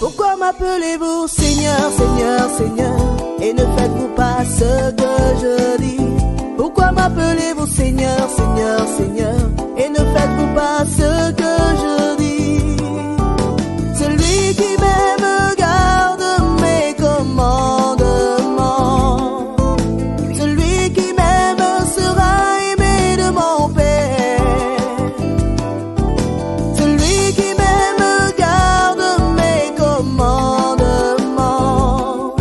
Pourquoi m'appelez-vous Seigneur, Seigneur, Seigneur, et ne faites-vous pas ce que je dis? Pourquoi m'appelez-vous Seigneur, Seigneur, Seigneur, et ne faites-vous pas ce que je dis? Celui qui m'aime garde mes commandements. Celui qui m'aime sera aimé de mon Père. Celui qui m'aime garde mes commandements.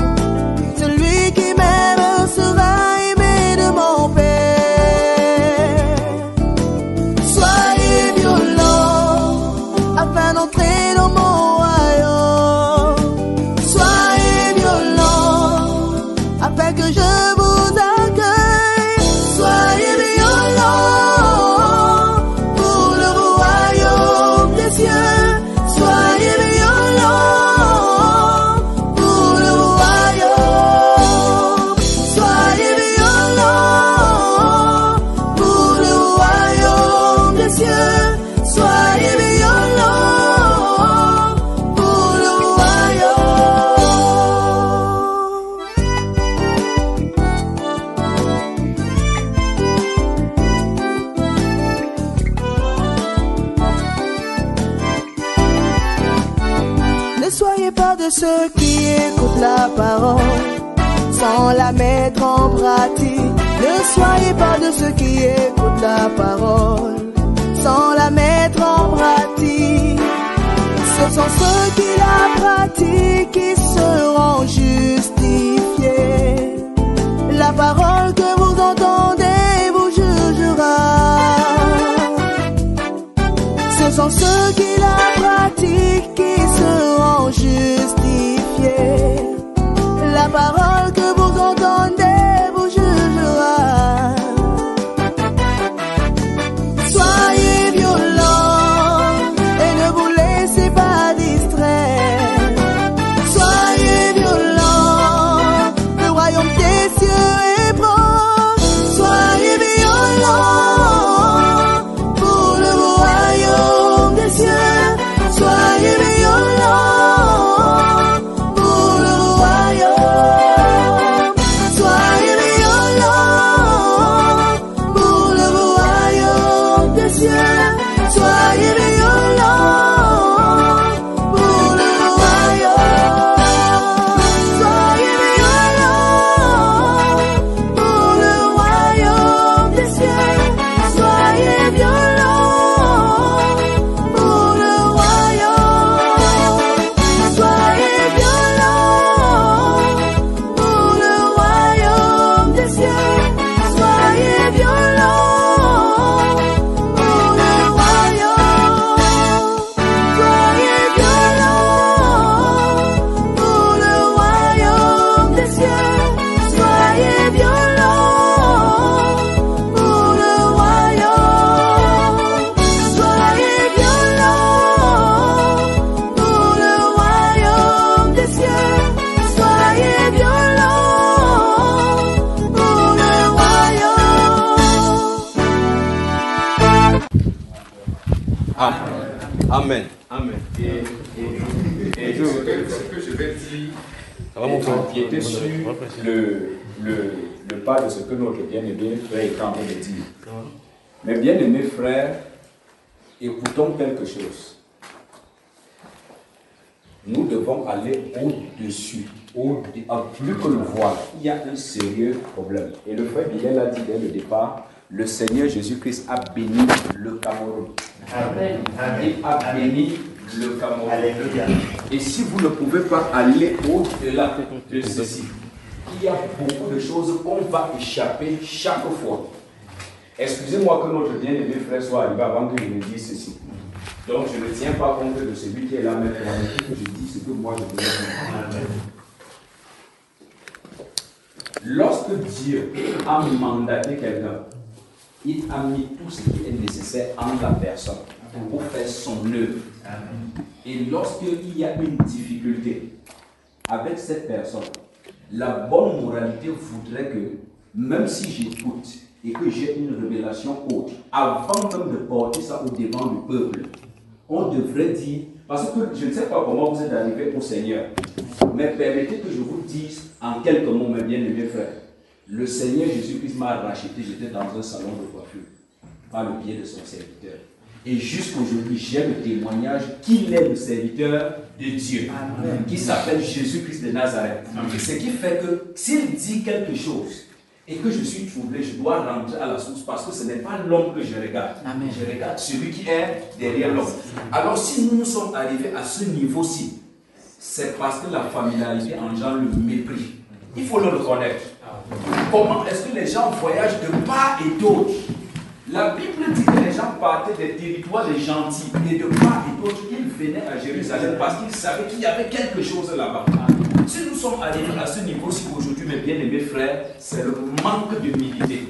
Celui qui m'aime sera aimé de mon Père. Soyez violents afin d'entrer dans mon afin que je vous accueille. Soyez violents pour le royaume des cieux. Soyez violents pour le royaume. Soyez violents pour le royaume des cieux. Soyez violents pour le Ne soyez pas de ceux qui écoutent la parole sans la mettre en pratique. Ne soyez pas de ceux qui écoutent la parole sans la mettre en pratique. Ce sont ceux qui la pratiquent qui seront justifiés. La parole que vous entendez vous jugera. Ce sont ceux qui la pratiquent qui seront justifiés. La parole que vous entendez vous jugera. Soyez violents et ne vous laissez pas distraire. Soyez violents, le royaume des cieux est proche. Soyez violents pour le royaume des cieux. Soyez violents pour le royaume. Soyez violents pour le royaume des cieux. Soyez violents pour le royaume. Soyez violents pour le royaume des cieux. Soyez violents pour le royaume. Soyez violents pour le royaume des cieux. Soyez violents pour le royaume. Soyez violents pour le royaume des cieux. Soyez violents pour le royaume. Soyez violents pour le royaume des cieux. Soyez violents pour le royaume. Amen. Amen. Et ce que je vais dire, empiéter sur le pas de ce que notre bien-aimé frère est en train de dire. Mais bien-aimés frères, écoutons quelque chose. Nous devons aller au-dessus, plus que le voile. Il y a un sérieux problème. Et le frère Miguel a dit dès le départ, le Seigneur Jésus-Christ a béni le Cameroun. Amen. Il a béni le Cameroun. Alléluia. Et si vous ne pouvez pas aller au-delà de ceci, il y a beaucoup de choses qu'on va échapper chaque fois. Excusez-moi que notre bien-aimé frère soit arrivé avant que je ne dise ceci. Donc je ne tiens pas compte de celui qui est là maintenant. Je dis ce que moi je veux dire. Lorsque Dieu a mandaté quelqu'un, il a mis tout ce qui est nécessaire en la personne pour faire son œuvre. Et lorsqu'il y a une difficulté avec cette personne, la bonne moralité voudrait que, même si j'écoute et que j'ai une révélation autre, avant même de porter ça au devant du peuple, on devrait dire, Parce que je ne sais pas comment vous êtes arrivé au Seigneur, mais permettez que je vous dise en quelques mots, mes bien-aimés frères. Le Seigneur Jésus-Christ m'a racheté, j'étais dans un salon de coiffure, par le biais de son serviteur. Et jusqu'aujourd'hui, j'ai le témoignage qu'il est le serviteur de Dieu, qui s'appelle Jésus-Christ de Nazareth. Ce qui fait que s'il dit quelque chose et que je suis troublé, je dois rentrer à la source parce que ce n'est pas l'homme que je regarde. Amen. Je regarde celui qui est derrière l'homme. Alors si nous sommes arrivés à ce niveau-ci, c'est parce que la familiarité engendre le mépris. Il faut le reconnaître. Comment est-ce que les gens voyagent de part et d'autre? La Bible dit que les gens partaient des territoires des gentils et de part et d'autre, ils venaient à Jérusalem parce qu'ils savaient qu'il y avait quelque chose là-bas. Si nous sommes arrivés à ce niveau-ci aujourd'hui, mes bien-aimés frères, c'est le manque d'humilité.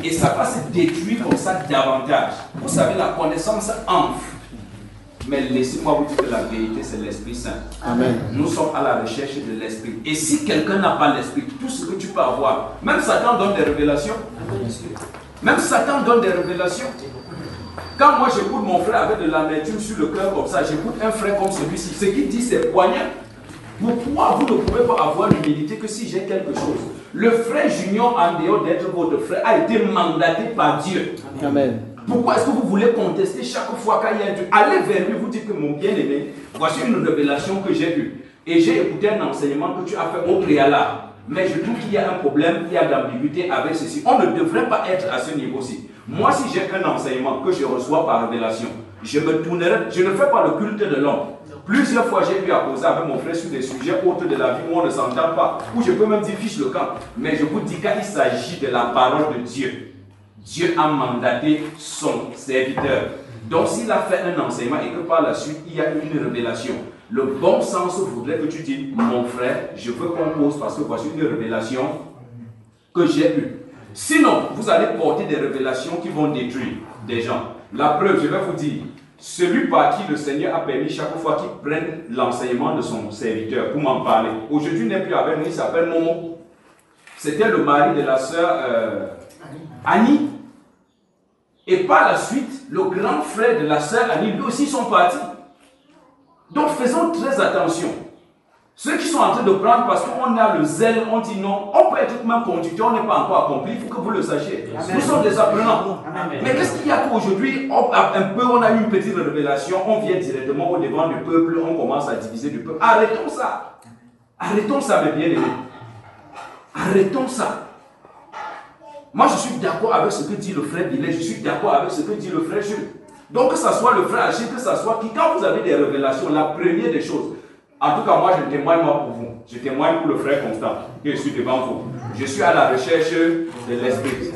Et ça va se détruire comme ça davantage. Vous savez, la connaissance enfle. Mais laissez-moi vous dire que la vérité, c'est l'Esprit Saint. Amen. Nous sommes à la recherche de l'Esprit. Et si quelqu'un n'a pas l'Esprit, tout ce que tu peux avoir, même Satan donne des révélations. Même Satan donne des révélations. Quand moi j'écoute mon frère avec de l'amertume sur le cœur comme ça, j'écoute un frère comme celui-ci, ce qu'il dit c'est poignant. Pourquoi vous ne pouvez pas avoir l'humilité que si j'ai quelque chose? Le frère Junior, en dehors d'être votre frère, a été mandaté par Dieu. Amen. Pourquoi est-ce que vous voulez contester chaque fois qu'il y a Dieu? Allez vers lui, vous dites que mon bien-aimé, voici une révélation que j'ai eue. Et j'ai écouté un enseignement que tu as fait au préalable. Mais je trouve qu'il y a un problème, il y a de l'ambiguïté avec ceci. On ne devrait pas être à ce niveau-ci. Moi, si j'ai un enseignement que je reçois par révélation, je me tournerai, je ne fais pas le culte de l'homme. Plusieurs fois, j'ai pu causer avec mon frère sur des sujets autres de la vie où on ne s'entend pas, où je peux même dire fiche le camp. Mais je vous dis qu'il s'agit de la parole de Dieu. Dieu a mandaté son serviteur. Donc, s'il a fait un enseignement et que par la suite, il y a eu une révélation, le bon sens voudrait que tu dises, mon frère, je veux qu'on pose parce que voici une révélation que j'ai eue. Sinon, vous allez porter des révélations qui vont détruire des gens. La preuve, je vais vous dire, celui par qui le Seigneur a permis chaque fois qu'il prenne l'enseignement de son serviteur pour m'en parler. Aujourd'hui, il n'est plus avec nous, il s'appelle Momo. C'était le mari de la sœur Annie. Et par la suite, le grand frère de la sœur Annie, lui aussi, sont partis. Donc faisons très attention. Ceux qui sont en train de prendre parce qu'on a le zèle, on dit non, on peut être même conducteur, on n'est pas encore accompli, il faut que vous le sachiez. Amen. Nous sommes des apprenants. Amen. Mais qu'est-ce qu'il y a qu'aujourd'hui, on a eu une petite révélation, on vient directement au devant du peuple, on commence à diviser du peuple. Arrêtons ça. Arrêtons ça, mes bien-aimés. Arrêtons ça. Moi, je suis d'accord avec ce que dit le frère Billet, je suis d'accord avec ce que dit le frère Jules. Donc, que ce soit le frère Achille, que ce soit qui, quand vous avez des révélations, la première des choses, en tout cas, moi, je témoigne moi pour vous. Je témoigne pour le frère Constant, que je suis devant vous. Je suis à la recherche de l'Esprit.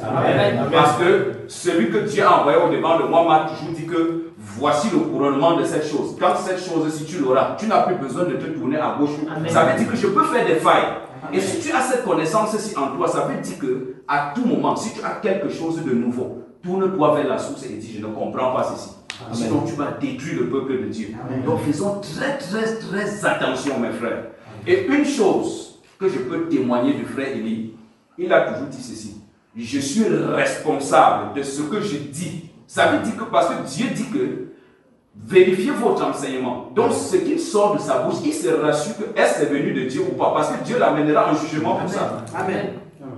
Parce que celui que Dieu a envoyé au devant de moi m'a toujours dit que voici le couronnement de cette chose. Quand cette chose, si tu l'auras, tu n'as plus besoin de te tourner à gauche. Amen. Ça veut dire que je peux faire des failles. Amen. Et si tu as cette connaissance-ci en toi, ça veut dire que à tout moment, si tu as quelque chose de nouveau, tourne-toi vers la source et dis, je ne comprends pas ceci. Amen. Sinon tu vas détruire le peuple de Dieu. Amen. Donc faisons très attention, mes frères. Et une chose que je peux témoigner du frère Élie, il a toujours dit ceci: je suis responsable de ce que je dis. Ça veut dire que parce que Dieu dit que vérifiez votre enseignement. Donc ce qui sort de sa bouche, il se rassure que est-ce que c'est venu de Dieu ou pas. Parce que Dieu l'amènera en jugement pour ça. Amen.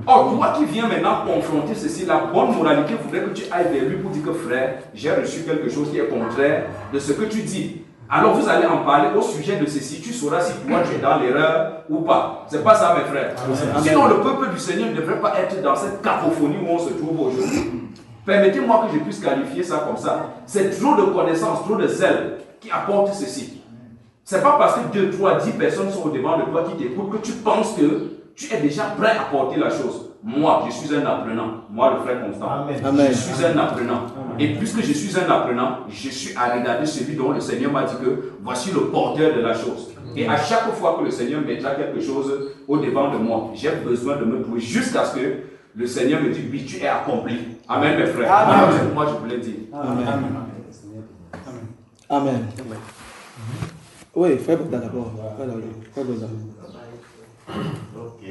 Or, toi qui viens maintenant confronter ceci, la bonne moralité voudrait que tu ailles vers lui pour dire que frère, j'ai reçu quelque chose qui est contraire de ce que tu dis. Alors vous allez en parler au sujet de ceci, tu sauras si toi tu es dans l'erreur ou pas. C'est pas ça, mes frères. Sinon, le peuple du Seigneur ne devrait pas être dans cette cacophonie où on se trouve aujourd'hui. Permettez-moi que je puisse qualifier ça comme ça. C'est trop de connaissances, trop de zèle qui apporte ceci. C'est pas parce que 2, 3, 10 personnes sont au devant de toi qui t'écoutent que tu penses que tu es déjà prêt à porter la chose. Moi, je suis un apprenant. Moi, le frère Constant. Amen. Je suis un apprenant. Amen. Et puisque je suis un apprenant, je suis à regarder celui dont le Seigneur m'a dit que voici le porteur de la chose. Amen. Et à chaque fois que le Seigneur mettra quelque chose au devant de moi, j'ai besoin de me trouver jusqu'à ce que le Seigneur me dise oui, tu es accompli. Amen, mes frères. Amen. Amen. Moi, je voulais dire. Amen. Amen. Amen. Oui, frère Bouddha d'abord. Frère Bouddha. Ok.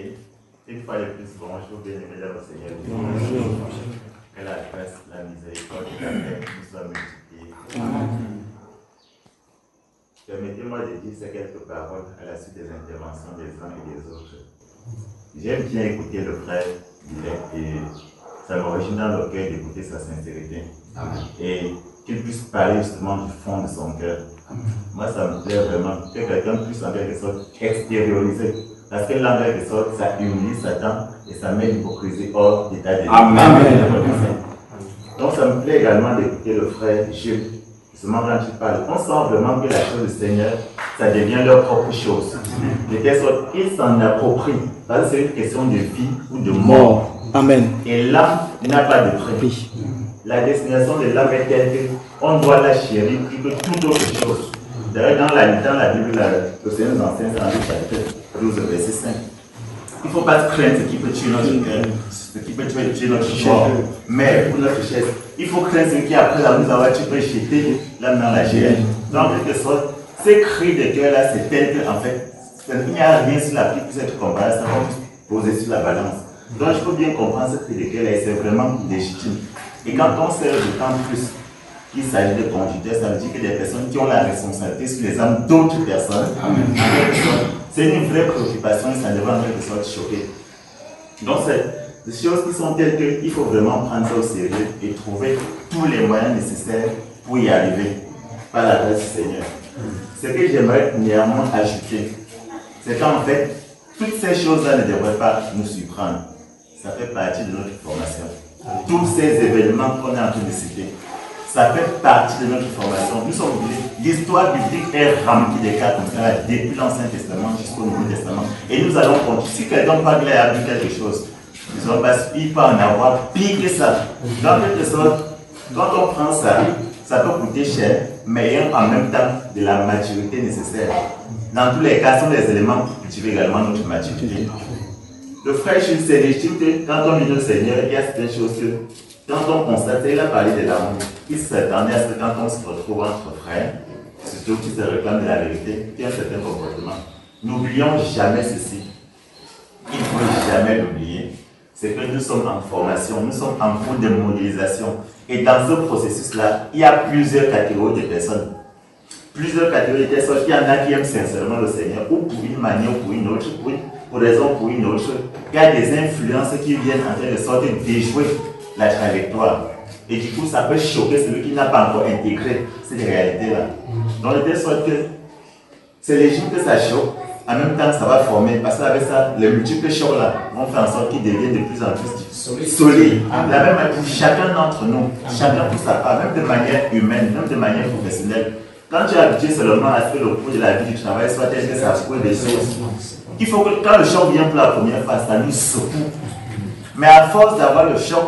Une fois de plus, bonjour, bien-aimés dans le Seigneur. Bonjour. Que la grâce, la miséricorde et la paix nous soient multipliées. Amen. Permettez-moi de dire ces quelques paroles à la suite des interventions des uns et des autres. J'aime bien écouter le frère Dilek et ça me réjouit dans le cœur d'écouter sa sincérité. Amen. Et qu'il puisse parler justement du fond de son cœur. Moi, ça me plaît vraiment que quelqu'un puisse en quelque sorte extérioriser. Parce que là, en quelque sorte, ça humilie Satan et ça met l'hypocrisie hors d'état de vie. Amen. Donc, ça me plaît également d'écouter le frère Jules. Justement, quand tu parles, on sent vraiment que la chose du Seigneur, ça devient leur propre chose. De telle sorte qu'ils s'en approprient. Parce que c'est une question de vie ou de mort. Amen. Et l'âme n'a pas de prix. La destination de l'âme est telle qu'on doit la chérir plus que toute autre chose. D'ailleurs, dans la Bible, le Seigneur nous enseigne dans le chapitre 12, verset 5. Il ne faut pas craindre ce qui peut tuer notre cœur, ce qui peut tuer notre corps, mais pour notre chaise. Il faut craindre ce qui, après la nous avoir tué, peut jeter l'âme dans la géhenne. Donc, en quelque sorte, ces cris de cœur là, c'est tel qu'en fait, il n'y a rien sur la vie qui puisse être comparé, ça va poser sur la balance. Donc, il faut bien comprendre ce cri de cœur là, et c'est vraiment légitime. Et quand on sert d'autant plus qu'il s'agit de conducteurs, ça veut dire que des personnes qui ont la responsabilité sur les âmes d'autres personnes, c'est une vraie préoccupation et ça devrait en quelque sorte choquer. Donc, c'est des choses qui sont telles qu'il faut vraiment prendre ça au sérieux et trouver tous les moyens nécessaires pour y arriver par la grâce du Seigneur. Ce que j'aimerais néanmoins ajouter, c'est qu'en fait, toutes ces choses-là ne devraient pas nous surprendre. Ça fait partie de notre formation. Tous ces événements qu'on est en train de citer, ça fait partie de notre formation. Nous sommes l'histoire biblique est remplie de cas comme ça, depuis l'Ancien Testament jusqu'au Nouveau Testament. Et nous allons continuer. Si quelqu'un parle et a vu quelque chose, nous allons pas, il peut en avoir pire que ça. Dans quelque sorte, quand on prend ça, ça peut coûter cher, mais en même temps de la maturité nécessaire. Dans tous les cas, ce sont des éléments pour cultiver également notre maturité. Le frère Jules, c'est légitime que quand on vit au Seigneur, il y a certaines choses que, quand on constate, il a parlé de l'amour. Il s'attendait à ce que quand on se retrouve entre frères, surtout qui se réclament de la vérité, il y a un certain comportement. N'oublions jamais ceci. Il ne faut jamais l'oublier. C'est que nous sommes en formation, nous sommes en cours de modélisation. Et dans ce processus-là, il y a plusieurs catégories de personnes. Plusieurs catégories de personnes. Il y en a qui aiment sincèrement le Seigneur, ou pour une manière ou pour une autre, pour raison pour une autre. Il y a des influences qui viennent en quelque sorte déjouer la trajectoire. Et du coup, ça peut choquer celui qui n'a pas encore intégré cette réalité-là. Donc, de telle sorte que c'est légitime que ça choque. En même temps, ça va former, parce qu'avec ça, les multiples chocs-là vont faire en sorte qu'ils deviennent de plus en plus solides. La même manière, chacun d'entre nous, chacun pour sa part, même de manière humaine, même de manière professionnelle. Quand tu es habitué seulement à ce que le cours de la vie du travail soit tel que ça prouve des choses, il faut que quand le choc vient pour la première fois, ça nous secoue. Mais à force d'avoir le choc,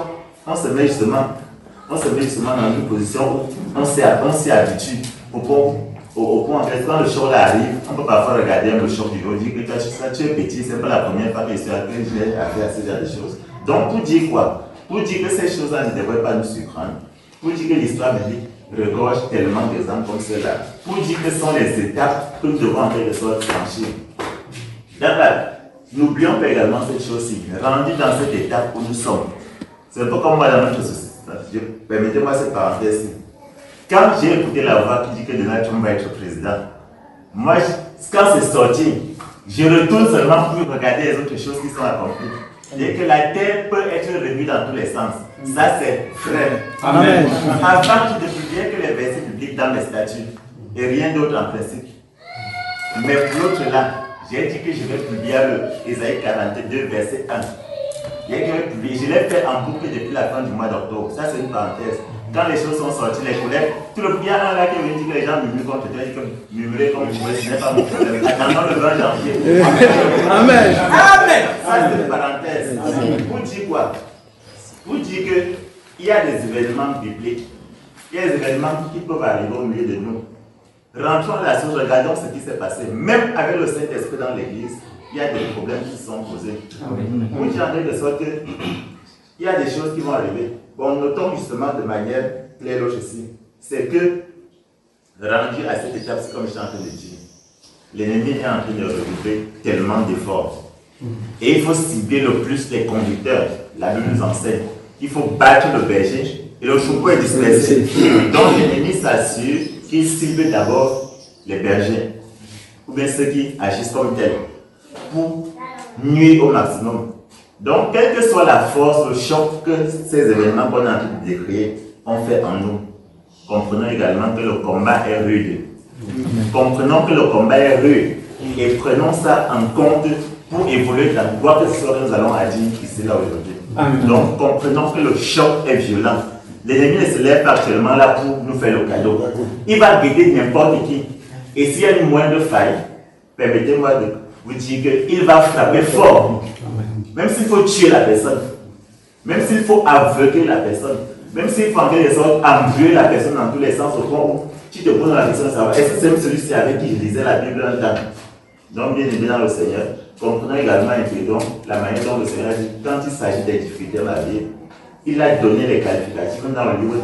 on se met justement dans une position où on s'y habitue au point que quand le choc arrive, on peut parfois regarder le choc du haut, dire que tu es petit, c'est pas la première fois que j'ai affaire à ce genre de choses. Donc pour dire quoi? Pour dire que ces choses-là ne devraient pas nous surprendre. Pour dire que l'histoire biblique regorge tellement d'exemples comme cela. Pour dire que ce sont les étapes que nous devons en quelque sorte franchir. N'oublions pas également cette chose-ci, rendu dans cette étape où nous sommes. C'est un peu comme moi dans notre société. Permettez-moi cette parenthèse-ci. Quand j'ai écouté la voix qui dit que Donald Trump va être président, moi, quand c'est sorti, je retourne seulement pour regarder les autres choses qui sont accomplies. Et que la terre peut être réduite dans tous les sens. Ça, c'est vrai. Amen. Avant, je ne publiais que les versets bibliques dans mes statuts. Et rien d'autre en principe. Mais pour l'autre là, j'ai dit que je vais publier le Ésaïe 42, verset 1. Je l'ai fait en boucle depuis la fin du mois d'octobre. Ça, c'est une parenthèse. Quand les choses sont sorties, les collègues, tout le il y a un là qui veut dire que les gens murmurent contre toi, murmurer comme tu veux, ce n'est pas mon problème. Attendons le 20 janvier. Amen. Amen. Ça, c'est une parenthèse. Pour dire quoi? Pour dire qu'il y a des événements bibliques, il y a des événements qui peuvent arriver au milieu de nous. Rentrons dans la source, regardons ce qui s'est passé. Même avec le Saint-Esprit dans l'église, il y a des problèmes qui sont posés. Pour dire en quelque sorte qu'il y a des choses qui vont arriver. Bon, notons justement de manière claire aussi, c'est que, rendu à cette étape, c'est comme je suis en train de dire, l'ennemi est en train de regrouper tellement d'efforts. Et il faut cibler le plus les conducteurs. La Bible nous enseigne qu'il faut battre le berger et le troupeau est dispersé. Donc l'ennemi s'assure qu'il cible d'abord les bergers, ou bien ceux qui agissent comme tels, pour nuire au maximum. Donc, quelle que soit la force, le choc que ces événements qu'on a en train de décrire ont fait en nous, comprenons également que le combat est rude. Comprenons que le combat est rude et prenons ça en compte pour évoluer dans quoi que ce soit que nous allons agir ici là aujourd'hui. Donc, comprenons que le choc est violent. L'ennemi ne se lève pas actuellement là pour nous faire le cadeau. Il va guetter n'importe qui. Et s'il y a une moindre faille, permettez-moi de vous dire qu'il va frapper fort. Même s'il faut tuer la personne, même s'il faut aveugler la personne, même s'il faut en quelque sorte embuer la personne dans tous les sens, au point où tu te poses la question de savoir est-ce que c'est celui-ci avec qui je lisais la Bible un temps. Donc, bien aimé dans le Seigneur, comprenons également la manière dont le Seigneur dit quand il s'agit des difficultés dans la vie, il a donné les qualificatifs, comme dans le livre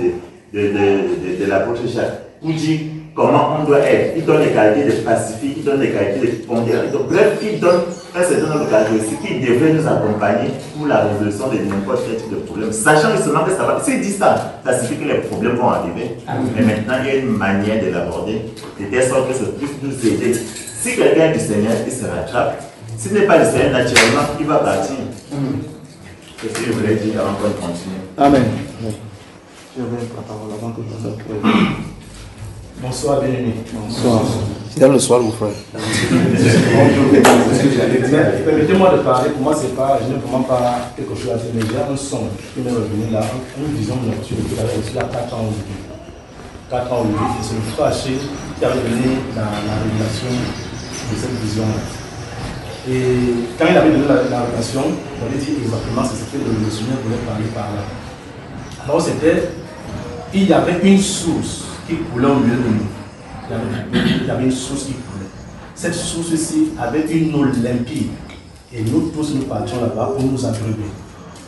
de l'apôtre Jacques, où dit comment on doit être. Il donne les qualités de pacifique, il donne les qualités de pondérer. Bref, il donne un certain nombre de caractéristiques qui devraient nous accompagner pour la résolution de n'importe quel type de problème. Sachant justement que ça va. S'il dit ça, ça signifie que les problèmes vont arriver. Mais maintenant, il y a une manière de l'aborder, de telle sorte que ça puisse nous aider. Si quelqu'un est du Seigneur, il se rattrape. S'il n'est pas du Seigneur, naturellement, il va partir. C'est ce que je voulais dire avant qu'on continue. Amen. Je vais la parole avant que je fasse. Bonsoir, bien-aimé. Bonsoir. C'est dans le soir, mon frère. Permettez-moi de parler. Pour moi, c'est pas, je n'ai vraiment pas quelque chose à dire, mais j'ai un son qui m'est revenu là, une vision nocturne qui avait reçu il y a 4 ans aujourd'hui. 4 ans aujourd'hui, et c'est le frère Haché qui avait donné la révélation de cette vision-là. Et quand il avait donné la révélation, on avait dit exactement c'est ce que le Seigneur voulait parler par là. Alors c'était, il y avait une source qui coulait au milieu de nous. Il y avait une source qui coulait. Cette source-ci avait une eau limpide. Et nous tous nous partions là-bas pour nous abreuver.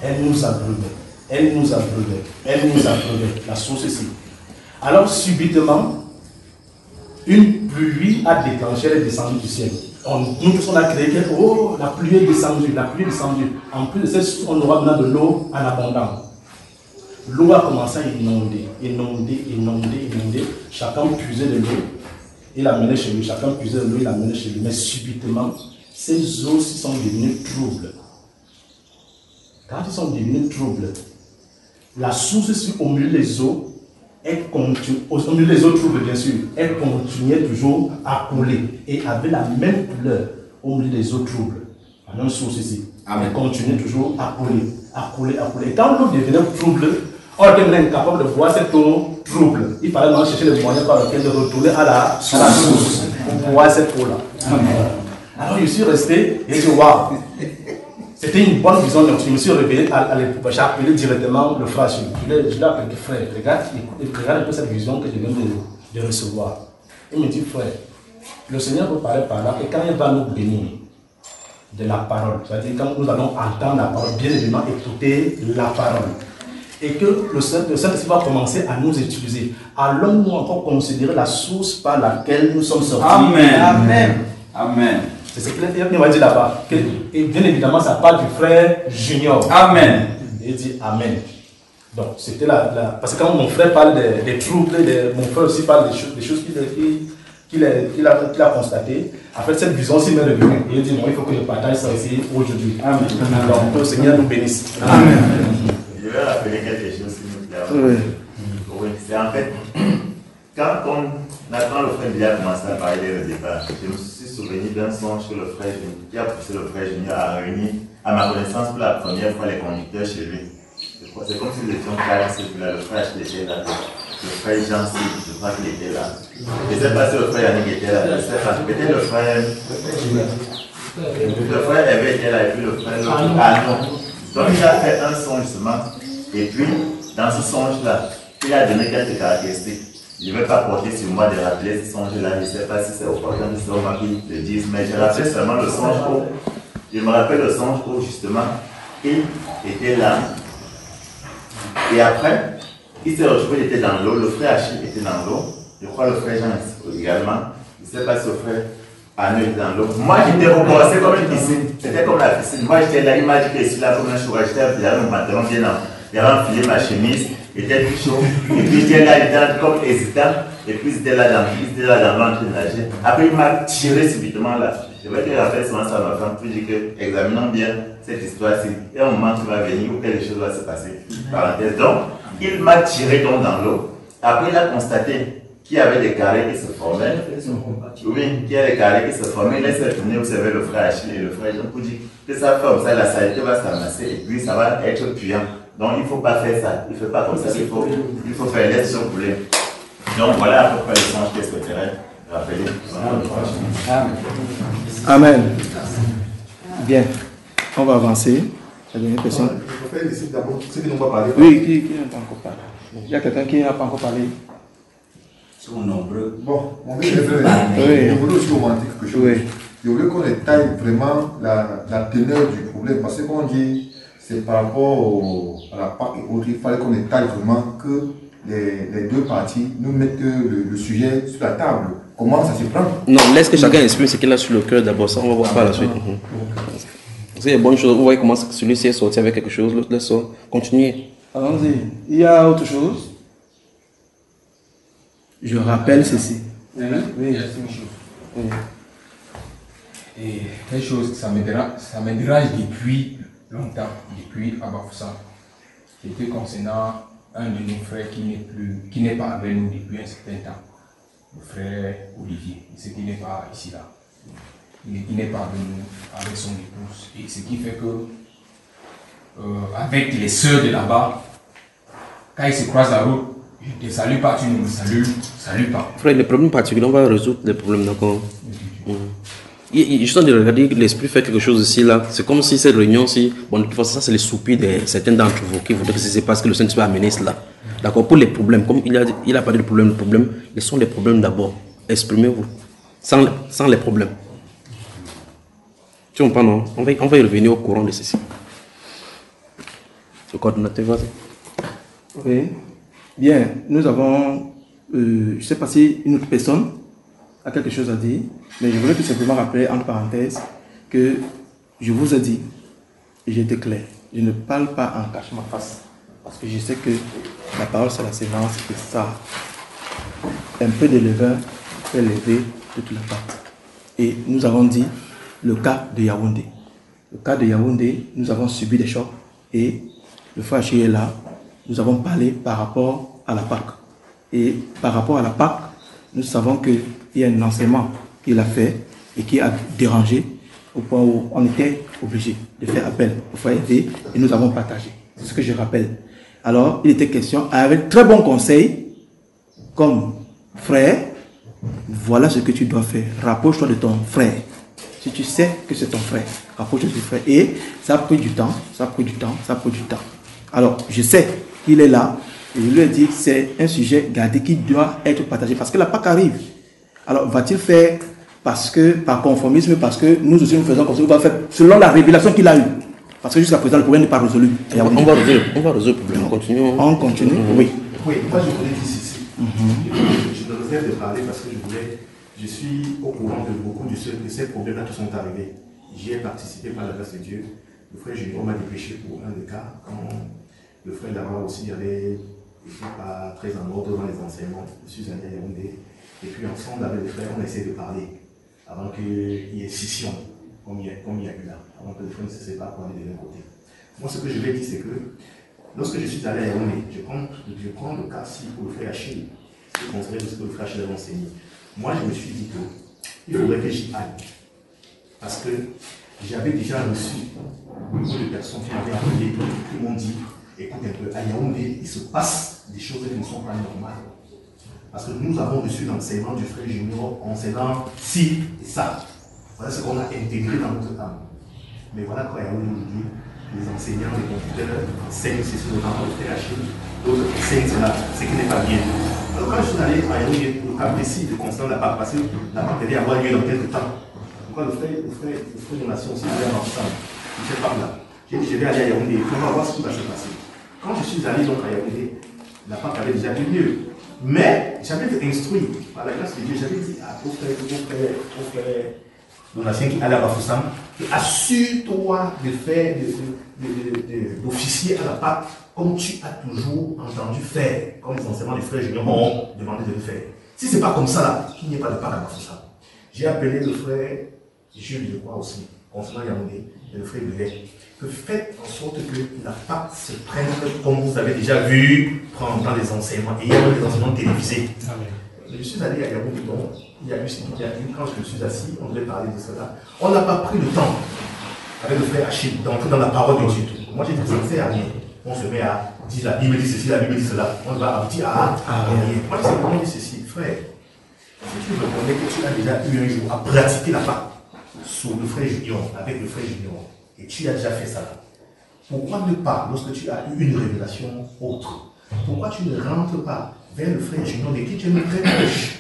Elle nous abreuvait. Elle nous abreuvait. Elle nous abreuvait. La source-ci. Alors subitement, une pluie a déclenché, elle est descendue du ciel. Nous tous on a créé que oh, la pluie est descendue, la pluie est descendue. En plus de cette source, on aura maintenant de l'eau en abondance. L'eau a commencé à inonder, inonder, inonder, inonder. Chacun puisait de l'eau, il l'amenait chez lui. Chacun puisait de l'eau, il l'amenait chez lui. Mais subitement, ces eaux sont devenues troubles. Quand elles sont devenues troubles, la source au milieu des eaux, au milieu des eaux troubles bien sûr, elle continuait toujours à couler et avait la même couleur au milieu des eaux troubles. La même source ici. Elle continuait toujours à couler, à couler, à couler. Et quand l'eau devenait trouble, on était incapable de voir cette eau trouble. Il fallait donc chercher les moyens par lesquels de retourner à la source pour voir cette eau-là. Alors je suis resté et j'ai dit waouh! C'était une bonne vision, donc je me suis réveillé, j'ai appelé directement le frère. Je l'ai appelé frère, regarde un peu cette vision que je viens de recevoir. Il me dit frère, le Seigneur peut parler par là, et quand il va nous bénir de la parole, c'est-à-dire quand nous allons entendre la parole, bien évidemment écouter la parole, et que le Saint-Esprit va commencer à nous utiliser, allons-nous encore considérer la source par laquelle nous sommes sortis. Amen. Amen. Amen. C'est ce qu'il m'a dit là-bas. Et bien évidemment, ça parle du frère Junior. Amen. Il dit Amen. Donc, c'était parce que quand mon frère parle des troubles, mon frère aussi parle des choses qu'il a constatées. Après, cette vision aussi m'est revenue. Et il dit bon, il faut que je partage ça ici aujourd'hui. Amen. Donc, que le Seigneur nous bénisse. Amen. Je vais rappeler quelque chose, s'il vous plaît. Oui, c'est en fait, quand Nathan, le frère Bilia, a commencé à parler dès le départ, je me suis souvenu d'un songe que le frère Junior, qui a poussé le frère Junior à réunir, à ma connaissance, pour la première fois, les conducteurs chez lui. C'est comme si nous étions là, le frère était là, le frère Jean, je crois qu'il était là. Je ne sais pas si le frère Yannick était là, je ne sais pas, peut-être le frère Hervé était là, et puis le frère non. Donc il a fait un songe justement, et puis dans ce songe-là, il a donné quelques caractéristiques. Je ne vais pas porter sur moi de rappeler ce songe-là, je ne sais pas si c'est opportun de savoir moi qui le dise, mais je rappelle seulement le songe où, je me rappelle le songe où justement, il était là, et après, il s'est retrouvé, il était dans l'eau, le frère Achille était dans l'eau, je crois le frère Jean également, je ne sais pas si le frère Arnaud était dans l'eau. Moi j'étais au bord, c'est comme une piscine, c'était comme la piscine, moi j'étais là, il m'a dit que je suis là comme un chourage, j'avais mon pantalon bien, j'avais enfilé ma chemise, il était tout chaud, et puis j'étais là, il était comme hésitant, Et puis, il était là dans l'eau en train de nager. Après, il m'a tiré subitement là. Je vais te rappeler souvent ça à ma femme pour dire que, examinons bien cette histoire-ci. Il y a un moment qui va venir où quelque chose va se passer. Parenthèse. Donc, il m'a tiré donc dans l'eau. Après, il a constaté qu'il y avait des carrés qui se formaient. Oui, qu'il y a des carrés qui se formaient. Il s'est retourné observer le frère Achille et le frère Jean pour dire que ça fait comme ça, la saleté va s'amasser et puis ça va être puant. Donc, il ne faut pas faire ça. Il ne faut pas comme ça. Il faut faire laisser son poulet. Donc, voilà à peu près le sens que je souhaiterais rappeler. Amen. Bien. On va avancer. La dernière personne. Il faut faire les d'abord ceux qui n'ont pas parlé. Oui, qui n'a pas encore parlé. Il y a quelqu'un qui n'a pas encore parlé. Ils sont nombreux. Bon, mon gars, je voulais aussi commenter quelque chose. Oui. Je voulais qu'on détaille vraiment la teneur du problème. Parce que quand on dit c'est par rapport à la part et autres, il fallait qu'on détaille vraiment que les deux parties nous mettent le sujet sur la table. Comment ça se prend? Non, laisse que chacun exprime ce qu'il a sur le cœur d'abord, ça on va voir par la suite. Parce qu'il y a bonnes choses, vous voyez comment celui-ci est sorti avec quelque chose, l'autre laisse continuer. Allons-y. Il y a autre chose? Je rappelle ceci. Oui. Oui. Et quelque chose que ça me dérange depuis longtemps, depuis Abafoussa. C'était concernant un de nos frères qui n'est pas avec nous depuis un certain temps. Le frère Olivier, ce qui n'est pas ici là. Il n'est pas venu avec son épouse. Et ce qui fait que, avec les sœurs de là-bas, quand ils se croisent la route, je ne te salue pas, tu ne me salues pas. Frère, les problèmes particuliers, on va résoudre les problèmes, d'accord? Je suis en train de regarder l'esprit fait quelque chose ici là. C'est comme si cette réunion-ci, bon, de toute façon, ça c'est les soupirs de certains d'entre vous qui voudraient que ce se passe, que le Saint-Esprit a amené cela. D'accord? Pour les problèmes, comme il a parlé de problèmes, laissons les problèmes d'abord. Exprimez-vous. Sans les problèmes. Tu comprends, non? On va y revenir au courant de ceci. Le coordonnateur, vas-y. Oui. Bien, nous avons, je ne sais pas si une autre personne a quelque chose à dire, mais je voulais tout simplement rappeler, entre parenthèses, que je vous ai dit, et j'ai été clair, je ne parle pas en cachant ma face, parce que je sais que la parole c'est la sémence, et ça, un peu de levain fait lever toute la pâte. Et nous avons dit le cas de Yaoundé. Le cas de Yaoundé, nous avons subi des chocs, et le frère Achille est là, nous avons parlé par rapport à la Pâque. Et par rapport à la Pâque, nous savons qu'il y a un enseignement qu'il a fait et qui a dérangé au point où on était obligé de faire appel au frère Hervé et nous avons partagé. C'est ce que je rappelle. Alors, il était question, avec très bon conseil, comme frère, voilà ce que tu dois faire. Rapproche-toi de ton frère. Si tu sais que c'est ton frère, rapproche-toi de ton frère. Et ça a pris du temps, ça a pris du temps, ça a pris du temps. Alors, je sais qu'il est là. Et je lui ai dit que c'est un sujet gardé qui doit être partagé parce que la Pâque arrive. Alors, va-t-il faire parce que, par conformisme, parce que nous aussi nous faisons comme ça, on va faire selon la révélation qu'il a eue. Parce que jusqu'à présent, le problème n'est pas résolu. On va résoudre le problème. On continue. Oui. Oui, moi je voulais dire ceci. Je me réserve de parler parce que je suis au courant de beaucoup de ces problèmes-là qui sont arrivés. J'y ai participé par la grâce de Dieu. Le frère Junior m'a dépêché pour un des cas quand le frère Lara aussi avait été pas très en ordre dans les enseignements. Je suis allé à Yaoundé. Et puis ensemble avec les frères, on a essayé de parler avant qu'il y ait scission, comme il y a eu là, avant que les frères ne se séparent pour aller de l'un côté. Moi, ce que je vais dire, c'est que lorsque je suis allé à Yaoundé, je prends le cas si pour le frère Achille, ce qu'on serait de ce que le frère Achille avait enseigné. Moi, je me suis dit qu'il faudrait que j'y aille. Parce que j'avais déjà reçu beaucoup de personnes qui m'avaient appelé, qui m'ont dit, écoute un peu, à Yaoundé, il se passe des choses qui ne sont pas normales. Parce que nous avons reçu l'enseignement du frère Junior enseignant ci et ça. Voilà ce qu'on a intégré dans notre âme. Mais voilà quoi, Yaoundé aujourd'hui, les enseignants, les computeurs enseignent ceci, notamment le frère Achille, d'autres enseignent cela, ce qui n'est pas bien. Alors quand je suis allé à Yaoundé, le cas précis de Constant n'a pas passé, la Pâque devait avoir lieu dans quelques temps. Pourquoi le frère de Nation aussi devait avoir ça? Il fait par là. J'ai dit, je vais aller à Yaoundé, on va voir ce qui va se passer. Quand je suis allé donc à Yaoundé, la Pâque avait déjà eu lieu. Mais j'avais été instruit par la grâce de Dieu, j'avais dit au frère Donatien qui allait à Bafoussam, assure-toi de faire d'officier à la Pâque comme tu as toujours entendu faire, comme les enseignements des frères Junior m'ont demandé de le faire. Si ce n'est pas comme ça, là, qu'il n'y ait pas de Pâques à Bafoussam. J'ai appelé le frère Jules, je crois aussi, concernant Yaoundé, et le frère Belay, que faites en sorte que la Pâque se prenne comme vous avez déjà vu prendre dans les enseignements. Et il y a même des enseignements télévisés. Je suis allé à Yaoundé, il y a eu quand je me suis assis, on devait parler de cela. On n'a pas pris le temps, avec le frère Achille, d'entrer dans la parole de Dieu. Moi j'ai dit, ça ne sert à rien. On se met à dire la Bible dit ceci, la Bible dit cela. On va aboutir à rien. Moi je sais comment dire ceci, frère. Si tu reconnais que tu as déjà eu un jour à pratiquer la Pâque sous le frère Junior, avec le frère Junior, et tu as déjà fait ça, pourquoi ne pas, lorsque tu as eu une révélation autre, pourquoi tu ne rentres pas vers le frère Junior de qui tu es même très proche,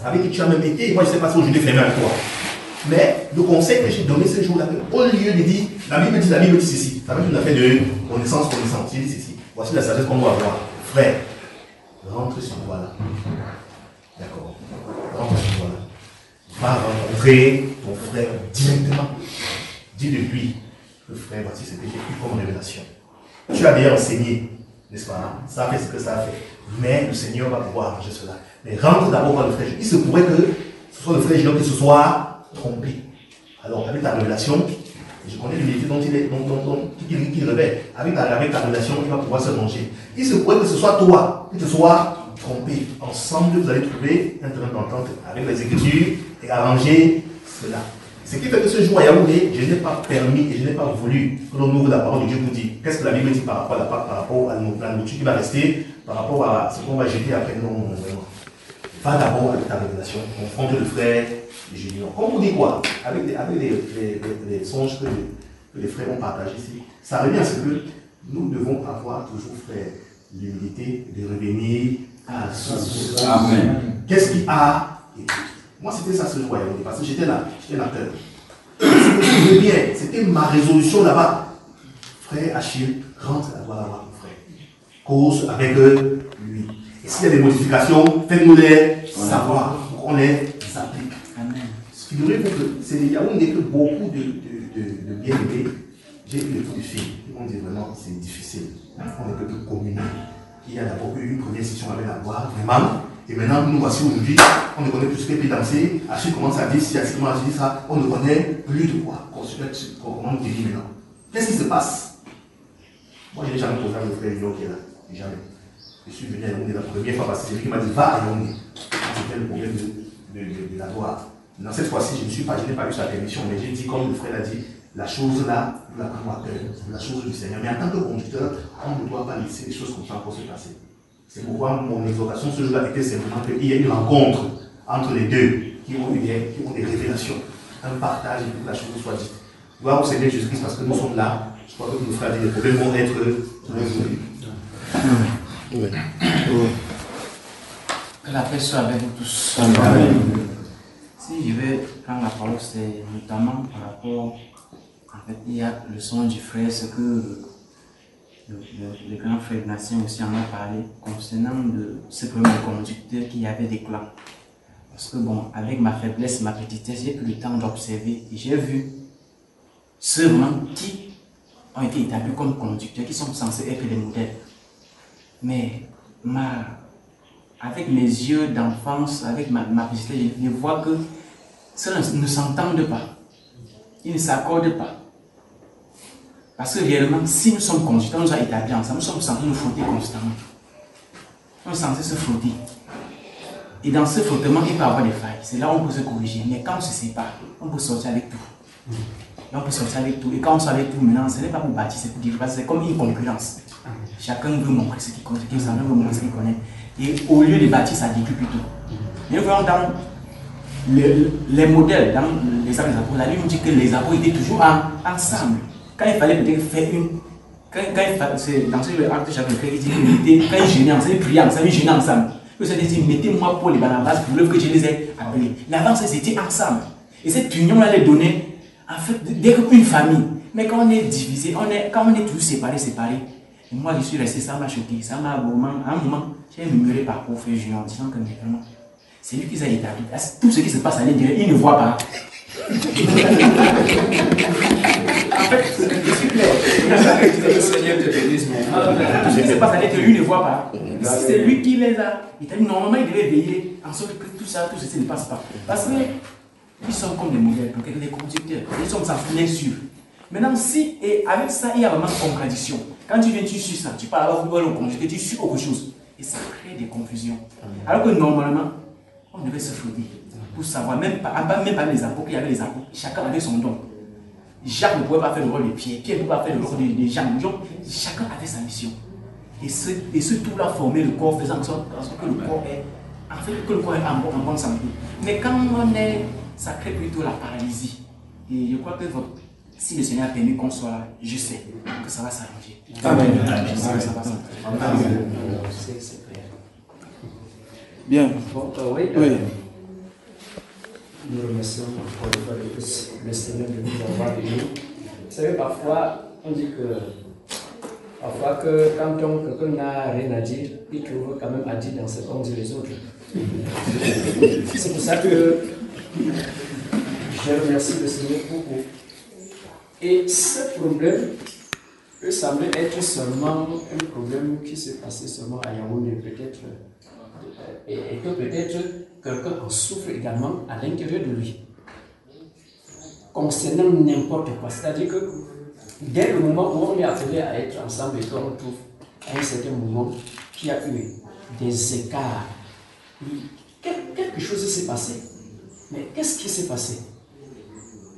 avec qui tu as même été, moi je ne sais pas si aujourd'hui fait même toi, mais le conseil que j'ai donné ce jour-là, au lieu de dire la Bible dit ceci, ça veut dire une affaire de connaissance, il dit ceci, voici la sagesse qu'on doit avoir. Frère, rentre sur toi là. D'accord. Rentre sur toi là. Va rencontrer ton frère directement. Dis de lui, le frère, voici ce que j'ai eu comme révélation. Tu as déjà enseigné, n'est-ce pas? Ça a fait ce que ça a fait. Mais le Seigneur va pouvoir arranger cela. Mais rentre d'abord par le frère. Il se pourrait que ce soit le frère Junior qui se soit trompé. Alors, avec ta révélation, je connais l'unité dont il révèle. Avec ta révélation, il va pouvoir se manger. Il se pourrait que ce soit toi qui te sois trompé. Ensemble, vous allez trouver un terrain d'entente avec les Écritures et arranger cela. Ce qui fait que ce jour à Yaoundé, je n'ai pas permis et je n'ai pas voulu que l'on ouvre la parole de Dieu pour dire qu'est-ce que la Bible dit par rapport à la Pâque, par rapport à la nourriture qui va rester, par rapport à ce qu'on va jeter après. Non, vraiment. Va d'abord avec ta révélation, confronte le frère Junior. Comme on dit quoi? Avec les songes que les frères ont partagés ici, ça revient à ce que nous devons avoir toujours, frère, l'humilité de revenir à la source. Amen. Qu'est-ce qui a été? Moi, c'était ça ce jour, parce que j'étais là, j'étais l'acteur. Si vous vous souvenez bien, c'était ma résolution là-bas. Frère Achille, rentre à voir mon frère. Cause avec lui. Et s'il y a des modifications, faites-nous-les savoir pour qu'on les applique. Figurez-vous que c'est les Yaoundé que beaucoup de bien-aimés, j'ai eu des coups de fil. On dit vraiment c'est difficile. On ne peut plus communier. Il y a d'abord eu une première session avec la voix, vraiment. Et maintenant, nous voici aujourd'hui, on ne connaît plus ce qu'est danser. Achille commence à dire, si Achille commence à dire ça, on ne connaît plus de quoi. Comment on dit maintenant? Qu'est-ce qui se passe? Moi, je n'ai jamais posé à mon frère Lyon qui est là. Jamais. Je suis venu à Yaoundé la première fois parce que c'est lui qui m'a dit, va à Yaoundé. C'était le problème de la voix. Dans cette fois-ci, je n'ai pas eu sa permission, mais j'ai dit, comme le frère l'a dit, la chose là, nous la prenons à cœur, la chose du Seigneur. Mais en tant que conducteur, on ne doit pas laisser les choses comme ça pour se passer. C'est pourquoi mon exhortation ce jour-là était simplement qu'il y ait une rencontre entre les deux qui ont des révélations, un partage et que la chose soit dite. Gloire au Seigneur Jésus-Christ parce que nous sommes là. Je crois que nos frères et les problèmes vont être résolus. Que la paix soit avec vous tous. Amen. Si je vais prendre la parole, c'est notamment par rapport, en fait, il y a le son du frère, ce que le grand frère Nation aussi en a parlé, concernant ce premier conducteur qui avait des clans. Parce que bon, avec ma faiblesse, ma petitesse, j'ai pris le temps d'observer et j'ai vu ceux qui ont été établis comme conducteurs, qui sont censés être des modèles. Mais avec mes yeux d'enfance, avec ma petitesse, je vois que ceux ne s'entendent pas. Ils ne s'accordent pas. Parce que réellement, si nous sommes conducteurs, nous sommes établis ensemble, nous sommes censés nous frotter constamment. Nous sommes censés se frotter. Et dans ce frottement, il peut y avoir des failles. C'est là où on peut se corriger. Mais quand on se sépare, on peut sortir avec tout. Et on peut sortir avec tout. Et quand on sort avec tout, maintenant, ce n'est pas pour bâtir, c'est pour dire, c'est comme une concurrence. Chacun veut montrer ce qu'il connaît, chacun veut montrer ce qu'il connaît. Et au lieu de bâtir, ça détruit plutôt. Mais nous voyons dans les modèles, dans les apôtres, la Bible nous dit que les apôtres étaient toujours ensemble. Quand il fallait peut-être faire dans ce acte chapitre, il dit quand ils jeûnaient ensemble, ils priaient ensemble, ils jeûnaient ensemble. Le Seigneur dit, mettez-moi Paul et Barnabas pour l'œuvre que je les ai appelés. L'avance, ils étaient ensemble. Et cette union-là les donnait, en fait, dès qu'une famille. Mais quand on est divisé, quand on est tous séparés, et moi je suis resté, ça m'a choqué, ça m'a à un moment, j'ai murmuré par pauvre frère Julien en disant que maintenant, c'est lui qui les a établis. Tout ce qui se passe à l'intérieur, il ne voit pas. En fait, c'est clair. Le Seigneur te bénisse, mais tout ce qui se passe à l'intérieur, lui ne voit pas. Si c'est lui qui les a, il a dit normalement il devait veiller en sorte que tout ça, tout ceci ne passe pas. Parce que ils sont comme des modèles, donc des conducteurs, ils sont sans bien sûr. Maintenant, si, et avec ça, il y a vraiment une contradiction. Quand tu viens, tu suis ça, tu parles à la conjuguer, tu suis autre chose. Et ça crée des confusions. Alors que normalement, on devait se frotter pour savoir, même pas les apôtres, il y avait les apôtres, chacun avait son don. Jacques ne pouvait pas faire le rôle de Pierre, Pierre ne pouvait pas faire le rôle de Jean. Chacun avait sa mission. Et ce tout-là formait le corps, faisant en sorte que le corps est, en bonne santé. Mais quand on est, ça crée plutôt la paralysie. Et je crois que si le Seigneur a permis qu'on soit là, je sais que ça va s'arranger. Amen. Je sais que ça va s'arranger. C'est clair. Bien. Bon, oui. Nous remercions encore une fois de plus le Seigneur de nous avoir bénis. Vous savez, parfois, on dit que quand quelqu'un n'a rien à dire, il trouve quand même à dire dans ce qu'on dit les autres. C'est pour ça que je remercie le Seigneur beaucoup. Et ce problème peut sembler être seulement un problème qui s'est passé seulement à Yaoundé, peut-être, et que peut-être quelqu'un en souffre également à l'intérieur de lui. Concernant n'importe quoi, c'est-à-dire que dès le moment où on est appelé à être ensemble et qu'on trouve à un certain moment qu'il y a eu des écarts, quelque chose s'est passé. Mais qu'est-ce qui s'est passé?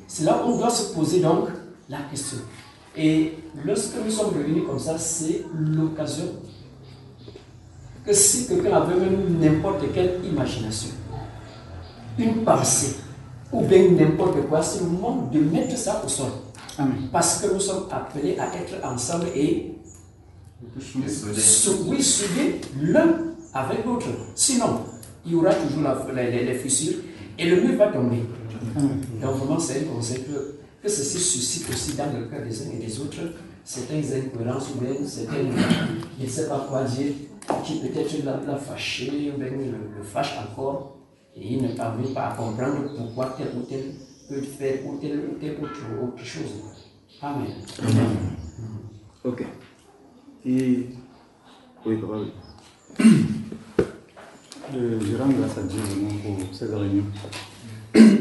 C'est là où on doit se poser donc la question. Et lorsque nous sommes revenus comme ça, c'est l'occasion que si quelqu'un avait même n'importe quelle imagination, une pensée, ou bien n'importe quoi, c'est le moment de mettre ça au sol. Amen. Parce que nous sommes appelés à être ensemble et soudés l'un avec l'autre. Sinon, il y aura toujours les fissures et le mur va tomber. Donc vraiment, c'est un concept que ceci suscite aussi dans le cœur des uns et des autres certaines incohérences ou bien certaines, je ne sais pas quoi dire, qui peut-être l'a fâché ou bien le fâche encore et il ne parvient pas à comprendre pourquoi tel ou tel peut faire ou telle autre chose. Amen. Amen. Ok. Et oui, papa, oui. Je rends grâce à Dieu vraiment pour cette réunion.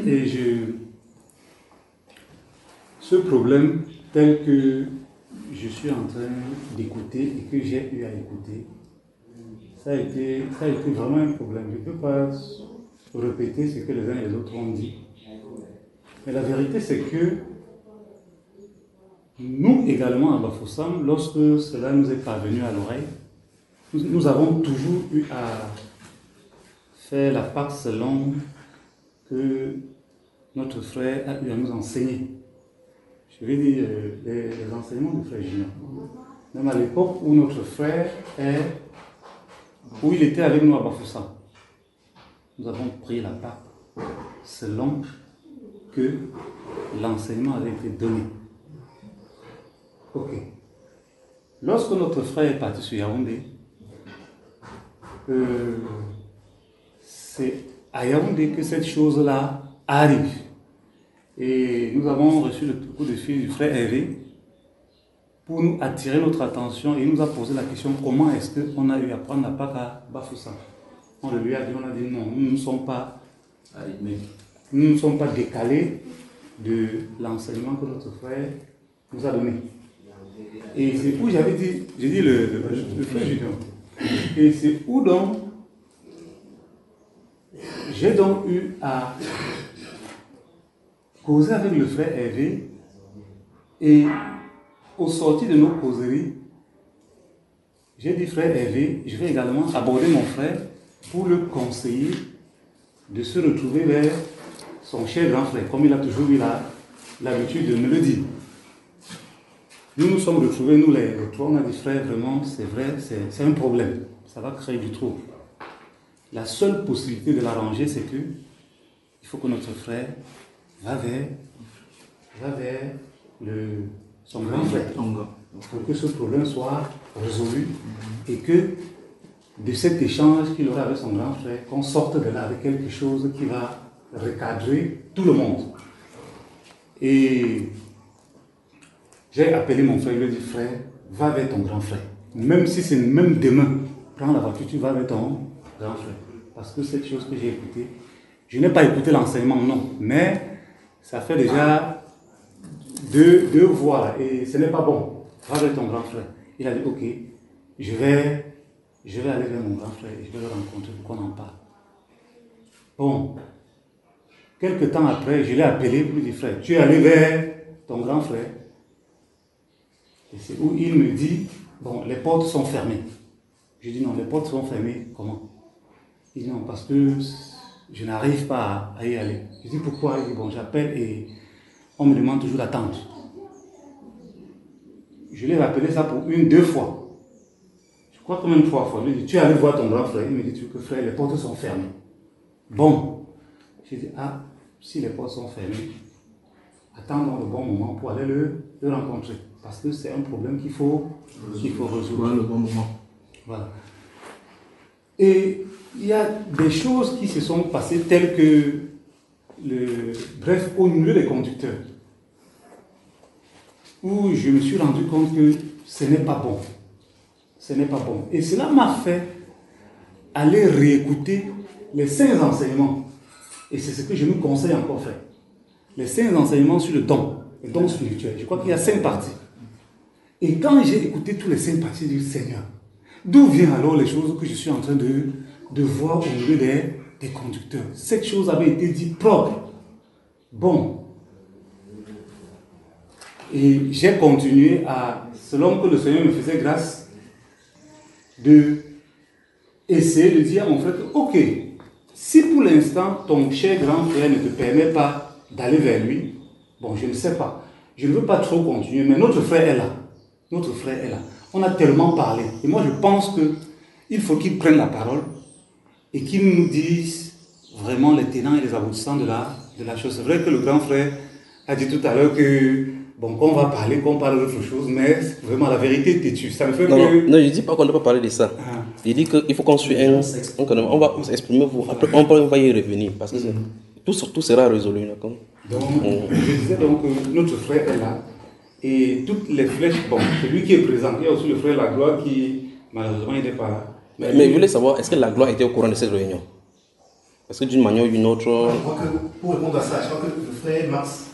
Et ce problème tel que je suis en train d'écouter et que j'ai eu à écouter, ça a été vraiment un problème. Je ne peux pas répéter ce que les uns et les autres ont dit. Mais la vérité, c'est que nous également à Bafoussam, lorsque cela nous est parvenu à l'oreille, nous avons toujours eu à faire la part selon que notre frère a eu à nous enseigner. Je vais dire les enseignements du frère Junior. Même à l'époque où notre frère où il était avec nous à Bafoussam, nous avons pris la part selon que l'enseignement avait été donné. Ok. Lorsque notre frère est parti sur Yaoundé, c'est à Yaoundé que cette chose-là arrive. Et nous avons reçu le coup de fil du frère Hervé pour nous attirer notre attention et il nous a posé la question comment est-ce qu'on a eu à prendre la part à Bafoussam. On lui a dit non, nous ne sommes pas décalés de l'enseignement que notre frère nous a donné. Et c'est où j'avais dit, j'ai dit le frère Junior. Et c'est où donc j'ai donc eu à causer avec le frère Hervé et au sortir de nos causeries, j'ai dit frère Hervé, je vais également aborder mon frère pour le conseiller de se retrouver vers son cher grand frère, comme il a toujours eu l'habitude de me le dire. Nous nous sommes retrouvés, nous les trois, on a dit frère, vraiment, c'est vrai, c'est un problème, ça va créer du trouble. La seule possibilité de l'arranger, c'est que il faut que notre frère va vers son grand frère pour que ce problème soit résolu et que de cet échange qu'il aura avec son grand frère, qu'on sorte de là avec quelque chose qui va recadrer tout le monde. Et j'ai appelé mon frère, je lui ai dit frère, va vers ton grand frère, même si c'est même demain, prends la voiture, tu vas avec ton grand frère. Parce que cette chose que j'ai écoutée, je n'ai pas écouté l'enseignement, non, mais ça fait déjà deux voix là, et ce n'est pas bon. Va avec ton grand frère. Il a dit, ok, je vais aller vers mon grand frère et je vais le rencontrer pour qu'on en parle. Bon, quelques temps après, je l'ai appelé pour lui dire, frère, tu es allé vers ton grand frère. Et c'est où il me dit, bon, les portes sont fermées. Je dis, non, les portes sont fermées, comment? Il dit, non, parce que je n'arrive pas à y aller. Je dis, pourquoi? Il dit, bon, j'appelle et on me demande toujours d'attendre. Je l'ai rappelé ça pour deux fois. Je crois que même 3 fois. Il me dit, tu es allé voir ton grand frère. Il me dit, tu que frère, les portes sont fermées. Bon. J'ai dit, ah, si les portes sont fermées, attendons le bon moment pour aller le rencontrer. Parce que c'est un problème qu'il faut résoudre. Le bon moment. Voilà. Et il y a des choses qui se sont passées telles que, bref, au milieu des conducteurs, où je me suis rendu compte que ce n'est pas bon. Ce n'est pas bon. Et cela m'a fait aller réécouter les 5 enseignements. Et c'est ce que je me conseille encore faire. Les 5 enseignements sur le don spirituel. Je crois qu'il y a 5 parties. Et quand j'ai écouté tous les 5 parties du Seigneur, d'où viennent alors les choses que je suis en train de voir au milieu des conducteurs? Cette chose avait été dite propre. Bon. Et j'ai continué à, selon que le Seigneur me faisait grâce, de essayer de dire à mon frère que, ok, si pour l'instant ton cher grand frère ne te permet pas d'aller vers lui, bon, je ne sais pas, je ne veux pas trop continuer, mais notre frère est là. Notre frère est là. On a tellement parlé. Et moi, je pense qu'il faut qu'il prenne la parole et qu'il nous dise vraiment les tenants et les aboutissants de la chose. C'est vrai que le grand frère a dit tout à l'heure que, bon, qu'on va parler, qu'on parle d'autre chose, mais vraiment la vérité est têtue. Ça me fait non, que... non, je ne dis pas qu'on ne peut pas parler de ça. Il dit qu'il faut construire on va s'exprimer, après on va y revenir, parce que tout sera résolu. Donc, je disais donc que notre frère est là, et toutes les flèches, bon, c'est lui qui est présent. Il y a aussi le frère La Gloire qui, malheureusement, il n'est pas là. Mais je voulais savoir, est-ce que La Gloire était au courant de cette réunion? Parce que d'une manière ou d'une autre... Je crois que, pour répondre à ça, je crois que le frère Max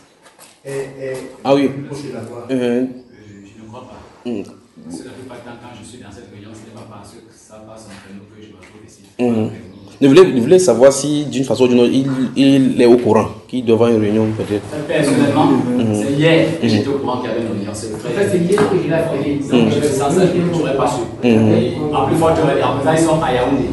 est oui. plus proche de La Gloire. Je ne crois pas. Parce que la plupart du temps, quand je suis dans cette réunion, ce n'est pas parce que ça passe entre nous que je me trouve ici. Je voulais savoir si, d'une façon ou d'une autre, il est au courant qu'il devant une réunion, peut-être. Personnellement, c'est hier que j'étais au courant qu'il y avait une réunion. C'est hier que je l'ai appelé. Sans ça, je n'aurais pas su. En plus fort, en fait, ils sont à Yaoundé.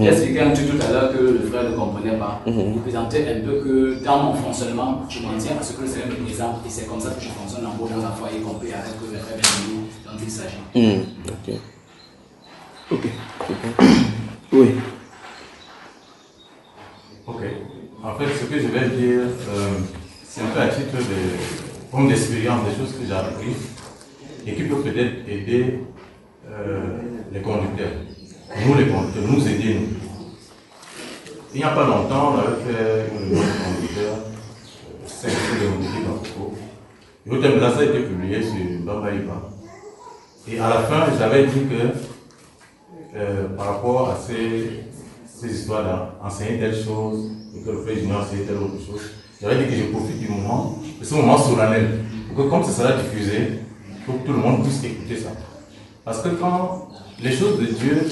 J'ai expliqué un truc tout à l'heure que le frère ne comprenait pas. Il présentait un peu que dans mon fonctionnement, je m'en tiens à ce que le Seigneur me présente. Et c'est comme ça que je fonctionne en gros dans la foi, y compris avec le frère Benjamin dont il s'agit. Ok. Oui. Ok. En fait, ce que je vais dire, c'est un peu à titre comme d'expérience, des choses que j'ai apprises et qui peuvent peut-être aider les conducteurs. Nous, les conducteurs, nous aider, nous. Il n'y a pas longtemps, on avait fait une réunion de conducteurs, 5 jours de mobilité dans Coco. Et au thème de ça a été publié sur Bambaïba. Et à la fin, j'avais dit que par rapport à ces histoires d'enseigner telle chose et que le frère Junior enseigne telle autre chose, j'avais dit que je profite du moment, de ce moment solennel, pour que comme ça sera diffusé, pour que tout le monde puisse écouter ça. Parce que quand les choses de Dieu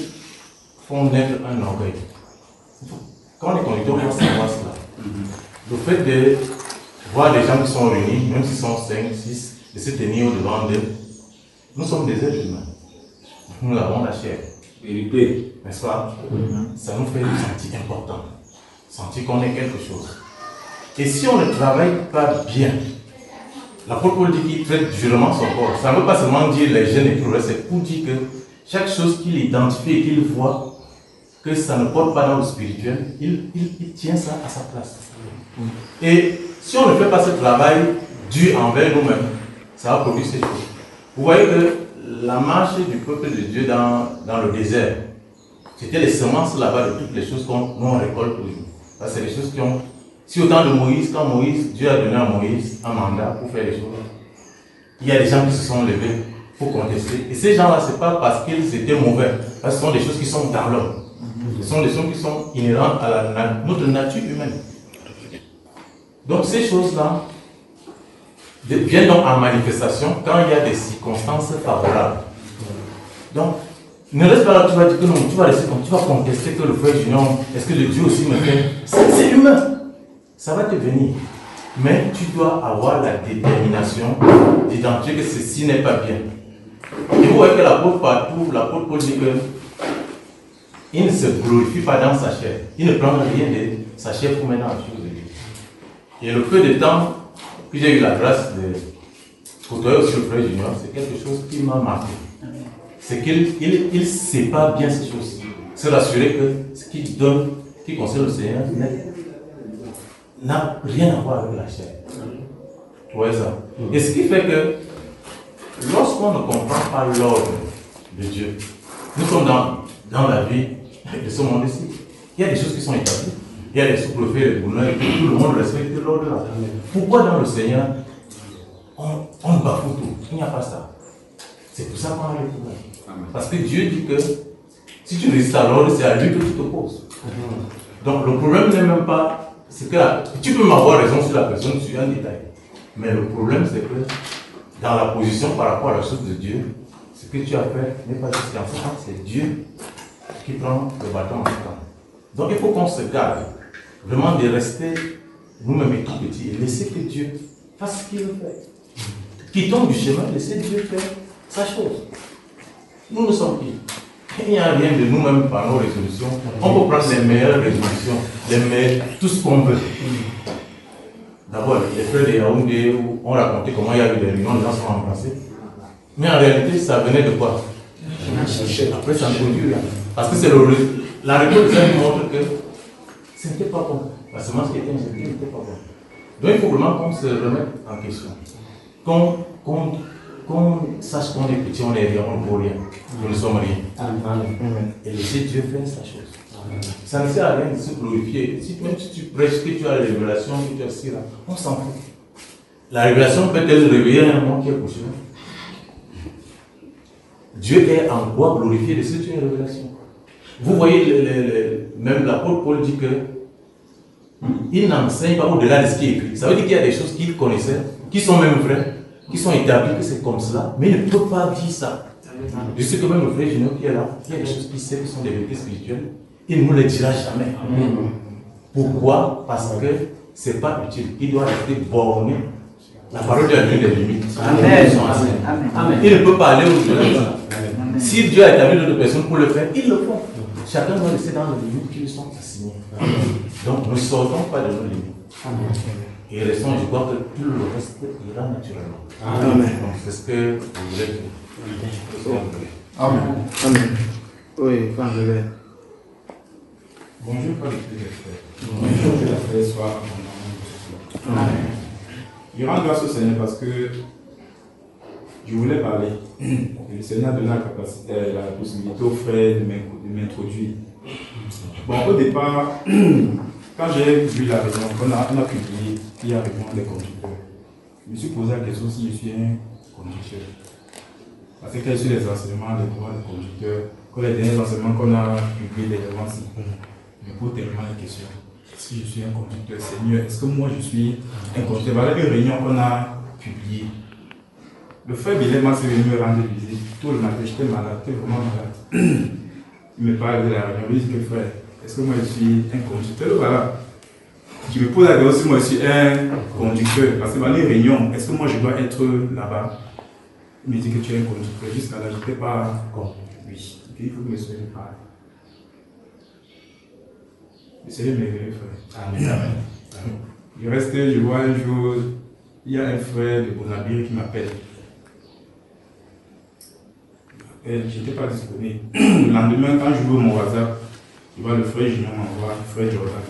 font naître un orgueil, quand les conducteurs vont savoir cela, le fait de voir des gens qui sont réunis, même s'ils sont 5, 6, de se tenir au-devant d'eux, nous sommes des êtres humains. Nous avons la chair. Vérité, n'est-ce pas? Ça nous fait sentir important, sentir qu'on est quelque chose. Et si on ne travaille pas bien, l'apôtre Paul dit qu'il traite durement son corps. Ça ne veut pas seulement dire les jeunes et progrès, c'est pour dire que chaque chose qu'il identifie et qu'il voit, que ça ne porte pas dans le spirituel, il tient ça à sa place. Et si on ne fait pas ce travail dur envers nous-mêmes, ça va produire ces choses. Vous voyez que la marche du peuple de Dieu dans le désert, c'était les semences là-bas de toutes les choses qu'on récolte aujourd'hui. C'est les choses qui ont... Si au temps de Moïse, quand Dieu a donné à Moïse un mandat pour faire les choses, il y a des gens qui se sont levés faut contester. Et ces gens-là, ce n'est pas parce qu'ils étaient mauvais, parce que ce sont des choses qui sont dans l'homme. Ce sont des choses qui sont inhérentes à notre nature humaine. Donc ces choses-là viennent donc en manifestation quand il y a des circonstances favorables. Donc, ne reste pas là, tu vas dire que non, tu vas rester comme tu vas contester que le frère Junior, est-ce que le Dieu aussi me fait? C'est humain. Ça va te venir. Mais tu dois avoir la détermination d'identifier que ceci n'est pas bien. Et vous voyez que l'apôtre partout, l'apôtre Paul dit que il ne se glorifie pas dans sa chair. Il ne prend rien de sa chair pour mettre dans la chose de Dieu. Et le peu de temps que j'ai eu la grâce de côtoyer aussi le frère Junior, c'est quelque chose qui m'a marqué. C'est qu'il ne sait pas bien ces choses. Se rassurer que ce qu'il donne, qui concerne le Seigneur, n'a rien à voir avec la chair. Vous voyez ça? Et ce qui fait que lorsqu'on ne comprend pas l'ordre de Dieu, nous sommes dans la vie de ce monde ici. Il y a des choses qui sont établies. Il y a les sous-préfets, les gouverneurs, et tout le monde respecte l'ordre là. Pourquoi dans le Seigneur, on bafoue tout? Il n'y a pas ça. C'est pour ça qu'on a le problème. Parce que Dieu dit que si tu résistes à l'ordre, c'est à lui que tu t'opposes. Donc le problème n'est même pas, c'est que tu peux m'avoir raison sur la personne, sur un détail. Mais le problème, c'est que dans la position par rapport à la chose de Dieu, ce que tu as fait n'est pas juste en ce temps, c'est Dieu qui prend le bâton en temps. Donc il faut qu'on se garde vraiment de rester nous-mêmes tout petits et laisser que Dieu fasse ce qu'il fait. Quittons du chemin, laissez Dieu faire sa chose. Nous sommes qui? Il n'y a rien de nous-mêmes par nos résolutions. On peut prendre les meilleures résolutions, tout ce qu'on veut. D'abord, les frères de Yaoundé ont raconté comment il y a eu des réunions, les gens sont remplacés. Mais en réalité, ça venait de quoi? Après, ça ne produit rien. Parce que c'est la réponse de ça nous montre que ce n'était pas bon. La semence qui était injectée n'était pas bonne. Donc il faut vraiment qu'on se remette en question. Qu'on sache qu'on est petit, on est rien, on ne vaut rien. Nous ne sommes rien. Et laisser Dieu faire sa chose. Ça ne sert à rien de se glorifier. Même si tu prêches que tu as la révélation, que tu as cela, on s'en fout. La révélation peut-elle réveiller un monde qui est couché? Dieu est en quoi glorifié de cette révélation. Vous voyez, même l'apôtre Paul dit que il n'enseigne pas au-delà de ce qui est écrit. Ça veut dire qu'il y a des choses qu'il connaissait, qui sont même vraies, qui sont établies, que c'est comme cela, mais il ne peut pas dire ça. Je sais que même le frère Junior qui est là, il y a des choses qu'il sait qui sont des vérités spirituelles, il ne nous les dira jamais. Pourquoi? Parce que ce n'est pas utile. Il doit rester borné. La parole de Dieu des limites. Amen. Il ne peut pas aller au-delà de ça. Si Dieu a établi d'autres personnes pour le faire, ils le font. Chacun doit rester dans les limites qui lui sont assignées. Donc ne sortons pas de nos limites. Et restons, je crois que tout le reste ira naturellement. Amen. C'est ce que vous voulez dire. Amen. Amen. Oui, Frère Robert. Bonjour, Frère Frère. Bonjour, que la paix soit en Amen. Je rends grâce au Seigneur parce que je voulais parler. Et le Seigneur a donné la capacité, la possibilité aux frères de m'introduire. Bon, au départ, quand j'ai vu la réunion, on a publié, il y a réunion des conducteurs. Je me suis posé la question si je suis un conducteur. Parce que quels sont les enseignements, les droits des conducteurs, que les derniers enseignements qu'on a publiés dernièrement, je me pose tellement la question. Si je suis un conducteur, Seigneur, est-ce que moi je suis un conducteur? Voilà une réunion qu'on a publiée. Le frère Bilema s'est venu me rendre visite. Tout le matin, j'étais malade, j'étais vraiment malade. Il me parle de la réunion, il dit que frère, est-ce que moi je suis un conducteur? Voilà. Je me pose la question si moi je suis un conducteur. Parce que dans les réunions, est-ce que moi je dois être là-bas? Il me dit que tu es un conducteur. Jusqu'à là, je n'étais pas oui. Il faut que me soyez pareil. Le Seigneur m'est venu, frère. Amen. Je reste, je vois un jour, il y a un frère de Bonabir qui m'appelle. Je n'étais pas disponible. Le lendemain, quand je vois mon WhatsApp, je vois le frère Junior m'envoie, le frère Jordan.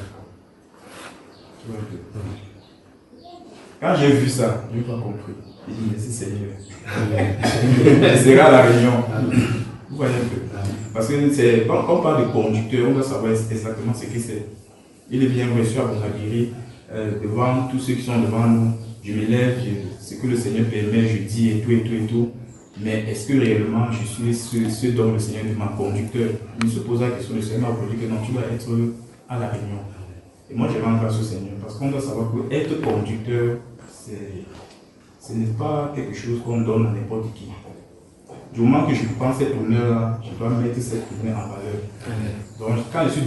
Quand j'ai vu ça, je n'ai pas compris. J'ai dit, merci Seigneur. Ce sera la réunion. Vous voyez un peu. Parce que quand on parle de conducteur, on doit savoir exactement ce que c'est. Il est bien reçu à Bonabiri, devant tous ceux qui sont devant nous. Je me lève, ce que le Seigneur permet, je dis et tout et tout et tout. Mais est-ce que réellement je suis ce dont le Seigneur demande conducteur? Il se pose la question, le Seigneur m'a dit que non, tu dois être à la réunion. Et moi, je rends grâce au Seigneur parce qu'on doit savoir que être conducteur, ce n'est pas quelque chose qu'on donne à n'importe qui. Du moment que je prends cet honneur-là, je dois mettre cet honneur en valeur. Donc, quand je suis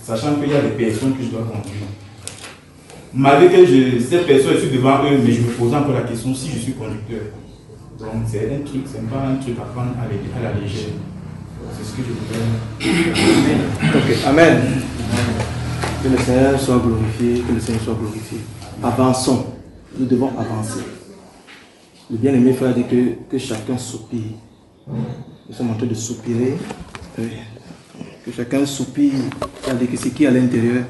sachant qu'il y a des personnes que je dois conduire, malgré que ces personnes, je suis devant eux, mais je me pose encore la question si je suis conducteur. Donc, c'est un truc, c'est pas un truc à prendre à la légère. C'est ce que je voulais. Ok, Amen. Que le Seigneur soit glorifié, que le Seigneur soit glorifié. Avançons, nous devons avancer. Le bien-aimé frère dit que chacun soupire. Nous sommes en train de soupirer. Que chacun soupire, c'est-à-dire que ce qui est à l'intérieur,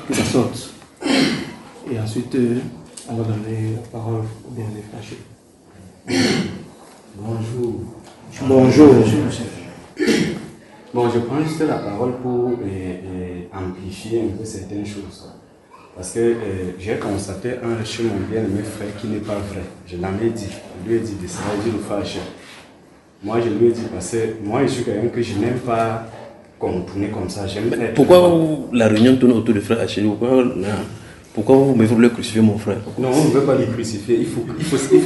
que ça sorte. Et ensuite, on va donner la parole au bien-aimé frère. Bonjour. Bonjour. Bon, je prends juste la parole pour amplifier un peu certaines choses. Parce que j'ai constaté chez mon bien-aimé frère qui n'est pas vrai. Je l'en ai dit. Je lui ai dit de ça, je le fâche. Moi, je lui ai dit parce que moi, je suis quelqu'un que je n'aime pas tourner comme ça. Pourquoi la réunion tourne autour de frère Hachem? Pourquoi vous me voulez crucifier mon frère? Non, on ne veut pas le crucifier. Il faut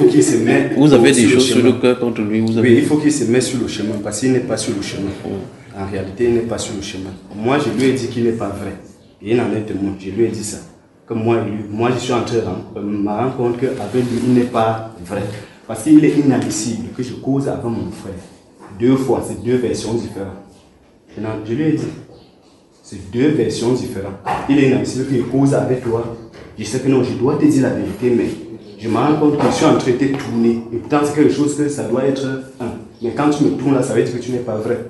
qu'il se mette. Vous avez des choses sur le cœur contre lui. Oui, il faut qu'il se mette sur le chemin parce qu'il n'est pas sur le chemin. En réalité, il n'est pas sur le chemin. Moi, je lui ai dit qu'il n'est pas vrai. Et il en est témoin. Je lui ai dit ça. Que moi, je suis en train de me rendre compte qu'avec lui, il n'est pas vrai. Parce qu'il est inadmissible que je cause avec mon frère. 2 fois, c'est 2 versions différentes. Je lui ai dit, c'est 2 versions différentes. Il est inadmissible que je cause avec toi. Je sais que non, je dois te dire la vérité, mais je me rends compte que je suis en train de te tourner. Et pourtant, c'est quelque chose que ça doit être un. Mais quand tu me tournes là, ça veut dire que tu n'es pas vrai.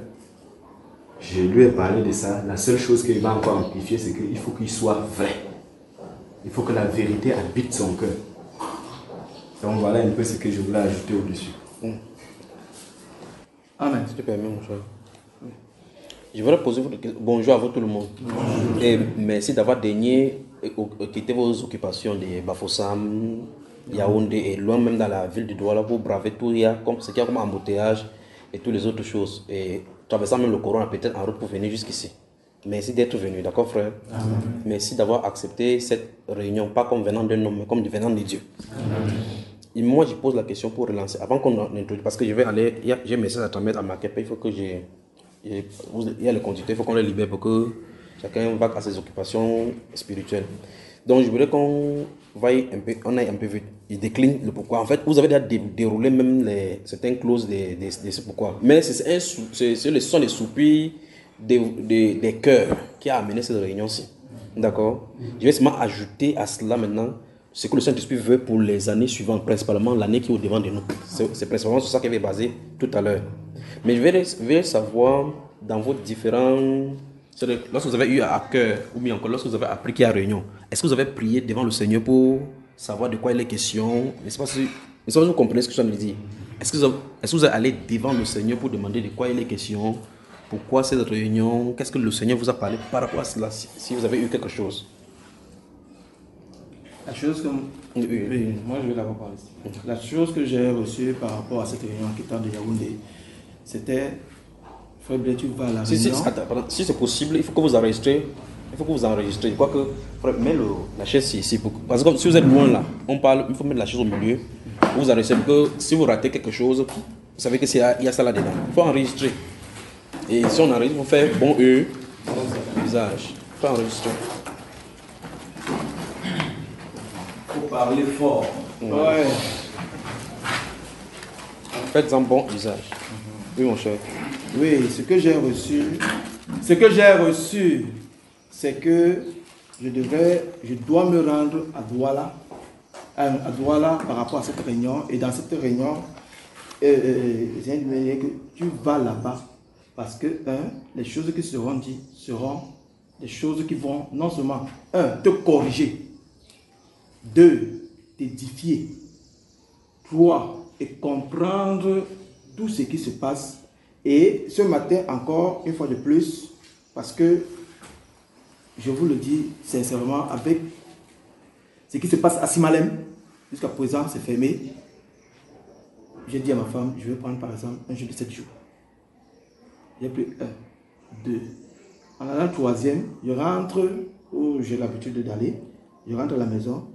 Je lui ai parlé de ça. La seule chose qu'il va encore amplifier, c'est qu'il faut qu'il soit vrai. Il faut que la vérité habite son cœur. Donc voilà un peu ce que je voulais ajouter au-dessus. Amen. Si tu permets, mon frère. Je voudrais poser votre question. Bonjour à vous tout le monde. Bonjour. Et merci d'avoir daigné quitter vos occupations de Bafoussam, Yaoundé et loin même dans la ville de Douala pour braver tout ce qu'il y a comme embouteillage et toutes les autres choses. Et traversant même le Coran peut-être en route pour venir jusqu'ici. Merci d'être venu, d'accord frère? Amen. Merci d'avoir accepté cette réunion, pas comme venant d'un homme, mais comme venant de Dieu. Amen. Et moi, je pose la question pour relancer, avant qu'on introduise, parce que je vais aller, j'ai un message à transmettre à ma kepa, il faut que il y a le conducteur, il faut qu'on le libère pour que chacun va à ses occupations spirituelles. Donc je voudrais qu'on aille un peu vite. Il décline le pourquoi. En fait, vous avez déjà déroulé même certaines clauses de ce pourquoi. Mais ce sont les soupirs des cœurs qui a amené cette réunion-ci. D'accord? Je vais seulement ajouter à cela maintenant ce que le Saint-Esprit veut pour les années suivantes, principalement l'année qui est au devant de nous. C'est principalement sur ça qu'il est basé tout à l'heure. Mais je vais savoir dans vos différents... Lorsque vous avez eu à cœur, ou bien encore lorsque vous avez appris qu'il y a réunion, est-ce que vous avez prié devant le Seigneur pour savoir de quoi il est question? Je ne sais pas si vous comprenez ce que je viens de dire. Est-ce que vous êtes allé devant le Seigneur pour demander de quoi il est question? Pourquoi cette réunion? Qu'est-ce que le Seigneur vous a parlé par rapport à cela, si vous avez eu quelque chose? La chose que... Oui, moi je vais d'abord parler. La chose que j'ai reçue par rapport à cette réunion qui est de Yaoundé, c'était... Frère Blé, tu vas à la réunion. Si c'est possible, il faut que vous enregistrez. Il faut que vous enregistrez. Je crois que... Frère, mets la chaise ici. Parce que si vous êtes loin là, on parle, il faut mettre la chaise au milieu. Vous enregistrez. Parce que si vous ratez quelque chose, vous savez qu'il y a ça là-dedans. Il faut enregistrer. Et si on enregistre, on fait bon usage. Il faut enregistrer. Il faut parler fort. Ouais. Faites-en bon usage. Oui, mon cher. Oui, ce que j'ai reçu, c'est que je dois me rendre à Douala par rapport à cette réunion. Et dans cette réunion, j'ai dit que tu vas là-bas parce que, les choses qui seront dites seront des choses qui vont non seulement, te corriger, 2, t'édifier, 3, et comprendre tout ce qui se passe. Et ce matin encore, une fois de plus, parce que je vous le dis sincèrement, avec ce qui se passe à Simalem, jusqu'à présent c'est fermé. j'ai dit à ma femme, je vais prendre par exemple un jour de 7 jours. J'ai pris 1, 2. En allant le 3e, je rentre où j'ai l'habitude d'aller. Je rentre à la maison.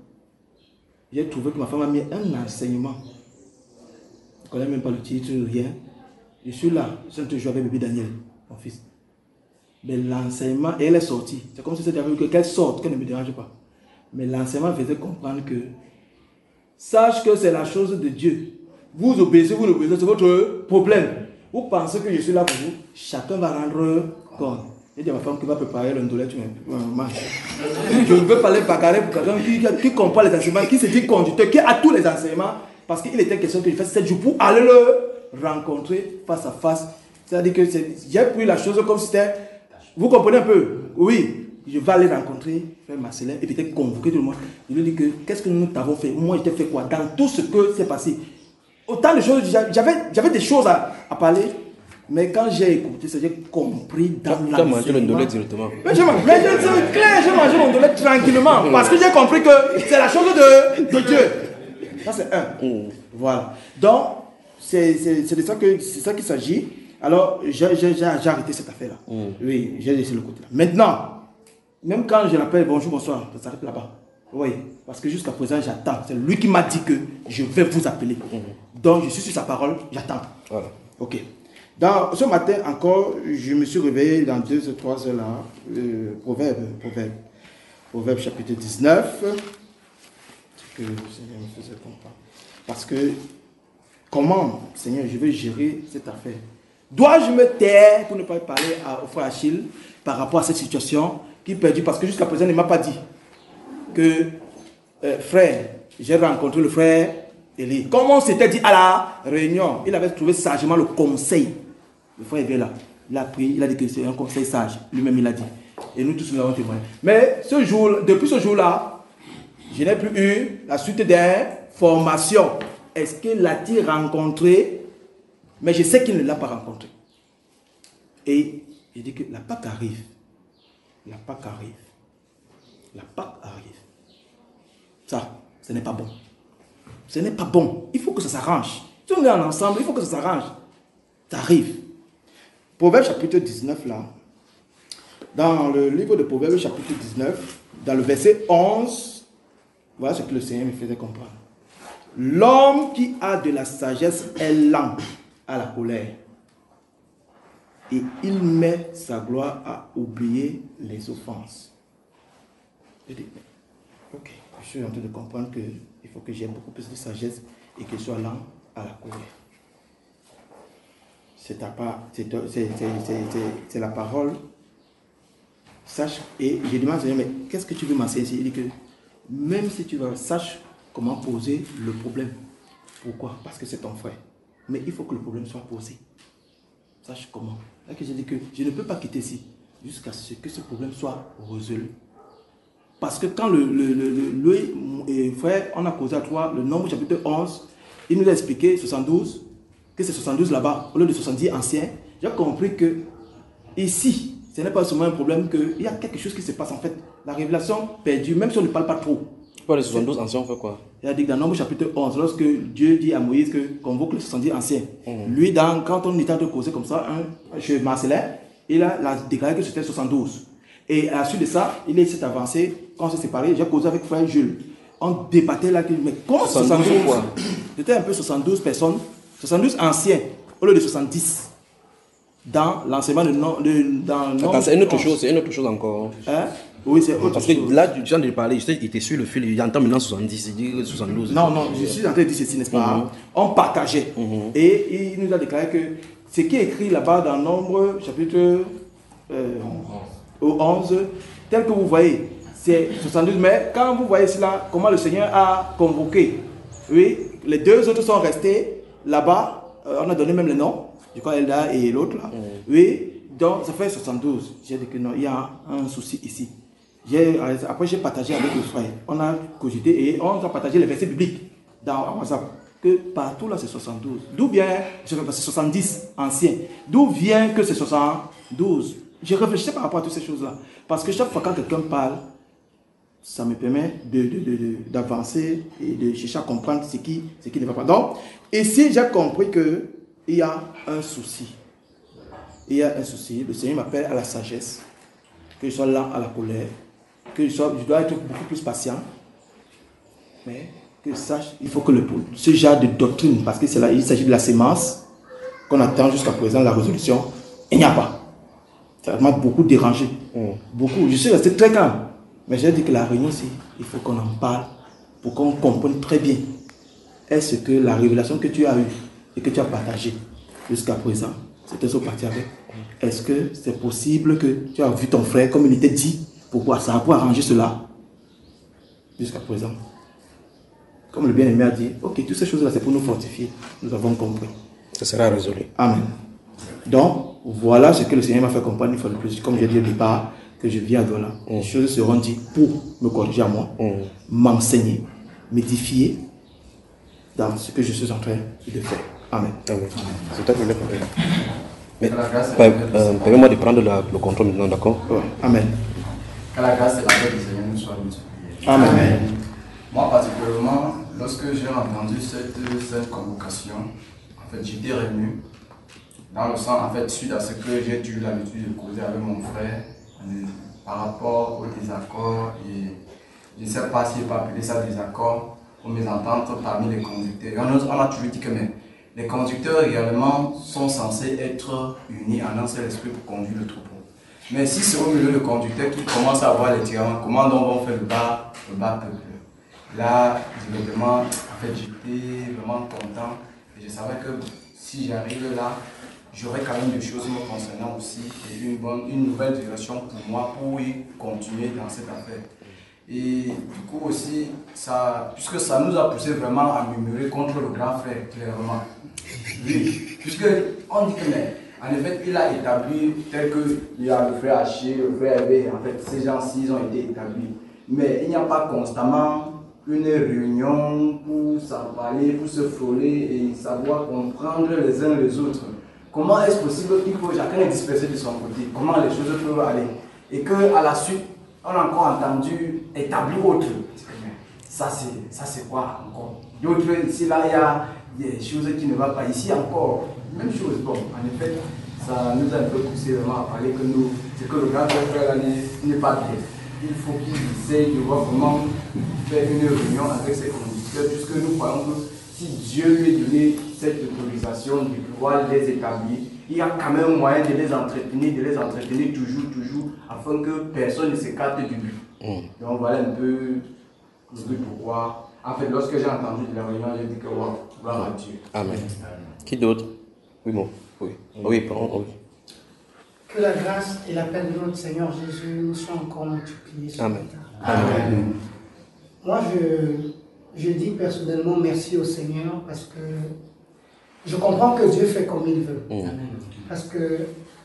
J'ai trouvé que ma femme a mis un enseignement. Je ne connais même pas le titre, rien. Je suis là, je suis en train de jouer avec bébé Daniel, mon fils. Mais l'enseignement, et elle est sortie. C'est comme si c'était avec qu'elle sorte, qu'elle ne me dérange pas. Mais l'enseignement faisait comprendre que sache que c'est la chose de Dieu. Vous obéissez, vous n'obéissez, c'est votre problème. Vous pensez que je suis là pour vous, chacun va rendre compte. J'ai dit à ma femme qui va préparer l'ondolette, tu manges. Je ne veux pas les bagarrer pour quelqu'un qui comprend les enseignements, qui se dit conducteur, qui a tous les enseignements, parce qu'il était question que je fasse 7 jours pour aller le rencontrer face à face. C'est-à-dire que j'ai pris la chose comme si c'était, vous comprenez un peu? Oui, je vais aller rencontrer frère Marcelin et peut-être convoquer tout le monde. Je lui dis que qu'est-ce que nous t'avons fait? Moi, je t'ai fait quoi? Dans tout ce que s'est passé. Autant de choses, j'avais des choses à parler. Mais quand j'ai écouté ça, j'ai compris dans la. Tu as mangé l'ondolette directement. Mais j'ai mangé l'ondolette tranquillement. Parce que j'ai compris que c'est la chose de Dieu. Ça, c'est un. Voilà. Donc, c'est de ça qu'il s'agit. Alors, j'ai arrêté cette affaire-là. Oui, j'ai laissé le côté là. Maintenant, même quand je l'appelle bonjour, bonsoir, ça s'arrête là-bas. Oui, parce que jusqu'à présent, j'attends. C'est lui qui m'a dit que je vais vous appeler. Donc, je suis sur sa parole, j'attends. Voilà. Ok. Dans, ce matin encore, je me suis réveillé dans 2 ou 3 heures là, Proverbe chapitre 19, que le Seigneur me faisait comprendre. Parce que, comment, Seigneur, je vais gérer cette affaire? Dois-je me taire pour ne pas parler au frère Achille par rapport à cette situation qui est perdue? Parce que jusqu'à présent, il ne m'a pas dit que, frère, j'ai rencontré le frère Élie. Comme on s'était dit à la réunion, il avait trouvé sagement le conseil. Le frère est là. Il a pris, il a dit que c'est un conseil sage. Lui-même, il a dit. Et nous tous, nous avons témoigné. Mais ce jour, depuis ce jour-là, je n'ai plus eu la suite d'informations. Est-ce qu'il l'a-t-il rencontré? Mais je sais qu'il ne l'a pas rencontré. Et il dit que la Pâque arrive. La Pâque arrive. La Pâque arrive. Ça, ce n'est pas bon. Ce n'est pas bon. Il faut que ça s'arrange. Si on est ensemble, il faut que ça s'arrange. Ça arrive. Proverbe chapitre 19 là. Dans le livre de Proverbe chapitre 19, dans le verset 11, voilà ce que le Seigneur me faisait comprendre. L'homme qui a de la sagesse est lent à la colère. Et il met sa gloire à oublier les offenses. Je dis, ok, je suis en train de comprendre qu'il faut que j'aie beaucoup plus de sagesse et que je sois lent à la colère. C'est la parole. Sache, et je demande, mais qu'est-ce que tu veux m'enseigner? Il dit que même si tu vas, sache comment poser le problème. Pourquoi? Parce que c'est ton frère. Mais il faut que le problème soit posé. Sache comment. Là que j'ai dit que je ne peux pas quitter ici jusqu'à ce que ce problème soit résolu. Parce que quand le frère, on a causé à toi le nombre chapitre 11, il nous a expliqué 72, que c'est 72 là-bas, au lieu de 70 anciens. J'ai compris que ici, ce n'est pas seulement un problème, qu'il y a quelque chose qui se passe en fait. La révélation perdue, même si on ne parle pas trop. Pourquoi les 72 anciens on fait quoi? Il a dit que dans Nombre chapitre 11, lorsque Dieu dit à Moïse que convoque les 70 anciens, lui, quand on était en train de causer comme ça, chez Marcelin, il a déclaré que c'était 72. Et à la suite de ça, il s'est avancé, quand on s'est séparés, j'ai causé avec frère Jules. On débattait là, mais comment 72 quoi? C'était un peu 72 personnes, 72 anciens, au lieu de 70. Dans l'enseignement c'est une autre chose, c'est une autre chose encore. Hein? Oui, c'est autre chose. Parce que là, tu viens de parler, il était sur le fil, il entend maintenant 70, il dit 72. Non, je suis en train de dire ceci, n'est-ce pas? On partageait. Et il nous a déclaré que ce qui est écrit là-bas dans Nombre, chapitre 11, tel que vous voyez, c'est 72. Mais quand vous voyez cela, comment le Seigneur a convoqué, oui, les deux autres sont restés là-bas, on a donné même le nom. Je crois Elda et l'autre là. Oui, donc ça fait 72. J'ai dit que non, il y a un souci ici. Après j'ai partagé avec le frère. On a cogité et on a partagé les versets bibliques dans WhatsApp. Que partout là c'est 72. D'où vient, c'est 70 anciens. D'où vient que c'est 72? Je réfléchissais par rapport à toutes ces choses là. Parce que chaque fois quand quelqu'un parle, ça me permet d'avancer et de chercher à comprendre ce qui ne va pas. Donc, ici, j'ai compris qu'il y a un souci. Il y a un souci. Le Seigneur m'appelle à la sagesse, que je sois là à la colère, que je dois être beaucoup plus patient. Mais que je sache, il faut que ce genre de doctrine, parce que c'est là, il s'agit de la sémence qu'on attend jusqu'à présent, la résolution, il n'y a pas. Ça m'a beaucoup dérangé. Beaucoup. Je suis resté très calme. Mais j'ai dit que la réunion, il faut qu'on en parle pour qu'on comprenne très bien. Est-ce que la révélation que tu as eue et que tu as partagée jusqu'à présent, c'était ça parti avec. Est-ce que c'est possible que tu as vu ton frère comme il était dit pour arranger cela jusqu'à présent? Comme le bien-aimé a dit, ok, toutes ces choses-là, c'est pour nous fortifier. Nous avons compris. Ça sera résolu. Amen. Donc, voilà ce que le Seigneur m'a fait comprendre une fois de plus. Comme j'ai dit au départ, que je viens à Douala. Les choses seront dites pour me corriger à moi, m'enseigner, m'édifier dans ce que je suis en train de faire. Amen. Amen. C'est toi qui voulais parler. Mais permets-moi de prendre le contrôle maintenant, d'accord? Amen. Que la grâce et la paix du Seigneur nous soient multipliées. Amen. Moi, particulièrement, lorsque j'ai entendu cette convocation, en fait, j'étais rému. Dans le sens, en fait, suite à ce que j'ai eu l'habitude de causer avec mon frère par rapport au désaccord, et je ne sais pas si je peux appeler ça désaccord, ou mésentente parmi les conducteurs. On a toujours dit que les conducteurs réellement sont censés être unis en un seul esprit pour conduire le troupeau. Mais si c'est au milieu de conducteurs qui commencent à avoir les tiraillements, comment donc on fait le bas peuple? Là, directement, en fait, j'étais vraiment content et je savais que si j'arrive là, j'aurais quand même des choses me concernant aussi et une nouvelle direction pour moi pour y continuer dans cette affaire. Et du coup aussi, puisque ça nous a poussé vraiment à murmurer contre le grand frère, clairement. Oui, puisque on dit que, mais, en effet, il a établi, tel qu'il y a le frère Haché, le frère Hervé, en fait, ces gens-ci, ils ont été établis. Mais il n'y a pas constamment une réunion pour s'en parler, pour se frôler et savoir comprendre les uns les autres. Comment est-ce possible qu'il faut chacun est dispersé de son côté? Comment les choses peuvent aller? Et qu'à la suite, on a encore entendu établir autre. Ça c'est quoi encore? D'autres, ici, là, il y a des choses qui ne vont pas. Ici encore, même chose. Bon, en effet, ça nous a un peu poussé vraiment à parler que c'est que le grand frère n'est pas bien. Il faut qu'il essaye de voir comment faire une réunion avec ses conducteurs, puisque nous croyons que si Dieu lui a donné cette autorisation de pouvoir les établir, il y a quand même moyen de les entretenir toujours, afin que personne ne s'écarte du but. Donc voilà un peu le but pourquoi. En fait, lorsque j'ai entendu de la réunion, j'ai dit que wow, gloire à Dieu. Amen. Qui d'autre? Oui, bon. Oui, pardon. Que la grâce et la paix de notre Seigneur Jésus nous soient encore multipliées. Amen. Amen. Moi, je dis personnellement merci au Seigneur parce que je comprends que Dieu fait comme il veut. Parce que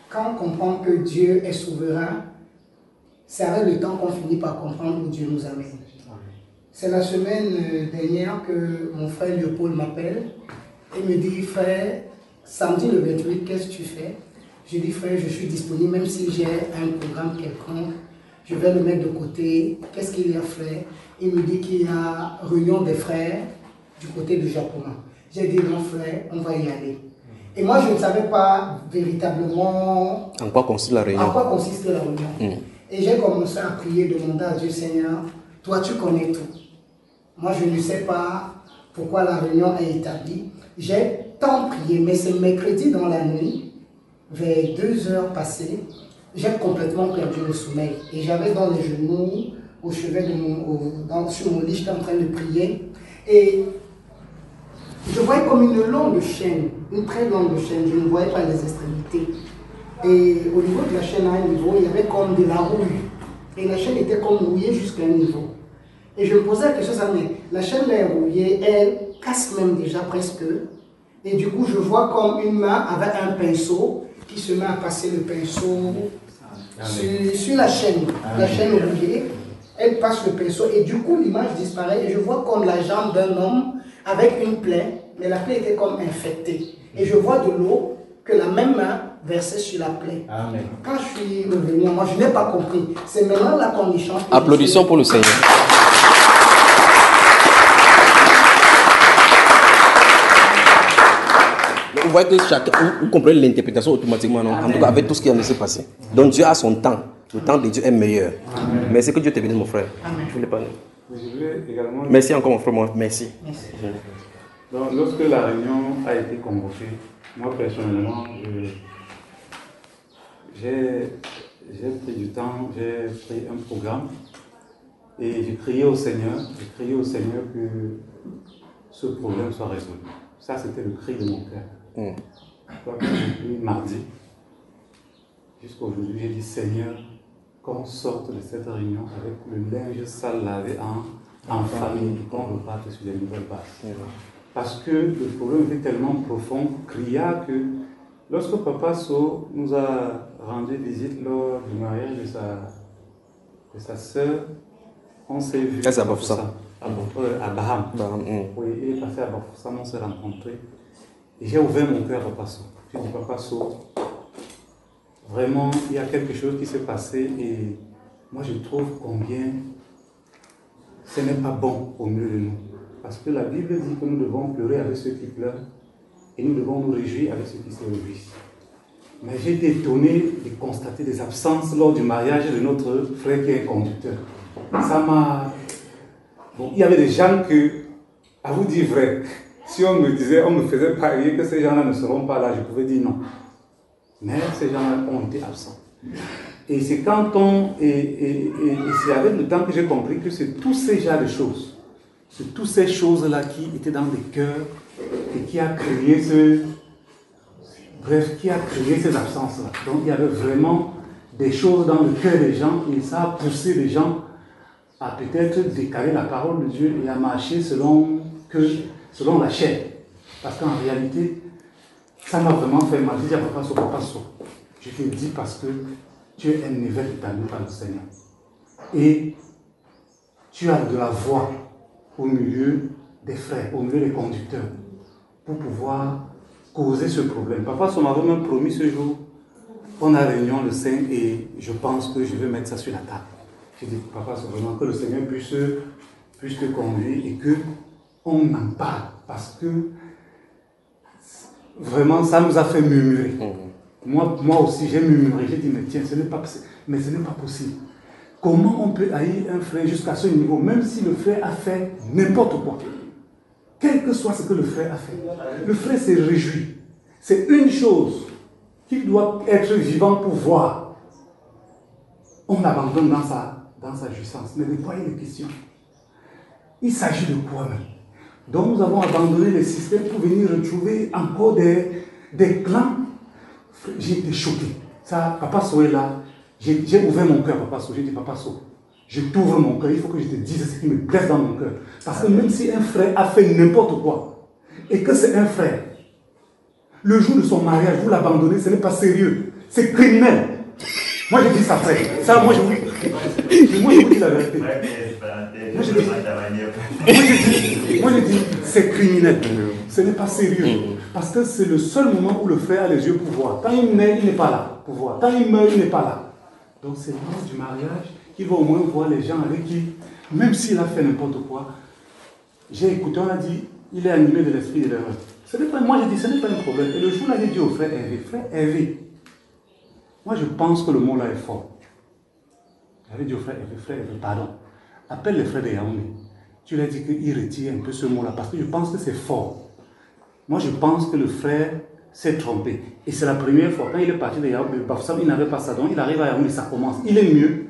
quand on comprend que Dieu est souverain, c'est avec le temps qu'on finit par comprendre où Dieu nous amène. C'est la semaine dernière que mon frère Léopold m'appelle et me dit, frère, samedi le 28, qu'est-ce que tu fais? Je dis, frère, je suis disponible, même si j'ai un programme quelconque, je vais le mettre de côté. Qu'est-ce qu'il y a, frère? Il me dit qu'il y a réunion des frères du côté du Japon. J'ai dit, non, frère, on va y aller. Et moi, je ne savais pas véritablement en quoi consiste la réunion. Et j'ai commencé à prier, demander à Dieu, Seigneur, toi, tu connais tout. Moi, je ne sais pas pourquoi la réunion est établie. J'ai tant prié, mais c'est mercredi dans la nuit, vers 2 heures passées, j'ai complètement perdu le sommeil. Et j'avais dans les genoux, au chevet sur mon lit, j'étais en train de prier. Et je voyais comme une longue chaîne, une très longue chaîne. Je ne voyais pas les extrémités. Et au niveau de la chaîne, à un niveau, il y avait comme de la rouille. Et la chaîne était comme rouillée jusqu'à un niveau. Et je me posais la question, mais la chaîne est rouillée, elle casse même déjà presque. Et du coup, je vois comme une main avec un pinceau qui se met à passer le pinceau sur la chaîne rouillée. Elle passe le pinceau et du coup, l'image disparaît. Et je vois comme la jambe d'un homme avec une plaie, mais la plaie était comme infectée. Et je vois de l'eau que la même main versait sur la plaie. Amen. Quand je suis revenu, moi je n'ai pas compris. C'est maintenant la condition. Applaudissons pour le Seigneur. Vous voyez que chacun, vous comprenez l'interprétation automatiquement, non? En tout cas, avec tout ce qui vient de se passer. Donc Dieu a son temps. Le temps de Dieu est meilleur. Amen. Merci, que Dieu te bénisse, mon frère. Amen. Je voulais parler. Également... Merci encore, mon frère. Merci. Merci. Donc, lorsque la réunion a été convoquée, moi personnellement, j'ai pris du temps, j'ai pris un programme et j'ai crié au Seigneur que ce problème soit résolu. Ça, c'était le cri de mon cœur. Depuis mardi jusqu'à aujourd'hui, j'ai dit Seigneur, qu'on sorte de cette réunion avec le linge sale lavé en famille et qu'on reparte sur des nouvelles bases. Parce que le problème était tellement profond, criard, que lorsque Papa So nous a rendu visite lors du mariage de sa sœur, on s'est vu à Bafoussam. À Baham. Oui, il est passé à Bafoussam, on s'est rencontrés. Et j'ai ouvert mon cœur à Papa So. J'ai dit Papa So, vraiment, il y a quelque chose qui s'est passé et moi je trouve combien ce n'est pas bon au milieu de nous. Parce que la Bible dit que nous devons pleurer avec ceux qui pleurent et nous devons nous réjouir avec ceux qui se réjouissent. Mais j'ai été étonné de constater des absences lors du mariage de notre frère qui est conducteur. Ça m'a... Bon, il y avait des gens que, à vous dire vrai, si on me faisait parier que ces gens-là ne seront pas là, je pouvais dire non. Mais ces gens-là ont été absents. Et c'est quand et c'est avec le temps que j'ai compris que c'est tous ces genres de choses, c'est toutes ces choses-là qui étaient dans des cœurs et qui a créé qui a créé ces absences-là. Donc il y avait vraiment des choses dans le cœur des gens et ça a poussé les gens à peut-être décaler la parole de Dieu et à marcher selon la chair. Parce qu'en réalité, ça m'a vraiment fait mal. Je dis à Papa So, je te dis parce que tu es un évêque établi par le Seigneur. Et tu as de la voix au milieu des frères, au milieu des conducteurs, pour pouvoir causer ce problème. Papa So m'avait même promis ce jour, on a réunion le Saint et je pense que je vais mettre ça sur la table. J'ai dit, Papa So, vraiment que le Seigneur puisse te conduire et qu'on en parle. Parce que vraiment, ça nous a fait murmurer. Moi aussi, j'ai murmuré. J'ai dit, mais tiens, ce n'est pas possible. Comment on peut haïr un frère jusqu'à ce niveau, même si le frère a fait n'importe quoi? Quel que soit ce que le frère a fait. Le frère s'est réjoui. C'est une chose qu'il doit être vivant pour voir. On abandonne dans sa jouissance. Mais de quoi il est question? Il s'agit de quoi même? Donc nous avons abandonné les systèmes pour venir retrouver encore des clans. J'ai été choqué. Ça, Papa So est là. J'ai ouvert mon cœur, Papa So. J'ai dit, Papa So, je t'ouvre mon cœur. Il faut que je te dise ce qui me blesse dans mon cœur. Parce que même si un frère a fait n'importe quoi, et que c'est un frère, le jour de son mariage, vous l'abandonnez, ce n'est pas sérieux. C'est criminel. Moi, je dis ça, frère. Ça, moi, je vous dis la vérité. Moi, je dis, c'est criminel. Ce n'est pas sérieux. Parce que c'est le seul moment où le frère a les yeux pour voir. Quand il naît, il n'est pas là pour voir. Quand il meurt, il n'est pas là. Donc, c'est lors du mariage qu'il va au moins voir les gens avec qui, même s'il a fait n'importe quoi, j'ai écouté, on a dit, il est animé de l'esprit de l'erreur. Moi, j'ai dit, ce n'est pas un problème. Et le jour-là, j'ai dit au frère Hervé, moi, je pense que le mot là est fort. J'avais dit au frère Hervé, pardon. Appelle les frères de Yaoundé. Tu leur dis qu'il retire un peu ce mot-là parce que je pense que c'est fort. Moi, je pense que le frère s'est trompé. Et c'est la première fois. Quand il est parti de Yaoundé, il n'avait pas ça. Donc, il arrive à Yaoundé, ça commence. Il est mieux.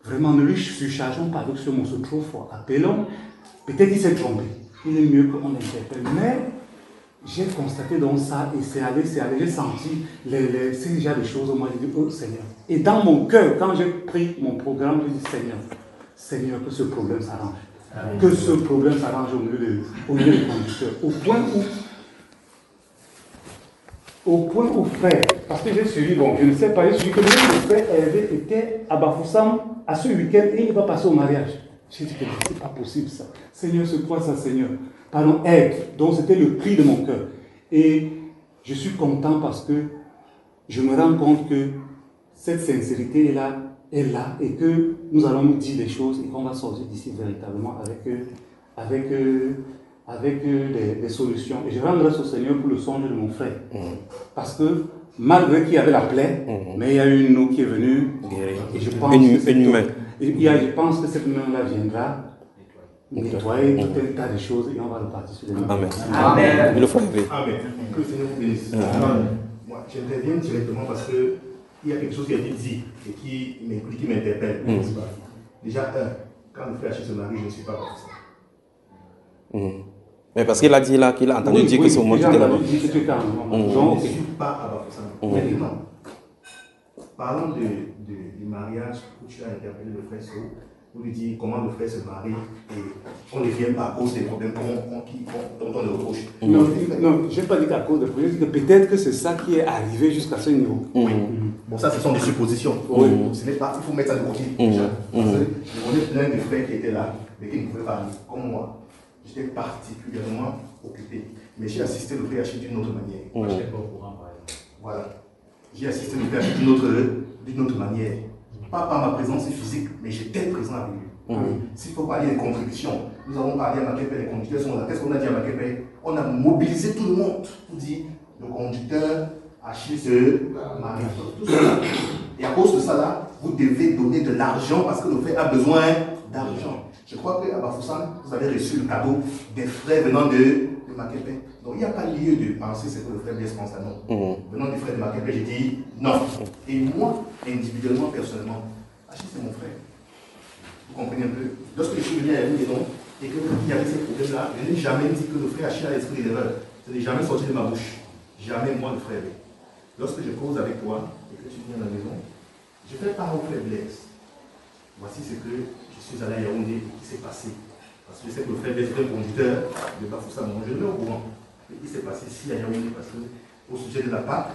Vraiment, ne lui surchargeons pas avec ce mot, c'est trop fort. Appelons. Peut-être qu'il s'est trompé. Il est mieux qu'on interpelle. Mais j'ai constaté donc ça et c'est allé. J'ai senti ces genres de choses. Moi, j'ai dit, oh Seigneur. Et dans mon cœur, quand j'ai pris mon programme, j'ai dit, Seigneur, que ce problème s'arrange. Que ce problème s'arrange au milieu des conducteurs. Au point où frère, parce que j'ai suivi, bon, je ne sais pas, j'ai suivi que même le frère Hervé était à Bafoussam à ce week-end et il va passer au mariage. J'ai dit que c'est pas possible ça. Seigneur, c'est quoi ça, Seigneur? Pardon, aide. Donc c'était le cri de mon cœur. Et je suis content parce que je me rends compte que cette sincérité est là et que nous allons nous dire des choses et qu'on va sortir d'ici véritablement avec des solutions. Et je rends grâce au Seigneur pour le songe de mon frère. Parce que malgré qu'il y avait la plaie, mais il y a eu une eau qui est venue. Et je pense je pense que cette main-là viendra nettoyer tout un tas de choses et on va repartir sur les mains. Amen. Amen. Amen. Que le Seigneur vous bénisse. Moi, j'interviens directement parce qu'il y a quelque chose qui a été dit et qui m'interpelle. Déjà, quand le frère Achille se marie, je ne suis pas pour ça. Mais parce qu'il a dit là, qu'il a entendu dire que c'est au moment où tu étais là-bas. Je ne suis pas à Bafoussam. Maintenant, parlons du mariage où tu as interpellé le frère So, où il dit comment le frère se marie et on ne vient pas à cause des problèmes dont on le reproche. Non, je n'ai pas dit qu'à cause des problèmes, je dis que peut-être que c'est ça qui est arrivé jusqu'à ce niveau. Oui. Bon, ça, ce sont des suppositions. Ce n'est pas, il faut mettre ça de côté déjà. Parce que je connais plein de frères qui étaient là, mais qui ne pouvaient pas aller. Comme moi, j'étais particulièrement occupé. Mais j'ai assisté le frère Achille d'une autre manière. Moi, je n'étais pas au courant, par exemple. Voilà. J'ai assisté le frère Achille d'une autre manière. Pas par ma présence physique, mais j'étais présent avec lui. S'il faut parler des contributions, nous avons parlé à Makepe, les conducteurs sont là. Qu'est-ce qu'on a dit à Makepe? On a mobilisé tout le monde pour dire le conducteur Achille se marie. Tout ça. Et à cause de ça, là, vous devez donner de l'argent parce que le frère a besoin d'argent. Je crois qu'à Bafoussam, vous avez reçu le cadeau des frères venant de Makepe. Donc il n'y a pas lieu de penser ce que le frère Blaise pense à non. Venant des frères de Makepe, j'ai dit non. Et moi, individuellement, personnellement, Achille c'est mon frère. Vous comprenez un peu? Lorsque je suis venu à Yaoundé et qu'il y avait ces problèmes-là, je n'ai jamais dit que le frère Achille a l'esprit d'erreur. Ça n'est jamais sorti de ma bouche. Jamais moi, le frère. Lorsque je cause avec toi et que tu viens à la maison, je fais part au frère Blaise. Voici ce que je suis allé à Yaoundé et qui s'est passé. Parce que je sais que le frère Blaise est un conducteur de Bafoussam. Je le mets au courant. Ce qui s'est passé ici à Yaoundé parce que au sujet de la Pâque.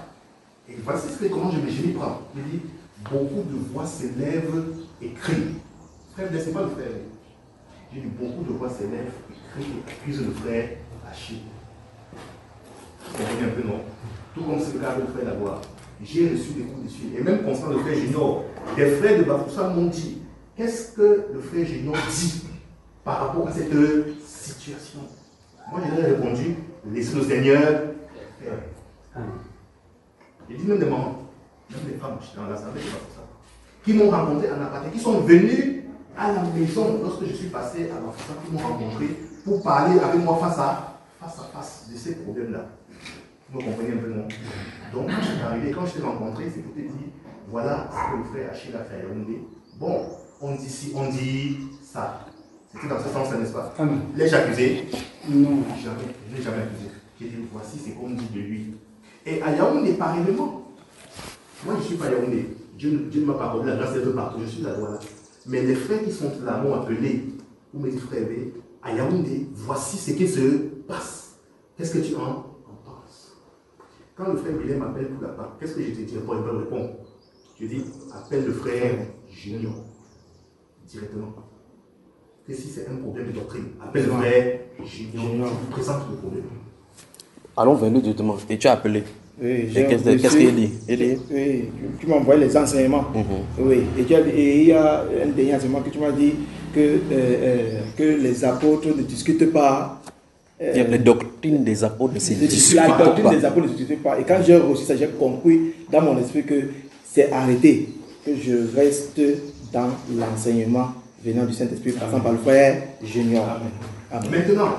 Et voici comment je m'y prends. Il dit, beaucoup de voix s'élèvent et crient. Frère Blaise, ce n'est pas le frère. J'ai dit, beaucoup de voix s'élèvent et crient et accusent le frère Achille. Vous comprenez un peu, non? Tout comme c'est le cas de frère Laboire. J'ai reçu des coups de fil. Et même Constant, le frère Junior, des frères de Bafoussam m'ont dit, qu'est-ce que le frère Junior dit par rapport à cette situation? Moi, je leur ai répondu, laissez le Seigneur faire. J'ai dit même des mamans, même des femmes dans l'assemblée de Bafoussam, qui m'ont rencontré en aparté, qui sont venus à la maison lorsque je suis passé à Bafoussam, qui m'ont rencontré pour parler avec moi face à face de ces problèmes-là. Vous me comprenez un peu, non? Donc, quand je suis arrivé, quand je t'ai rencontré, c'est pour te dire, voilà ce que le frère Achille a fait à Yaoundé. Bon, on dit ci, on dit ça. C'était dans ce sens-là, n'est-ce pas? L'ai-je accusé? Non. Jamais. Je ne l'ai jamais accusé. J'ai dit, voici ce qu'on dit de lui. Et à Yaoundé, pareillement. Moi, je ne suis pas Yaoundé. Dieu ne m'a pas accordé la grâce d'être partout. Je suis là-bas. Là. Mais les frères qui sont là m'ont appelé pour me dire, frère B, à Yaoundé, voici ce qui se passe. Qu'est-ce que tu en penses? Quand le frère Billet m'appelle pour la part, qu'est-ce que je te dis? Il peut répondre. Je dis, appelle le frère Junior. Directement. Que si c'est un problème de doctrine, appelle le frère Junior. Je vous présente le problème. Allons vers nous directement. Et tu as appelé. Oui, qu'est-ce qu'il dit? Oui, tu m'as envoyé les enseignements. Oui, et il y a un dernier enseignement que tu m'as dit que les apôtres ne discutent pas. Les doctrines des apôtres ne se discutent pas. La doctrine des apôtres ne se discute pas. Et quand j'ai reçu ça, j'ai compris dans mon esprit que c'est arrêté, que je reste dans l'enseignement venant du Saint-Esprit, passant par le frère Junior. Amen. Maintenant,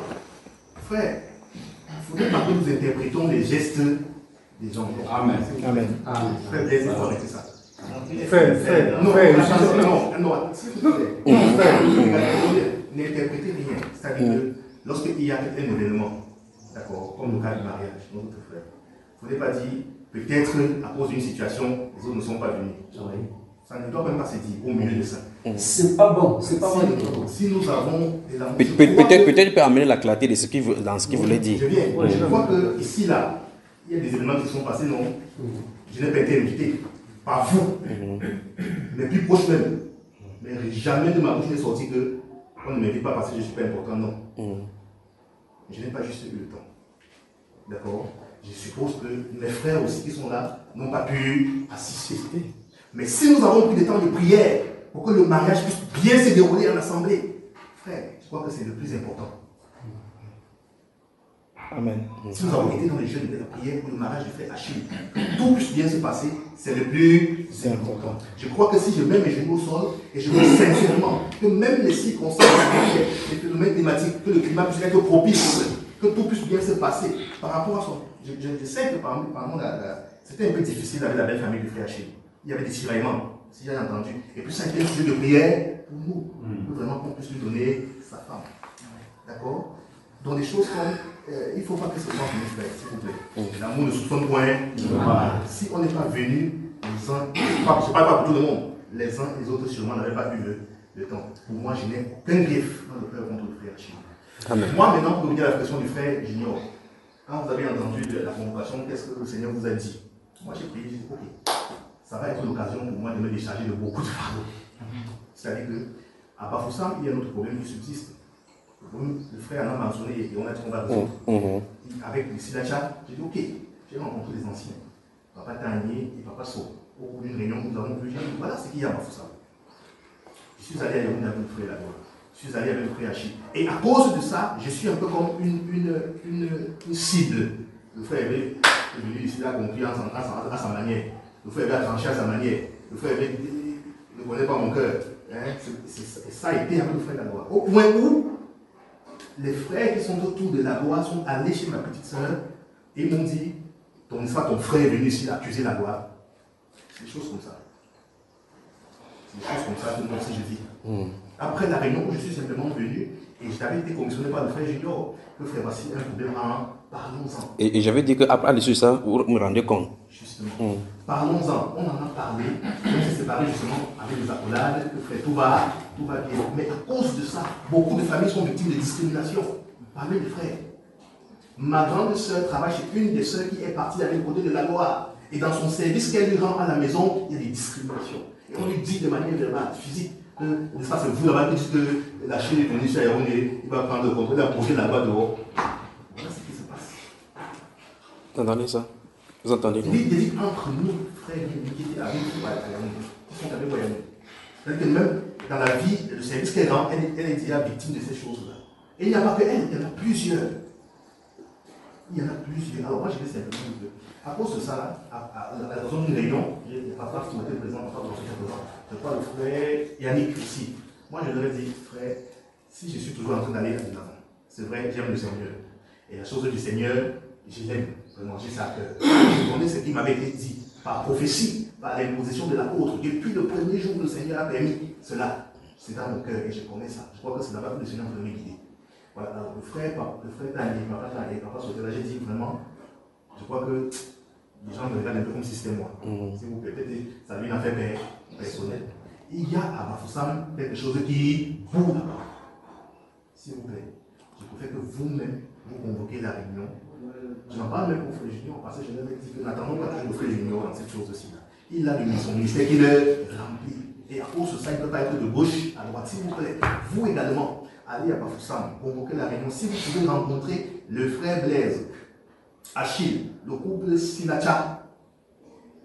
frère, il ne faudrait pas que nous interprétons les gestes des gens. Amen. Amen. Frère Blaise, il faut arrêter ça. N'interprétez rien. C'est-à-dire que lorsqu'il y a un événement, d'accord, comme le cas du mariage, notre frère, il ne faudrait pas dire, peut-être à cause d'une situation, les autres ne sont pas venus. Ça ne doit même pas se dire au milieu de ça. C'est pas bon, c'est pas bon. Si nous avons de l'amour. Peut-être il peut amener la clarté de dans ce qu'il voulait dire. Je viens. Je vois que ici, là, il y a des événements qui sont passés, non? Je n'ai pas été invité. Pas vous. Mais plus proche même. Mais jamais de ma bouche n'est sorti que on ne m'invite pas parce que je ne suis pas important, non. Je n'ai pas juste eu le temps. D'accord? je suppose que mes frères aussi qui sont là n'ont pas pu assister. Mais si nous avons pris des temps de prière pour que le mariage puisse bien se dérouler en assemblée, frère, je crois que c'est le plus important. Amen. Si nous avons été dans les jeunes de la prière pour le mariage de frère Achille, que tout puisse bien se passer, c'est le plus important. Je crois que si je mets mes genoux au sol et je veux sincèrement que même les circonstances, les phénomènes climatiques, que le climat puisse être propice, que tout puisse bien se passer par rapport à son. Je sais que par exemple, c'était un peu difficile avec la belle famille du frère Achille. Il y avait des tiraillements, si j'ai entendu. Et puis ça a été un sujet de prière pour nous, pour vraiment qu'on puisse lui donner sa femme. D'accord? Dans des choses comme, il ne faut pas que ce soit venu faire, s'il vous plaît. L'amour ne soupçonne point. Si on n'est pas venu, les uns, je ne parle pas pour tout le monde, les uns et les autres sûrement n'avaient pas eu le temps. Pour moi, je n'ai aucun grief dans le frère contre le frère Achille. Moi, maintenant, pour revenir à la question du frère Junior, quand vous avez entendu la convocation, qu'est-ce que le Seigneur vous a dit? Moi, j'ai prié, j'ai dit, ok, ça va être l'occasion pour moi de me décharger de beaucoup de fardeaux. C'est-à-dire qu'à Bafoussam, il y a un autre problème qui subsiste. Le frère en a mentionné et on a dit qu'on va résoudre. Avec le Sidacha, j'ai dit ok, j'ai rencontré les anciens, Papa Tanier et Papa So, au cours d'une réunion que nous avons vue, j'ai dit voilà ce qu'il y a à Bafoussam. Je suis allé à Yaoundé avec le frère là-bas, je suis allé avec le frère Achille. Et à cause de ça, je suis un peu comme une cible. Le frère est venu ici, il a compris à sa manière. Le frère a tranché à sa manière. Le frère ne connaît pas mon cœur. Ça a été avec le frère là-bas. Au point où les frères qui sont autour de la loi sont allés chez ma petite soeur et m'ont dit ton frère est venu ici accuser la loi. C'est des choses comme ça. C'est des choses comme ça que moi aussi je dis. Après la réunion, je suis simplement venu et j'avais été commissionné par le frère Junior. Le frère, voici un problème, parlons-en. Et j'avais dit qu'après aller sur ça, vous me rendez compte. Justement. Parlons-en. On en a parlé. On s'est séparés justement avec les accolades. Le frère, tout va bien. Mais à cause de ça, beaucoup de familles sont victimes de discrimination. Parmi les frères. Ma grande sœur travaille chez une des sœurs qui est partie avec le côté de la Loire. Et dans son service qu'elle lui rend à la maison, il y a des discriminations. Et on lui dit de manière verbale, physique, que ça c'est vous là-bas qui dites que la Chine est venue sur Yaoundé, il va prendre le contrôle, il va poser là-bas dehors. Voilà ce qui se passe. Vous entendez ça? Vous entendez? Il dit entre nous, frères, qui étaient avec nous à Yaoundé, qui sont avec Yaoundé. C'est-à-dire que même dans la vie, le service qu'elle rend, elle est déjà victime de ces choses-là. Et il n'y a pas que elle, il y en a plusieurs. Il y en a plusieurs. Alors moi, je vais simplement dire, à cause de ça, à la raison d'une réunion, j'ai papa qui était présent, papa qui était présent, je crois le frère Yannick aussi. Moi, je leur ai dit, frère, si je suis toujours en train d'aller de l'avant, c'est vrai, j'aime le Seigneur. Et la chose du Seigneur, je l'aime, vraiment, j'ai ça à cœur. Je connais ce qui m'avait été dit, par prophétie, par l'imposition de l'apôtre. Depuis le premier jour où le Seigneur a permis cela, c'est dans mon cœur et je connais ça. Je crois que c'est là-bas que le Seigneur veut me guider. Voilà, alors le frère Tani, papa Sotela, j'ai dit vraiment, je crois que les gens me regardent un peu comme si c'était moi. Si vous peut-être, ça devient une affaire personnelle. Il y a à Bafoussam quelque chose qui vous là-bas. S'il vous plaît, je préfère que vous-même, vous convoquez la réunion. Je n'en parle même au frère Junior, parce que je l'avais dit que n'attendons pas toujours le frère Junior dans cette chose-ci. Il a son ministère qui le remplit. Et à cause de ça, il ne peut pas être de gauche à droite. S'il vous plaît, vous également, allez à Bafoussam, convoquez la réunion. Si vous pouvez rencontrer le frère Blaise, Achille, le couple Sinacha,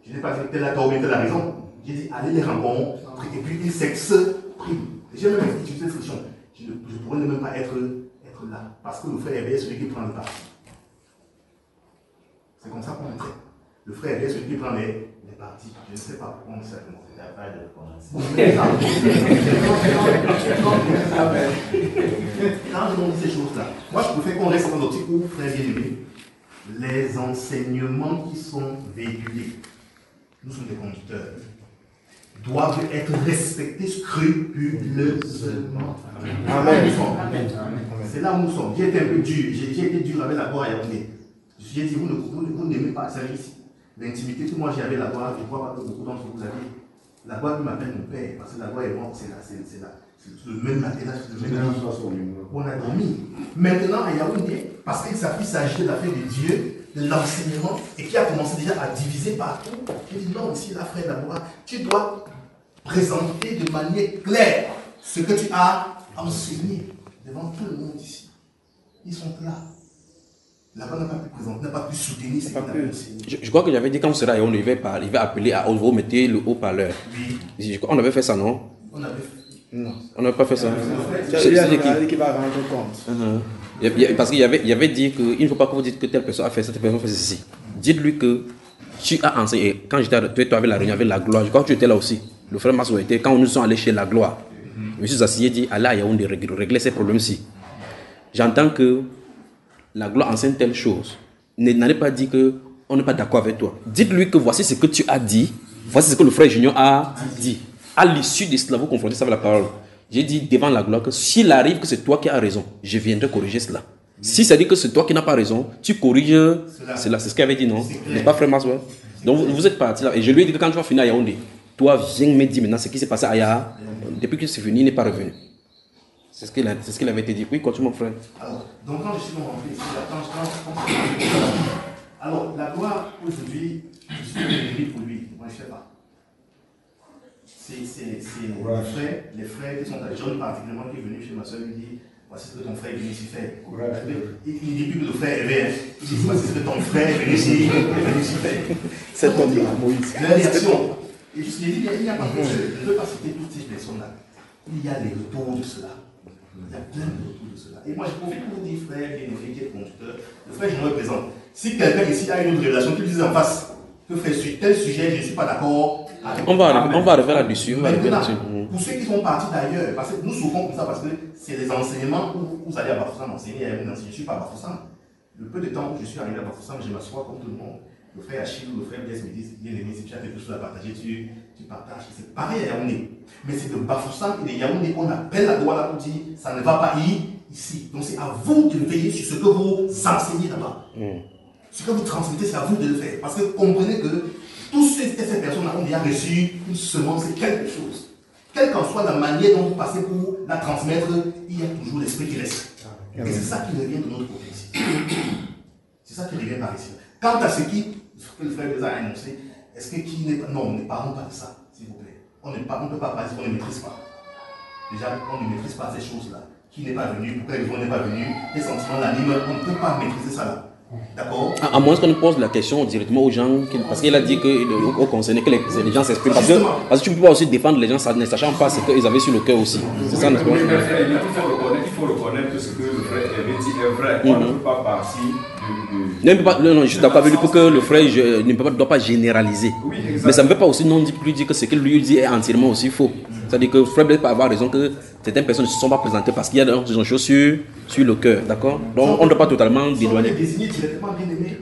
je n'ai pas dit que telle a raison. J'ai dit allez les rencontrer et puis ils s'expriment. J'ai même utilisé cette expression. Je ne pourrais même pas être là. Parce que le frère Hébert est celui qui prend le parti. C'est comme ça qu'on le traite. Le frère Hébert est celui qui prend les partis. Je ne sais pas pourquoi on sait comment. Quand je montre ces choses-là, moi je préfère qu'on reste dans notre petit groupe, frère bien-aimé. Les enseignements qui sont véhiculés, nous sommes des conducteurs, doivent être respectés scrupuleusement. Amen. C'est là où nous sommes. J'ai été un peu dur. J'ai été dur avec la voix à Yaoundé. J'ai dit, vous n'aimez pas ça ici. L'intimité que moi j'ai avec la voix, je crois pas que beaucoup d'entre vous avez. La voix qui m'appelle mon père, parce que la voix est morte, c'est le même matin, c'est le même on a dormi. Maintenant à Yaoundé, parce qu'il s'agit de l'affaire de Dieu, de l'enseignement, et qui a commencé déjà à diviser partout, il dit non, ici, la frère d'abord, tu dois présenter de manière claire ce que tu as enseigné devant tout le monde ici. Ils sont là. Là-bas, n'a pas pu présenter, n'a pas pu soutenir ce qu'il avait enseigné. Je crois que j'avais dit quand on sera on devait appeler à vous mettez le haut-parleur. Oui. On avait fait ça, non? On avait fait. Non. On n'avait pas fait ça. Il y a qui va rendre compte. Parce qu'il y avait dit qu'il ne faut pas que vous dites que telle personne a fait ça, telle personne a fait ceci. Dites-lui que tu as enseigné. Quand j'étais toi avec la réunion, avec la gloire, je crois que tu étais là aussi. Le frère Masso était, quand nous sommes allés chez la gloire, M. Zassier dit, allez à Yaoundé régler ces problèmes-ci. J'entends que la gloire enseigne telle chose. N'allez pas dire qu'on n'est pas d'accord avec toi. Dites-lui que voici ce que tu as dit, voici ce que le frère Junior a dit. À l'issue de cela, vous confrontez ça avec la parole. J'ai dit devant la gloire que s'il arrive que c'est toi qui as raison, je viendrai corriger cela. Si ça dit que c'est toi qui n'as pas raison, tu corriges cela. C'est ce qu'il avait dit, non? N'est-ce pas, frère Maswa? Donc vous êtes parti là. Et je lui ai dit que quand tu vas finir à Yaoundé, toi viens me dire maintenant ce qui s'est passé à Yaha. Depuis que c'est fini, il n'est pas revenu. C'est ce qu'il avait été dit. Oui, continue mon frère. Alors, donc quand je suis rentré ici, alors la gloire aujourd'hui, je suis venu pour lui. Moi je ne sais pas. C'est les frères qui sont à John particulièrement qui est venu chez ma soeur lui dit voici ce que ton frère est venu ici faire. Il ne dit plus que le frère est vert. Il dit voici ce que ton frère est venu ici faire. C'est ton là, Moïse. La réaction. Et je lui ai dit il n'y a pas de je ne veux pas citer toutes ces personnes-là. Il y a les retours de cela. Il y a plein de retours de cela. Et moi je profite pour vous dire frère bien-aimé qui est conducteur. Le frère je me représente. Si quelqu'un ici a une autre relation, qu'il dise en face que frère sur tel sujet je ne suis pas d'accord. On va arriver là-dessus. Pour ceux qui sont partis d'ailleurs, parce que nous souffrons comme ça, parce que c'est des enseignements où vous allez à Bafoussam enseigner, je ne suis pas à Bafoussam. Le peu de temps où je suis arrivé à Bafoussam, je m'assois comme tout le monde. Le frère Achille ou le frère Blaise me disent, bien aimé, si tu as quelque chose à partager, tu partages. C'est pareil à Yaoundé. Mais c'est de Bafoussam et de Yaoundé qu'on appelle la loi là pour dire, ça ne va pas ici. Donc c'est à vous de veiller sur ce que vous enseignez là-bas. Ce que vous transmettez, c'est à vous de le faire. Parce que comprenez que tous ces personnes ont déjà reçu une semence, c'est quelque chose. Quelle qu'en soit la manière dont vous passez pour la transmettre, il y a toujours l'esprit qui reste. Et c'est ça qui revient de notre côté ici. C'est ça qui revient par ici. Quant à ce que le frère nous a annoncé, est-ce que qui n'est pas. Non, ne parlons pas de ça, s'il vous plaît. On ne peut pas dire qu'on ne maîtrise pas. Déjà, on ne maîtrise pas ces choses-là. Qui n'est pas venu, pourquoi ils n'est pas venu, les sentiments l'animent, on ne peut pas maîtriser ça là. D'accord. À moins qu'on pose la question directement aux gens, parce qu'il a dit qu'au concerné, que les gens s'expriment. Parce que tu ne peux pas aussi défendre les gens ne sachant pas ce qu'ils avaient sur le cœur aussi. C'est ça, n'est-ce pas? Il faut reconnaître que ce que le frère avait dit est vrai. On ne peut pas partir Non, je suis d'accord avec lui pour que le frère ne doit pas généraliser. Oui, mais ça ne veut pas aussi non plus dire que ce qu'il lui dit est entièrement aussi faux. C'est-à-dire que le frère peut avoir raison que certaines personnes ne se sont pas présentées parce qu'il y a des choses sur le cœur, d'accord? Donc on ne doit pas totalement dédouaner.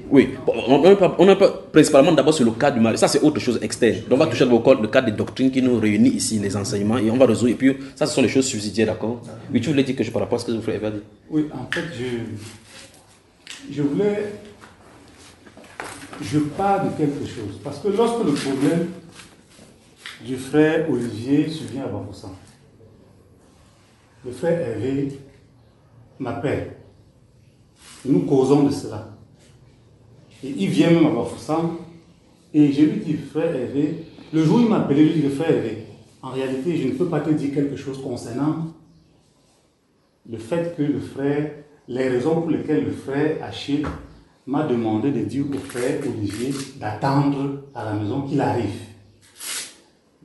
Oui, on n'a pas principalement d'abord sur le cas du mari. Ça c'est autre chose externe. Donc on va toucher le cas des doctrines qui nous réunit ici, les enseignements, et on va résoudre. Et puis ça ce sont les choses subsidiaires, d'accord? Oui, tu voulais dire quelque chose par rapport à ce que le frère avait dit? Oui, en fait, je parle de quelque chose. Parce que lorsque le problème du frère Olivier survient à Bafoussam, le frère Hervé m'appelle. Nous causons de cela. Et il vient même à Bafoussam. Et je lui dis, frère Hervé, le jour où il m'a appelé, je lui dis, frère Hervé, en réalité, je ne peux pas te dire quelque chose concernant le fait que le frère, les raisons pour lesquelles le frère Achille m'a demandé de dire au frère Olivier d'attendre à la maison qu'il arrive.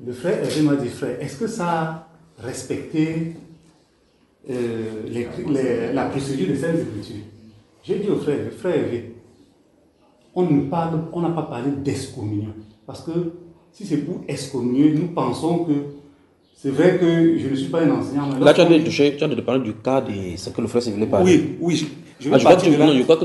Le frère Hervé m'a dit, frère, est-ce que ça a respecté la procédure des Saintes Écritures? J'ai dit au frère Hervé, on n'a pas parlé d'excommunion. Parce que si c'est pour excommunier, nous pensons que c'est vrai que je ne suis pas un enseignant. Là, tu as de parler du cas de ce que le frère voulait parler. Oui. Je crois que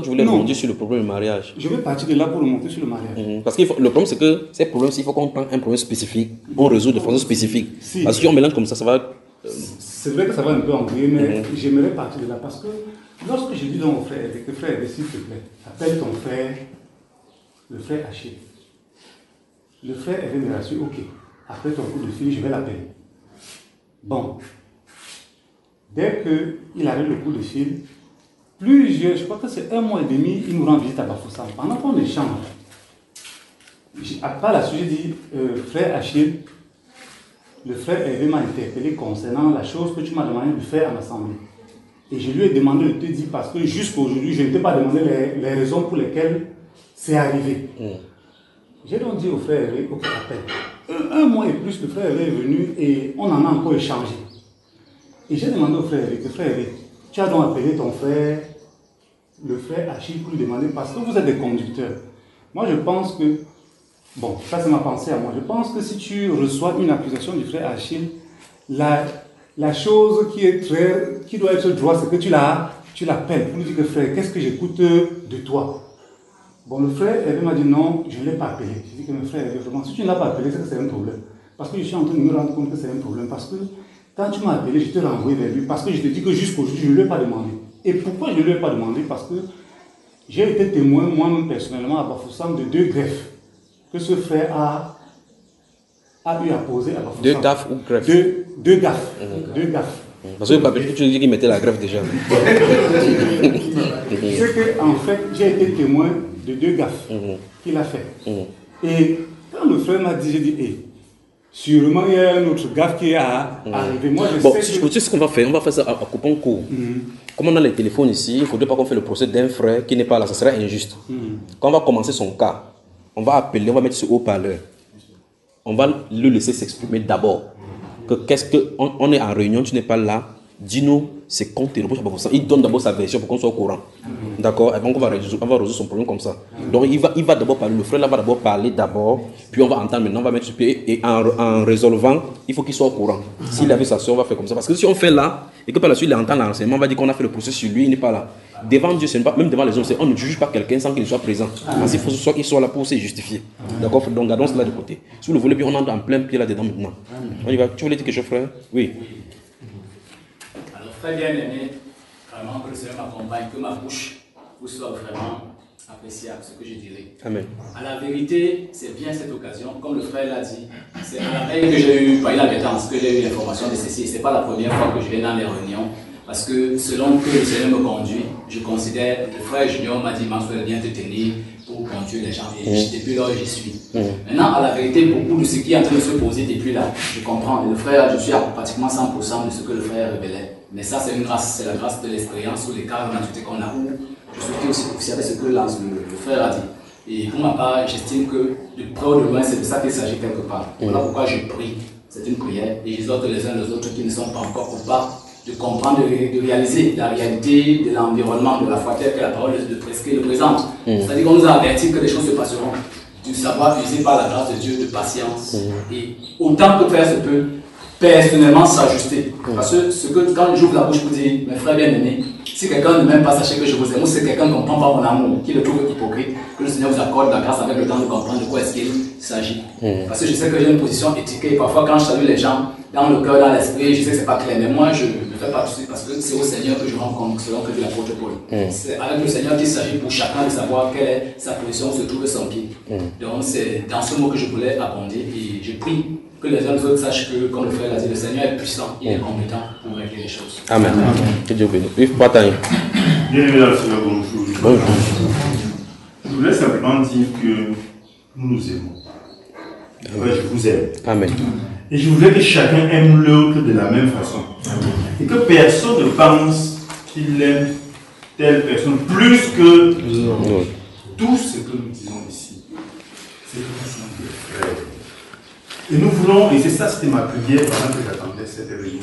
tu voulais remonter sur le problème du mariage. Je vais partir de là pour remonter sur le mariage. Parce que le problème, c'est que ces problèmes, il faut qu'on prenne un problème spécifique, on résout de façon spécifique. Parce que si on mélange comme ça va. C'est vrai que ça va un peu embrouiller, mais j'aimerais partir de là. Parce que lorsque je dis donc au frère, que frère, s'il te plaît, appelle ton frère, le frère Achille. Le frère est venu là-dessus, ok. Après ton coup de fil, je vais l'appeler. Bon. Dès qu'il arrive le coup de fil, je crois que c'est 1 mois et demi, il nous rend visite à Bafoussam. Pendant qu'on échange, après la suite, j'ai dit, frère Achille, le frère Hervé m'a interpellé concernant la chose que tu m'as demandé de faire à l'Assemblée. Et je lui ai demandé de te dire parce que jusqu'à aujourd'hui, je ne t'ai pas demandé les raisons pour lesquelles c'est arrivé. J'ai donc dit au frère Hervé, ok, appelle. Un mois et plus, le frère Hervé est venu et on en a encore échangé. Et j'ai demandé au frère Hervé, frère Hervé, tu as donc appelé ton frère, le frère Achille, pour lui demander, parce que vous êtes des conducteurs. Moi, je pense que, bon, ça c'est ma pensée à moi, je pense que si tu reçois une accusation du frère Achille, la chose qui doit être droite, c'est que tu l'appelles pour lui dire que frère, qu'est-ce que j'écoute de toi? Bon, le frère Hervé m'a dit non, je ne l'ai pas appelé. J'ai dit que mon frère Hervé, vraiment, si tu ne l'as pas appelé, c'est que c'est un problème. Parce que je suis en train de me rendre compte que c'est un problème. Parce que quand tu m'as appelé, je t'ai renvoyé vers lui. Parce que je te dis que jusqu'aujourd'hui, je ne lui ai pas demandé. Et pourquoi je ne lui ai pas demandé? Parce que j'ai été témoin, moi-même personnellement, à Bafoussam, de 2 greffes que ce frère a eu à poser à Bafoussam. 2 gaffes ou greffes? 2 gaffes. 2 gaffes. Parce que tu dis qu'il mettait la greffe déjà. C'est qu'en fait, j'ai été témoin de 2 gaffes qu'il a fait. Et quand le frère m'a dit, j'ai dit, hey, sûrement il y a un autre gaffe qui est arrivé. Moi, je sais que... Tu sais ce qu'on va faire? On va faire ça à coupon court. Comme on a les téléphones ici, il ne faudrait pas qu'on fasse le procès d'un frère qui n'est pas là, ça serait injuste. Quand on va commencer son cas, on va appeler, on va mettre ce haut-parleur. On va le laisser s'exprimer d'abord. On est en réunion, tu n'es pas là, dis-nous, c'est compte. Il donne d'abord sa version pour qu'on soit au courant. D'accord? On va résoudre son problème comme ça. Donc il va d'abord parler, le frère là va d'abord parler d'abord, puis on va entendre maintenant, on va mettre sur pied, et en résolvant, il faut qu'il soit au courant. S'il avait sa soeur, on va faire comme ça. Parce que si on fait là, et que par la suite il entend l'enseignement, on va dire qu'on a fait le procès sur lui, il n'est pas là. Devant Dieu, pas, même devant les hommes, on ne juge pas quelqu'un sans qu'il soit présent. Parce qu'il faut qu'il soit là pour se justifier. D'accord? Donc gardons cela de côté. Si vous le voulez bien, on entre en plein pied là-dedans maintenant. On y va. Tu voulais dire quelque chose, frère? Oui. Alors, frère bien-aimé, vraiment que le Seigneur m'accompagne, que ma bouche vous soit vraiment appréciable, ce que je dirais. Amen. À la vérité, c'est bien cette occasion, comme le frère l'a dit, c'est à la veille que j'ai eu, pas inadvertance, que j'ai eu l'information de ceci. Ce n'est pas la première fois que je viens dans les réunions. Parce que selon que le Seigneur me conduit, je considère, le frère Junior m'a dit, Mansour, viens te tenir pour conduire les gens. Et depuis là, j'y suis. Maintenant, à la vérité, beaucoup de ce qui est en train de se poser depuis là, je comprends. Le frère, je suis à pratiquement 100% de ce que le frère révélait. Mais ça, c'est une grâce, c'est la grâce de l'expérience ou les cas de maturité qu'on a, où je suis aussi officiel de ce que là, le frère a dit. Et pour ma part, j'estime que de près ou de loin, c'est de ça qu'il s'agit quelque part. Voilà pourquoi je prie. C'est une prière. Et j'exhorte les uns les autres qui ne sont pas encore coupables de comprendre, de réaliser la réalité de l'environnement, de la foi telle que la parole de presque le présente. C'est-à-dire qu'on nous a averti que les choses se passeront. Du savoir user par la grâce de Dieu, de patience. Et autant que faire se peut, personnellement s'ajuster. Parce que, quand j'ouvre la bouche pour dire, mes frères bien-aimés, si quelqu'un ne m'aime pas, sachez que je vous aime. Ou si quelqu'un ne comprend pas mon amour, qui le trouve hypocrite, que le Seigneur vous accorde la grâce avec le temps de comprendre de quoi est-ce qu'il s'agit. Parce que je sais que j'ai une position éthique et parfois quand je salue les gens, dans le cœur, dans l'esprit, je sais que c'est pas clair, mais moi je ne fais pas tout ça parce que c'est au Seigneur que je rencontre, selon que dit l'apôtre Paul. C'est avec le Seigneur qu'il s'agit pour chacun de savoir quelle est sa position, où se trouve son pied. Donc c'est dans ce mot que je voulais abonder et je prie que les uns et les autres sachent que, comme le frère l'a dit, le Seigneur est puissant, il est compétent pour régler les choses. Amen. Que Dieu bénisse. Vive Bretagne. Bienvenue dans le Seigneur, bonjour. Bonjour. Je voulais simplement dire que nous nous aimons. Ouais, je vous aime. Amen. Et je voudrais que chacun aime l'autre de la même façon. Et que personne ne pense qu'il aime telle personne plus que l'autre. Tout ce que nous disons ici, c'est que nous sommes des frères. Et nous voulons, et c'est ça, c'était ma prière pendant que j'attendais cette réunion,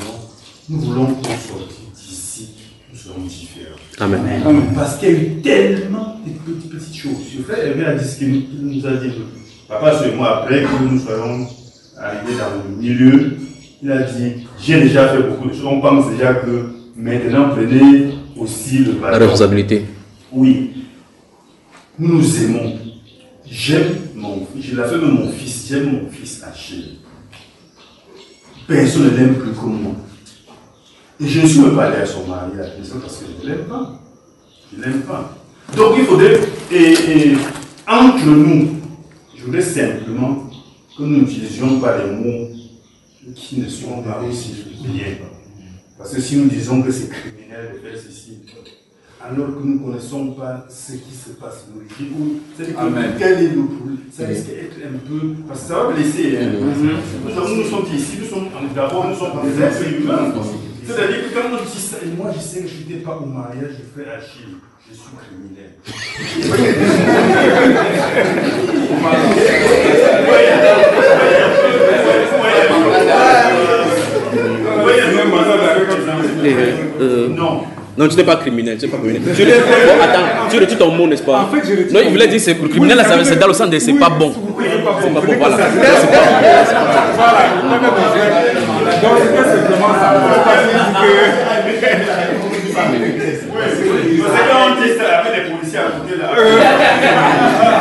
nous voulons qu'on sorte d'ici, nous serons différents. Amen. Parce qu'il y a eu tellement de petites choses. Le frère Hervé a dit ce qu'il nous a dit. Papa, sur moi, après que nous soyons arrivés dans le milieu, il a dit, j'ai déjà fait beaucoup de choses. On pense déjà que maintenant, prenez aussi le ballon. La responsabilité. Oui. Nous nous aimons. J'aime mon fils. Je l'ai fait de mon fils. J'aime mon fils Achille. Personne ne l'aime plus que moi. Et je ne suis même pas allé à son mari à la maison parce que je ne l'aime pas. Je ne l'aime pas. Donc il faudrait, et entre nous, je voudrais simplement que nous n'utilisions pas les mots qui ne sont pas aussi bien. Parce que si nous disons que c'est criminel de faire ceci, alors que nous ne connaissons pas ce qui se passe dans le vie, c'est-à-dire quel est le problème, ça risque d'être un peu, parce que ça va blesser. Nous sommes ici, d'abord nous sommes des êtres humains. C'est-à-dire que quand on dit ça, et moi je sais que je n'étais pas au mariage de frère Achille, je suis criminel. Non. Non, tu n'es pas criminel, tu n'es pas criminel. Bon, attends, tu retires ton mot, n'est-ce pas? En fait, non, il voulait dire c'est criminel, là, c'est dans le sens de c'est pas bon. C'est pas bon, voilà. Donc, c'était simplement ça. C'est quand on dit ça avec les policiers à côté là.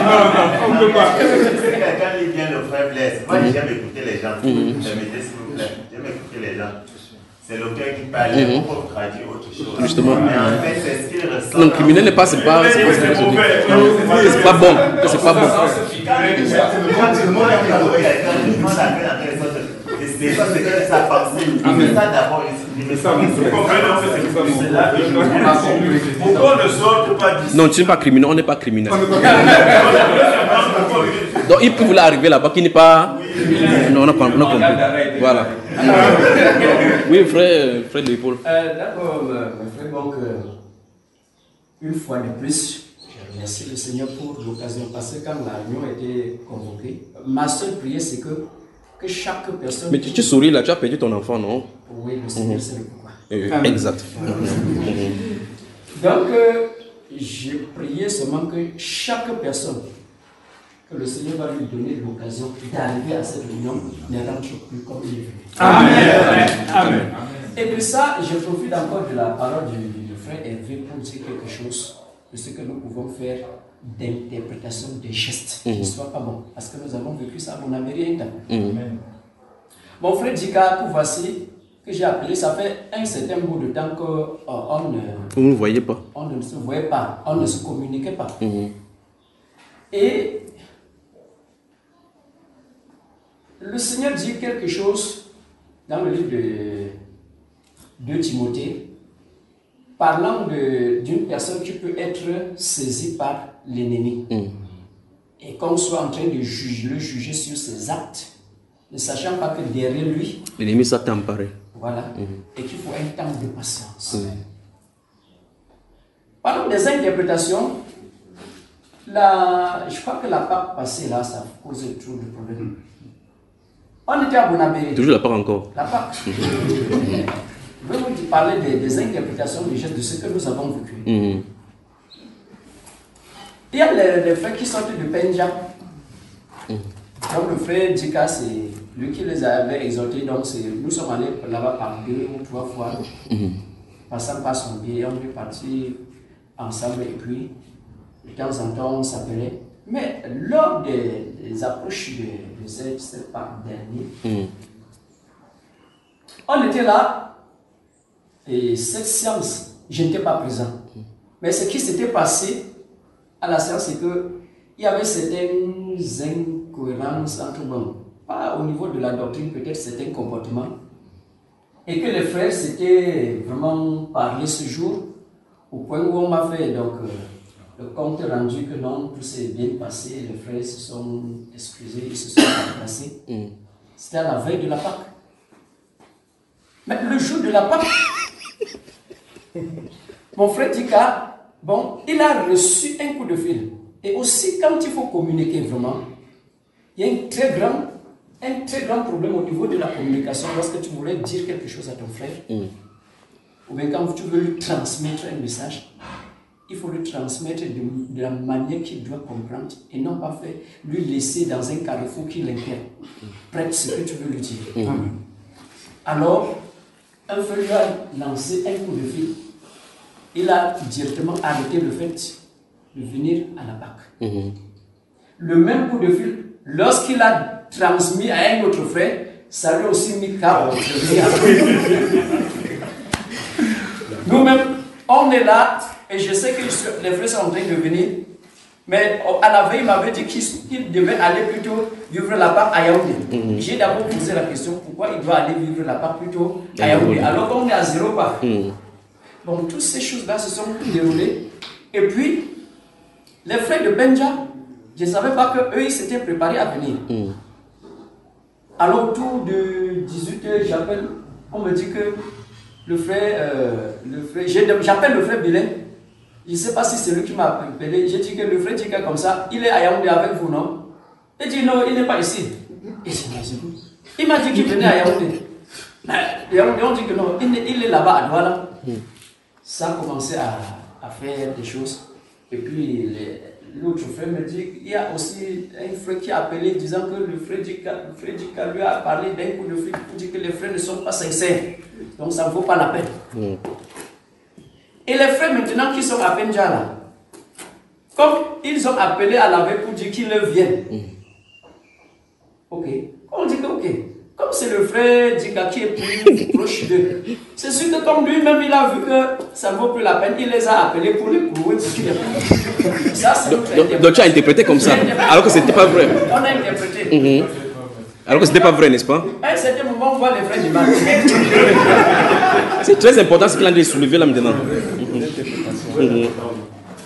Non, on ne peut pas. Quand il vient le frère Blaise, moi j'aime écouter les gens. Permettez s'il vous plaît, j'aime écouter les gens. C'est le cœur qui parle, pour traduire autre chose. Justement. Mais en fait, c'est ce qu'il ressent. Non, criminel n'est pas, c'est pas bon, c'est pas bon. C'est pas bon. C'est ça, c'est que ça pensée. Mais ça d'abord, pourquoi on ne sort pas d'ici? Non, tu n'es pas criminel, on n'est pas criminel. Donc il peut vouloir arriver là-bas qui n'est pas. Non, on a compris. Voilà. Oui, frère Léopold. D'accord, mon frère, donc, une fois de plus, je remercie le Seigneur pour l'occasion, parce que quand la réunion a été convoquée, ma seule prière, c'est que chaque personne... Mais tu souris là, tu as perdu ton enfant, non? Oui, le Seigneur sait le pourquoi. Exact. Donc, j'ai prié seulement que chaque personne, que le Seigneur va lui donner l'occasion d'arriver à cette réunion, ne rentre plus comme il est venu. Amen. Amen. Et de ça, je profite encore de la parole du frère Hervé pour dire quelque chose de ce que nous pouvons faire d'interprétation des gestes qui ne soient pas bons. Parce que nous avons vécu ça à mon Amérique. Mon frère Dika, que voici, que j'ai appelé, ça fait un certain bout de temps qu'on vous ne voyez pas. On ne se voyait pas, on ne se communiquait pas. Et le Seigneur dit quelque chose dans le livre de Timothée, parlant d'une personne qui peut être saisie par l'ennemi. Et qu'on soit en train de le juger sur ses actes, ne sachant pas que derrière lui, l'ennemi s'est emparé. Voilà. Et qu'il faut un temps de patience. Parlons des interprétations. Je crois que la Pâque passée, là, ça pose trop de problèmes. On était à Bonabé. Toujours la Pâque encore. La Pâque. Je vais vous parler des interprétations des gestes de ce que nous avons vécu. Il y a les frères qui sortent de Pendja. Donc le frère Dika, c'est lui qui les avait exhortés. Donc nous sommes allés là-bas par 2 ou 3 fois, passant par son biais. On est partis ensemble et puis de temps en temps on s'appelait. Mais lors des approches de cette part dernier, on était là et cette séance, je n'étais pas présent. Mais ce qui s'était passé à la séance, c'est qu'il y avait certaines incohérences entre nous, pas au niveau de la doctrine, peut-être certains comportements, et que les frères s'étaient vraiment parlé ce jour, au point où on m'a fait donc le compte rendu que non, tout s'est bien passé, les frères se sont excusés, ils se sont remplacés. C'était à la veille de la Pâque. Mais le jour de la Pâque, mon frère Dika, bon, il a reçu un coup de fil. Et aussi, quand il faut communiquer vraiment, il y a un très grand problème au niveau de la communication lorsque tu voulais dire quelque chose à ton frère. Ou bien quand tu veux lui transmettre un message, il faut le transmettre de la manière qu'il doit comprendre et non pas faire lui laisser dans un carrefour qui l'interprète ce que tu veux lui dire. Alors, un frère lui a lancé un coup de fil. Il a directement arrêté le fait de venir à la Pâque. Le même coup de fil, lorsqu'il a transmis à un autre frère, ça lui a aussi mis KO. Nous-mêmes, on est là, et je sais que les frères sont en train de venir, mais à la veille, il m'avait dit qu'il devait aller plutôt vivre la Pâque à Yaoundé. J'ai d'abord posé la question, pourquoi il doit aller vivre la Pâque plutôt à Yaoundé, alors qu'on est à 0 Pâque. Bon, toutes ces choses-là se sont déroulées. Et puis, les frères de Benja, je ne savais pas qu'eux, ils s'étaient préparés à venir. Alors, autour de 18h, j'appelle, on me dit que j'appelle le frère Bilin. Je ne sais pas si c'est lui qui m'a appelé. J'ai dit que le frère Dika comme ça, il est à Yaoundé avec vous, non? Il dit non, il n'est pas ici. Et il m'a dit qu'il venait à Yaoundé. Yaoundé, on dit que non, il est là-bas à Douala. Ça a commencé à faire des choses. Et puis l'autre frère me dit qu'il y a aussi un frère qui a appelé disant que le frère Dika lui a parlé d'un coup de fil pour dire que les frères ne sont pas sincères. Donc ça ne vaut pas la peine. Et les frères maintenant qui sont à Penja là, comme ils ont appelé à la veille pour dire qu'ils viennent. Ok. On dit que ok. Comme c'est le frère Dika qui est plus proche d'eux, c'est sûr que comme lui-même il a vu que ça ne vaut plus la peine, il les a appelés pour les clouer. Ça, donc tu as interprété comme ça, alors que ce n'était pas vrai. On a interprété. Alors que ce n'était pas vrai, n'est-ce pas? À un certain moment, on voit les frères du mal. C'est très important ce qu'il a de soulever là maintenant.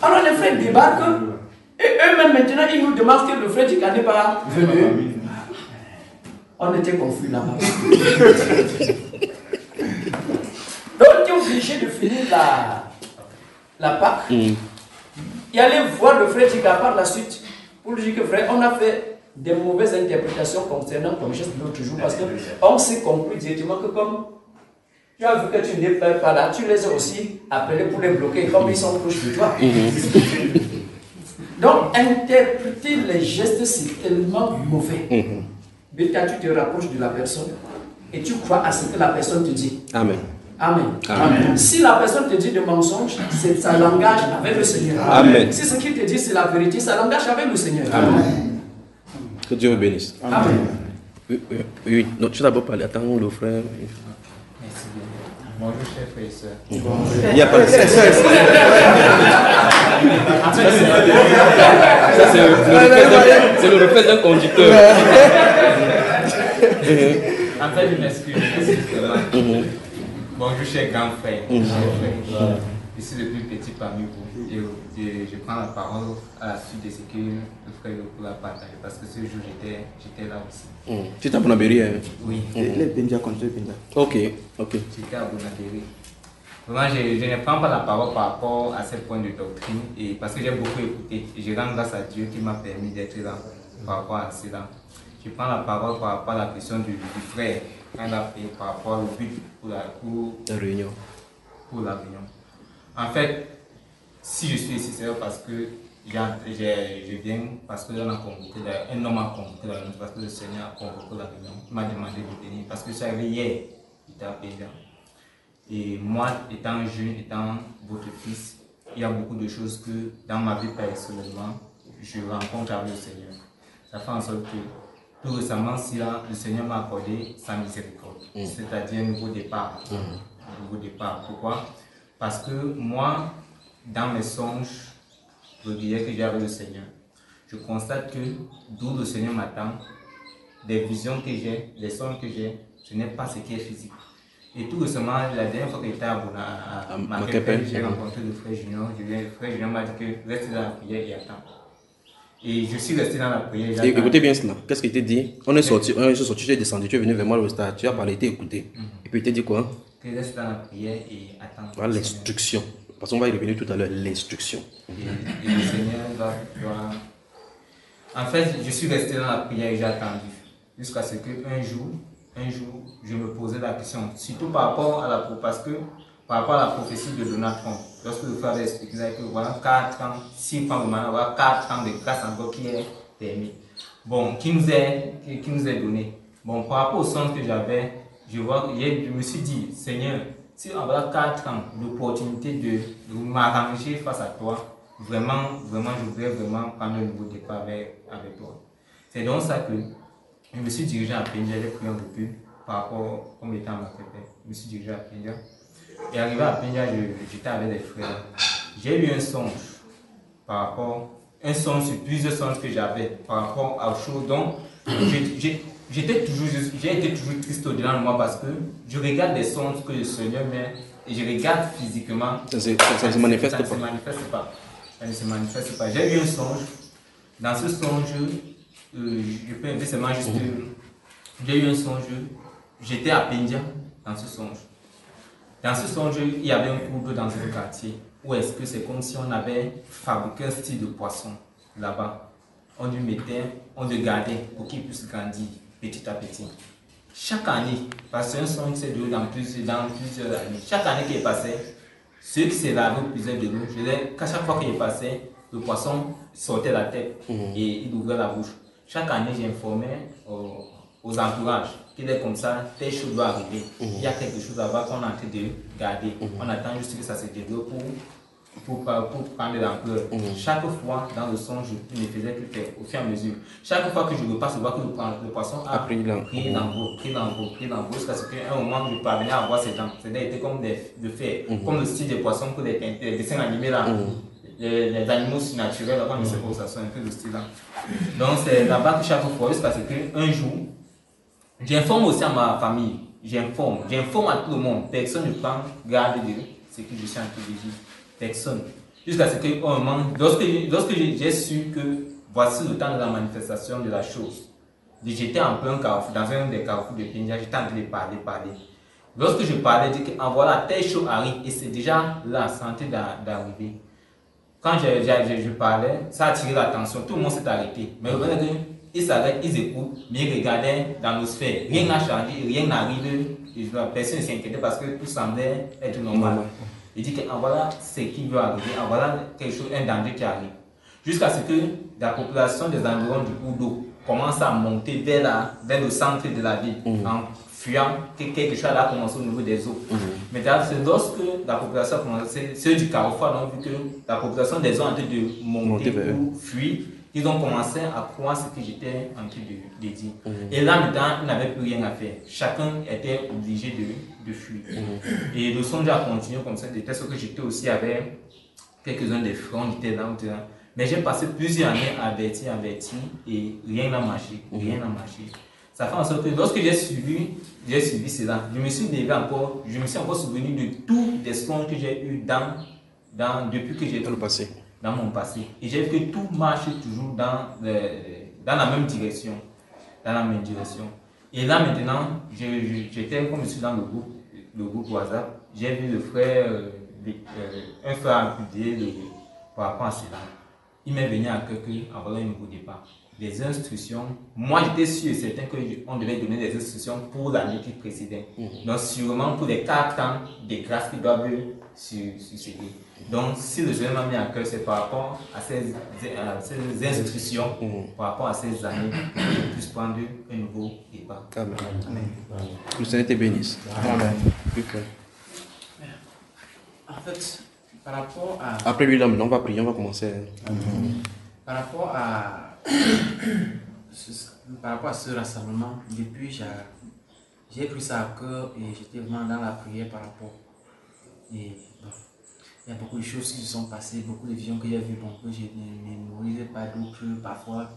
Alors les frères débarquent et eux-mêmes maintenant ils nous demandent que le frère Dika n'est pas venu. On était confus là-bas. Donc on est obligé de finir la Pâque. Et aller voir le frère Dika par la suite pour lui dire que frère, on a fait des mauvaises interprétations concernant ton geste l'autre jour parce qu'on s'est compris directement que comme tu as vu que tu n'es pas là, tu les as aussi appelés pour les bloquer comme ils sont proches de toi. Donc interpréter les gestes c'est tellement mauvais. Mais quand tu te rapproches de la personne et tu crois à ce que la personne te dit. Amen. Amen. Amen. Si la personne te dit de mensonges, c'est sa langage avec le Seigneur. Amen. Si ce qu'il te dit c'est la vérité, ça langage avec le Seigneur. Amen. Que Dieu vous bénisse. Amen. Oui. Donc, tu n'as pas parlé. Attends, le frère. Merci bien. Bonjour, chers frères et sœurs. Il n'y a pas de ça, c'est le reflet d'un conducteur. En fait, je m'excuse vraiment. Bonjour, chers grands frères. Je suis le plus petit parmi vous. Et je prends la parole à la suite de ce que le frère Lopola a partagé. Parce que ce jour, j'étais là aussi. Tu es à Bonabéry, hein? Oui. Il est Benja contre Benja. Ok. J'étais à Bonabéry. Vraiment, je ne prends pas la parole par rapport à ces points de doctrine. Et parce que j'ai beaucoup écouté. Et je rends grâce à Dieu qui m'a permis d'être là par rapport à cela. Je prends la parole par rapport à la question du frère. Quand il a fait par rapport au but pour la réunion. En fait, si je suis ici, c'est parce que je viens, parce que l'on a convoqué, un homme a convoqué la réunion, parce que le Seigneur a convoqué la réunion. Il m'a demandé de venir, parce que je suis arrivé hier, il était à Pédia. Et moi, étant jeune, étant votre fils, il y a beaucoup de choses que dans ma vie personnellement, je rencontre avec le Seigneur. Ça fait en sorte que tout récemment, le Seigneur m'a accordé sa miséricorde, c'est-à-dire un nouveau départ. Pourquoi? Parce que moi, dans mes songes, réguliers que j'ai avec le Seigneur, je constate que d'où le Seigneur m'attend, des visions que j'ai, des songes que j'ai, ce n'est pas ce qui est physique. Et tout récemment, la dernière fois que j'étais à Macapelle, j'ai rencontré le frère Junior. Le frère Junior m'a dit que reste dans la prière et attends. Et je suis resté dans la prière. Écoutez bien cela. Qu'est-ce qu'il t'a dit? On est sorti, tu es descendu, tu es venu vers moi au stade, tu as parlé, tu as écouté. Et puis il t'a dit quoi? Que reste dans la prière et attends. Voilà l'instruction. Parce qu'on va y revenir tout à l'heure, l'instruction. Et le Seigneur va. En fait, je suis resté dans la prière et j'ai attendu. Jusqu'à ce qu'un jour, je me posais la question. Surtout par rapport à la prophétie de Donald Trump. Lorsque le frère avait expliqué que voilà 4 ans, 6 ans de mandat, voilà 4 ans de grâce encore qui est permis. Bon, qui nous est donné. Bon, par rapport au sens que j'avais, je me suis dit, Seigneur, si on a 4 ans l'opportunité de m'arranger face à toi, vraiment, je voudrais vraiment prendre un nouveau départ avec toi. C'est donc ça que je me suis dirigé à Pédia, j'ai pris un recul par rapport comme étant ma pépère. Je me suis dirigé à Pédia. Et arrivé à Pédia, j'étais avec des frères. J'ai eu un songe sur plusieurs songes que j'avais par rapport aux choses dont j'ai été toujours triste au-delà de moi parce que je regarde des songes que le Seigneur met et je regarde physiquement. Ça ne se manifeste pas. Ça ne se manifeste pas. J'ai eu un songe. Dans ce songe, je peux inviter seulement juste j'ai eu un songe. J'étais à Pédia dans ce songe. Dans ce songe, il y avait un cours d'eau dans un quartier. Où est-ce que c'est comme si on avait fabriqué un style de poisson là-bas. On le mettait, on le gardait pour qu'il puisse grandir petit à petit. Chaque année, parce qu'un songe s'est déroulé dans plusieurs années, chaque année qui est passée, ceux qui se lavaient au puisaient de l'eau, je disais qu'à chaque fois qu'il est passé, le poisson sortait la tête et il ouvrait la bouche. Chaque année, j'informais aux entourages qu'il est comme ça, telle chose doit arriver. Il y a quelque chose là-bas qu'on est en train de garder. On attend juste que ça se développe pour prendre l'ampleur. Chaque fois dans le songe, je ne faisais que faire au fur et à mesure. Chaque fois que je repasse, je vois que le poisson a pris l'envol, jusqu'à ce qu'à un moment, je parvenais à voir ses dents. Ses dents étaient comme de fer, comme le style des poissons que les dessins animés là. Les animaux surnaturels, on ne sait pas où ça soit un peu de style là. Donc c'est là-bas que chaque fois, jusqu'à ce qu'un jour, j'informe aussi à ma famille, j'informe à tout le monde. Personne ne prend garde de ce que je suis en train de dire. Personne. Jusqu'à ce qu'au moment, lorsque j'ai su que voici le temps de la manifestation de la chose, j'étais en plein carrefour, dans un des carrefours de Pindia, j'étais en train de parler. Lorsque je parlais, je dis que voilà, telle chose arrive et c'est déjà là, c'est en train d'arriver. Quand je parlais, ça a attiré l'attention, tout le monde s'est arrêté. Mais ils s'arrêtent, ils écoutent, mais ils regardaient dans nos sphères. Rien n'a changé, rien n'arrive, personne ne s'inquiétait parce que tout semblait être normal. Il dit que voilà ce qui veut arriver, voilà quelque chose, un danger qui arrive. Jusqu'à ce que la population des environs du cours d'eau commence à monter vers le centre de la ville, en fuyant que quelque chose a commencé au niveau des eaux. Mais c'est lorsque la population a commencé, ceux du carrefour ont vu que la population des eaux en train de monter ou fuir, ils ont commencé à croire ce que j'étais en train de dire. Et là, maintenant, ils n'avaient plus rien à faire. Chacun était obligé de fuir. Et le songe a continué comme ça, de telle sorte que j'étais aussi avec quelques-uns des frères, on était là, mais j'ai passé plusieurs années à avertir, et rien n'a marché. Ça fait en sorte que lorsque j'ai suivi cela, je me suis encore souvenu de tous les songes que j'ai eu depuis que j'étais dans mon passé. Et j'ai vu que tout marche toujours dans la même direction. Et là maintenant, j'étais comme je suis dans le groupe WhatsApp, j'ai vu le frère, un frère amputé par rapport à cela. Il m'est venu à cœur qu'avoir un nouveau départ. Les instructions, moi j'étais sûr et certain qu'on devait donner des instructions pour l'année qui précédait. Donc sûrement pour les 4 ans de grâce qui doivent succéder. Donc si le Seigneur m'a mis à cœur, c'est par rapport à ces instructions, par rapport à ces années, que je puisse prendre un nouveau départ. Amen. Que le Seigneur te bénisse. Amen. En fait, par rapport à... Après lui, là, on va prier, on va commencer. Par rapport à ce rassemblement, depuis j'ai pris ça à cœur et j'étais vraiment dans la prière par rapport. Et bon, il y a beaucoup de choses qui se sont passées, beaucoup de visions que j'ai vues, que je ne mémorisais pas, d'autres parfois.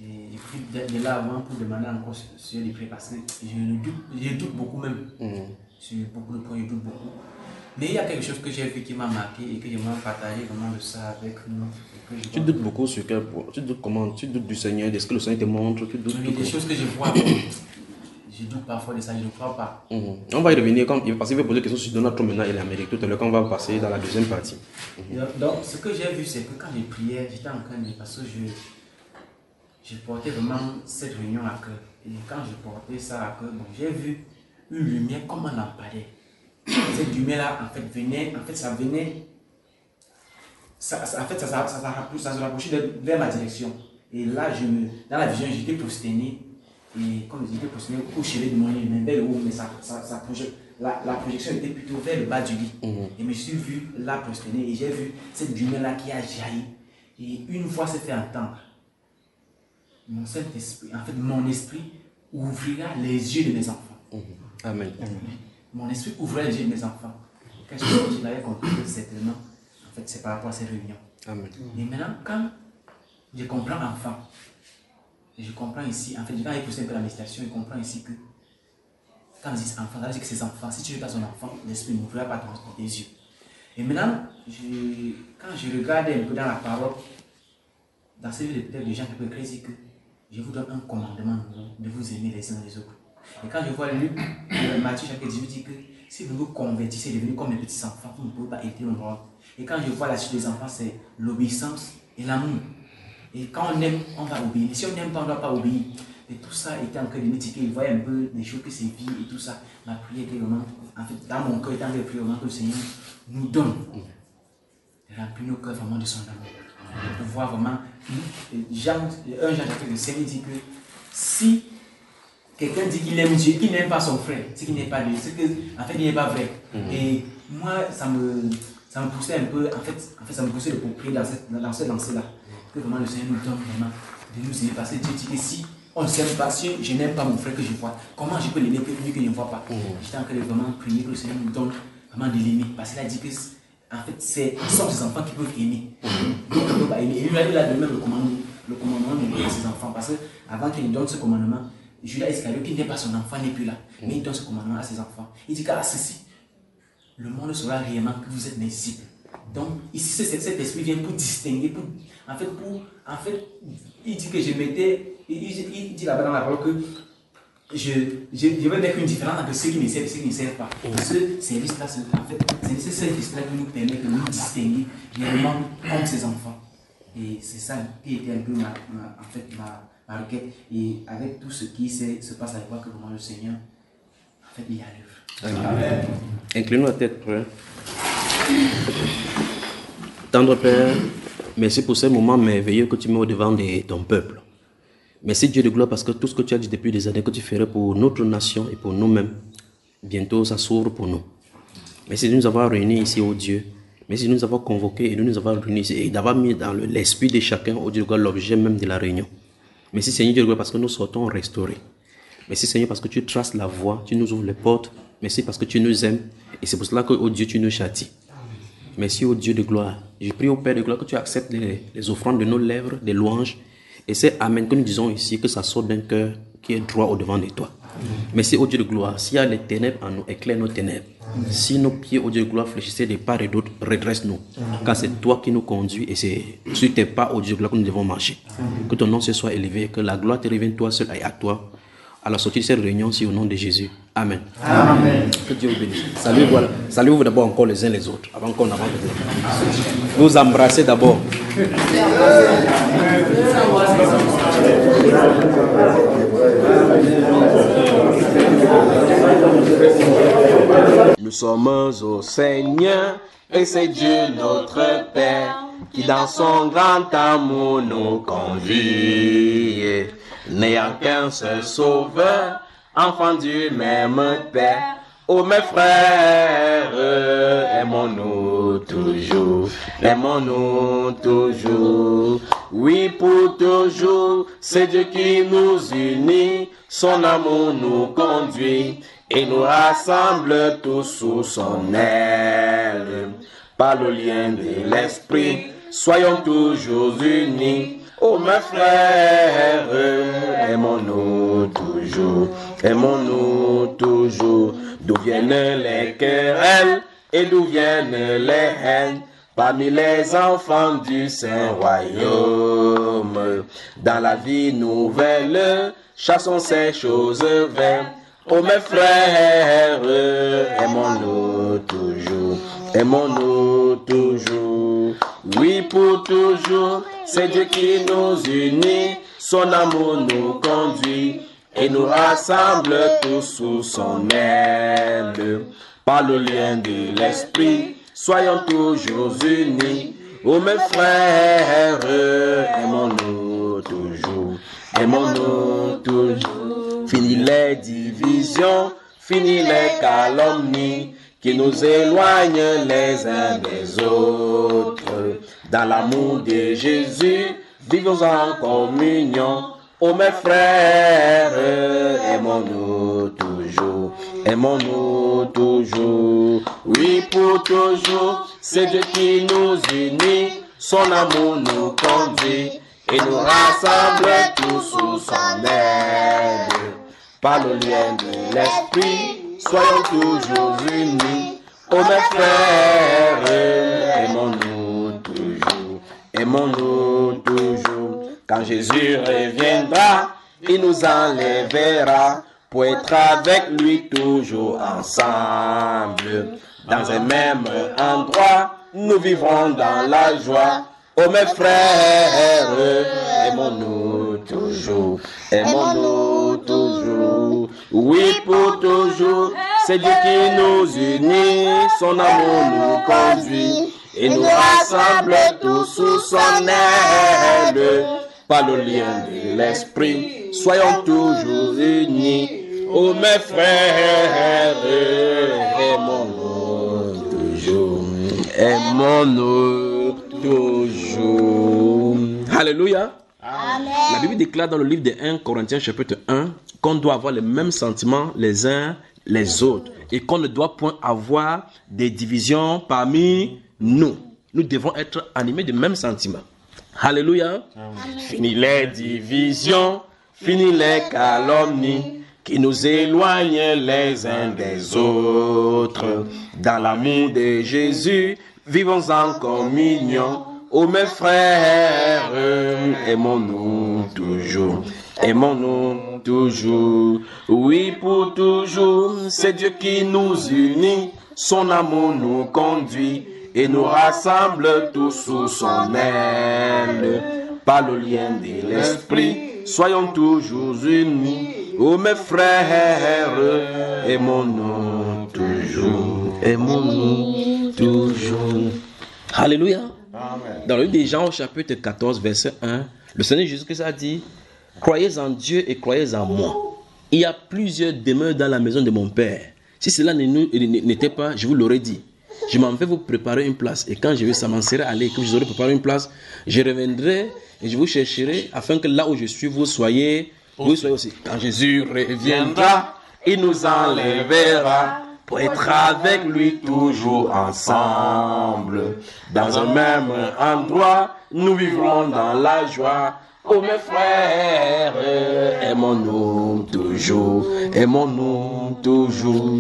Et j'ai pris de là avant pour demander encore sur les prières parce que je doute beaucoup même. Sur beaucoup de points, je doute beaucoup. Mais il y a quelque chose que j'ai vu qui m'a marqué et que j'aimerais partager vraiment de ça avec nous. Tu doutes beaucoup sur quel point? Tu doutes comment? Tu doutes du Seigneur, de ce que le Seigneur te montre? Tu doutes des choses que je vois, je doute parfois de ça, je ne crois pas. On va y revenir parce qu'il va poser des questions sur Donald Trump maintenant et l'Amérique. Tout à l'heure, quand on va passer dans la deuxième partie. Donc, ce que j'ai vu, c'est que quand je priais, j'étais en train de... Parce que je portais vraiment cette réunion à cœur. Et quand je portais ça à cœur, j'ai vu une lumière comme un lampadaire. Cette lumière-là, en fait, ça venait, ça se rapprochait vers ma direction. Et là, dans la vision, j'étais prosterné. Et comme j'étais prosterné au chevet de mon lit, mais vers le haut, mais la projection était plutôt vers le bas du lit. Et je me suis vu là prosterné et j'ai vu cette lumière-là qui a jailli. Et une voix s'est fait entendre. Mon Saint-Esprit, en fait, mon esprit ouvrira les yeux de mes enfants. Amen. Mon esprit ouvrait les yeux de mes enfants. Quelque chose que je n'avais compris certainement, en fait, c'est par rapport à ces réunions. Amen. Et maintenant, quand je comprends enfant, je comprends ici, en fait, quand il pousse un peu la méditation, je comprends ici que quand on dit enfant, ça veut dire que ces enfants, si tu veux pas son enfant, l'esprit n'ouvrira pas tes yeux. Et maintenant, quand je regarde un peu dans la parole, dans ce livre de Jean qui peut écrire que je vous donne un commandement de vous aimer les uns les autres. Et quand je vois Luc, Matthieu chapitre 18 dit que si vous vous convertissez, devenez comme les petits enfants, vous ne pouvez pas aider le monde. Et quand je vois la suite des enfants, c'est l'obéissance et l'amour. Et quand on aime, on va obéir. Et si on n'aime pas, on ne doit pas obéir. Et tout ça était en train de m'étiquer. Il voyait un peu des choses que c'est vie et tout ça. Ma prière était vraiment, en fait, dans mon cœur, dans les prières, vraiment que le Seigneur nous donne de remplir nos cœurs vraiment de son amour. De pouvoir vraiment. Jean chapitre 5 dit que si quelqu'un dit qu'il aime Dieu, qu'il n'aime pas son frère, c'est qu'il n'est pas Dieu, c'est qu'en fait il n'est pas vrai. Et moi, ça me poussait un peu, en fait ça me poussait de prier dans cette lancée-là. Que vraiment le Seigneur nous donne vraiment de nous aimer. Parce que Dieu dit que si on ne s'aime pas, si je n'aime pas mon frère que je vois, comment je peux l'aimer plus que je ne vois pas? J'étais en train de vraiment prier que le Seigneur nous donne vraiment de l'aimer. Parce qu'il a dit que en fait, ce sont ses enfants qui peuvent aimer. Donc, on ne peut pas aimer. Et lui, il a donné même le commandement d'aimer ses enfants. Parce qu'avant qu'il donne ce commandement, Judas Iscariote, qui n'est pas son enfant, n'est plus là. Mais il donne ce commandement à ses enfants. Il dit qu'à ceci, le monde saura réellement que vous êtes mes disciples. Donc, ici, cet esprit vient pour distinguer. En fait, il dit que je mettais. Il dit là-bas dans la parole que je vais mettre une différence entre ceux qui me servent et ceux qui ne servent pas. Ce service-là, en fait, c'est ce service-là qui nous permet de nous distinguer réellement comme ses enfants. Et c'est ça qui était un peu ma requête. Et avec tout ce qui se passe avec moi, que vraiment le Seigneur, en fait, il y arrive. Amen. Inclinons la tête, frère. Tendre Père, merci pour ces moments merveilleux que tu mets au-devant de ton peuple. Merci Dieu de gloire parce que tout ce que tu as dit depuis des années que tu ferais pour notre nation et pour nous-mêmes, bientôt ça s'ouvre pour nous. Merci de nous avoir réunis ici, ô Dieu. Merci de nous avoir convoqués et de nous avoir réunis ici et d'avoir mis dans l'esprit de chacun, ô Dieu de gloire, l'objet même de la réunion. Merci Seigneur Dieu de gloire parce que nous sortons restaurés. Merci Seigneur parce que tu traces la voie, tu nous ouvres les portes. Merci parce que tu nous aimes et c'est pour cela que, ô Dieu, tu nous châties. Merci ô Dieu de gloire. Je prie au Père de gloire que tu acceptes les offrandes de nos lèvres, des louanges. Et c'est Amen que nous disons ici, que ça sort d'un cœur qui est droit au-devant de toi. Merci ô Dieu de gloire. S'il y a les ténèbres en nous, éclaire nos ténèbres. Si nos pieds, ô Dieu de gloire, fléchissaient de part et d'autre, redresse-nous. Car c'est toi qui nous conduis et c'est sur tes pas, ô Dieu de gloire, que nous devons marcher. Que ton nom se soit élevé, que la gloire te revienne toi seul et à toi. À la sortie de cette réunion, c'est au nom de Jésus. Amen. Amen. Que Dieu vous bénisse. Saluez-vous, voilà. Saluez-vous d'abord encore les uns les autres, avant qu'on avance. Nous embrasser d'abord. Nous sommes au Seigneur et c'est Dieu notre Père qui dans son grand amour nous conduit. N'ayant qu'un seul sauveur, enfant du même Père, ô mes frères, aimons-nous toujours, aimons-nous toujours. Oui, pour toujours, c'est Dieu qui nous unit, son amour nous conduit et nous rassemble tous sous son aile. Par le lien de l'esprit, soyons toujours unis. Oh mes frères, aimons-nous toujours, aimons-nous toujours. D'où viennent les querelles et d'où viennent les haines parmi les enfants du Saint-Royaume? Dans la vie nouvelle, chassons ces choses vaines. Oh mes frères, aimons-nous toujours, aimons-nous toujours. Oui, pour toujours, c'est Dieu qui nous unit, son amour nous conduit et nous rassemble tous sous son aile. Par le lien de l'esprit, soyons toujours unis. Oh mes frères, aimons-nous toujours, aimons-nous toujours. Fini les divisions, fini les calomnies qui nous éloignent les uns des autres. Dans l'amour de Jésus, vivons en communion. Oh mes frères, aimons-nous toujours, aimons-nous toujours. Oui, pour toujours, c'est Dieu qui nous unit, son amour nous conduit et nous rassemble tous sous son aile. Par le lien de l'esprit, soyons toujours unis. Oh mes frères, aimons-nous toujours, aimons-nous toujours. Quand Jésus reviendra, il nous enlèvera pour être avec lui toujours ensemble. Dans un même endroit, nous vivrons dans la joie. Oh mes frères, aimons-nous toujours, aimons-nous toujours, oui pour toujours. C'est Dieu qui nous unit, son amour nous conduit et nous rassemble tous sous son aile. Par le lien de l'esprit, soyons toujours unis. Oh mes frères, aimons-nous toujours, aimons-nous toujours. Alléluia. Amen. La Bible déclare dans le livre de 1 Corinthiens chapitre 1 qu'on doit avoir les mêmes sentiments les uns les autres et qu'on ne doit point avoir des divisions parmi nous. Nous devons être animés de mêmes sentiments. Alléluia. Amen. Fini les divisions, fini les calomnies qui nous éloignent les uns des autres. Dans l'amour de Jésus, vivons en communion. Oh mes frères, aimons-nous toujours, aimons-nous toujours, oui pour toujours. C'est Dieu qui nous unit, son amour nous conduit et nous rassemble tous sous son aile. Par le lien de l'esprit, soyons toujours unis. Oh mes frères, aimons-nous toujours, aimons-nous toujours. Alléluia. Amen. Dans le livre des Jean au chapitre 14 verset 1, le Seigneur Jésus-Christ a dit: croyez en Dieu et croyez en moi. Il y a plusieurs demeures dans la maison de mon Père. Si cela n'était pas, je vous l'aurais dit. Je m'en vais vous préparer une place. Et quand je m'en serai allé, que je vous aurai préparé une place, je reviendrai et je vous chercherai afin que là où je suis, vous soyez aussi. Quand Jésus reviendra, il nous enlèvera pour être avec lui toujours ensemble. Dans un même endroit, nous vivrons dans la joie. Oh mes frères, aimons-nous toujours, aimons-nous toujours.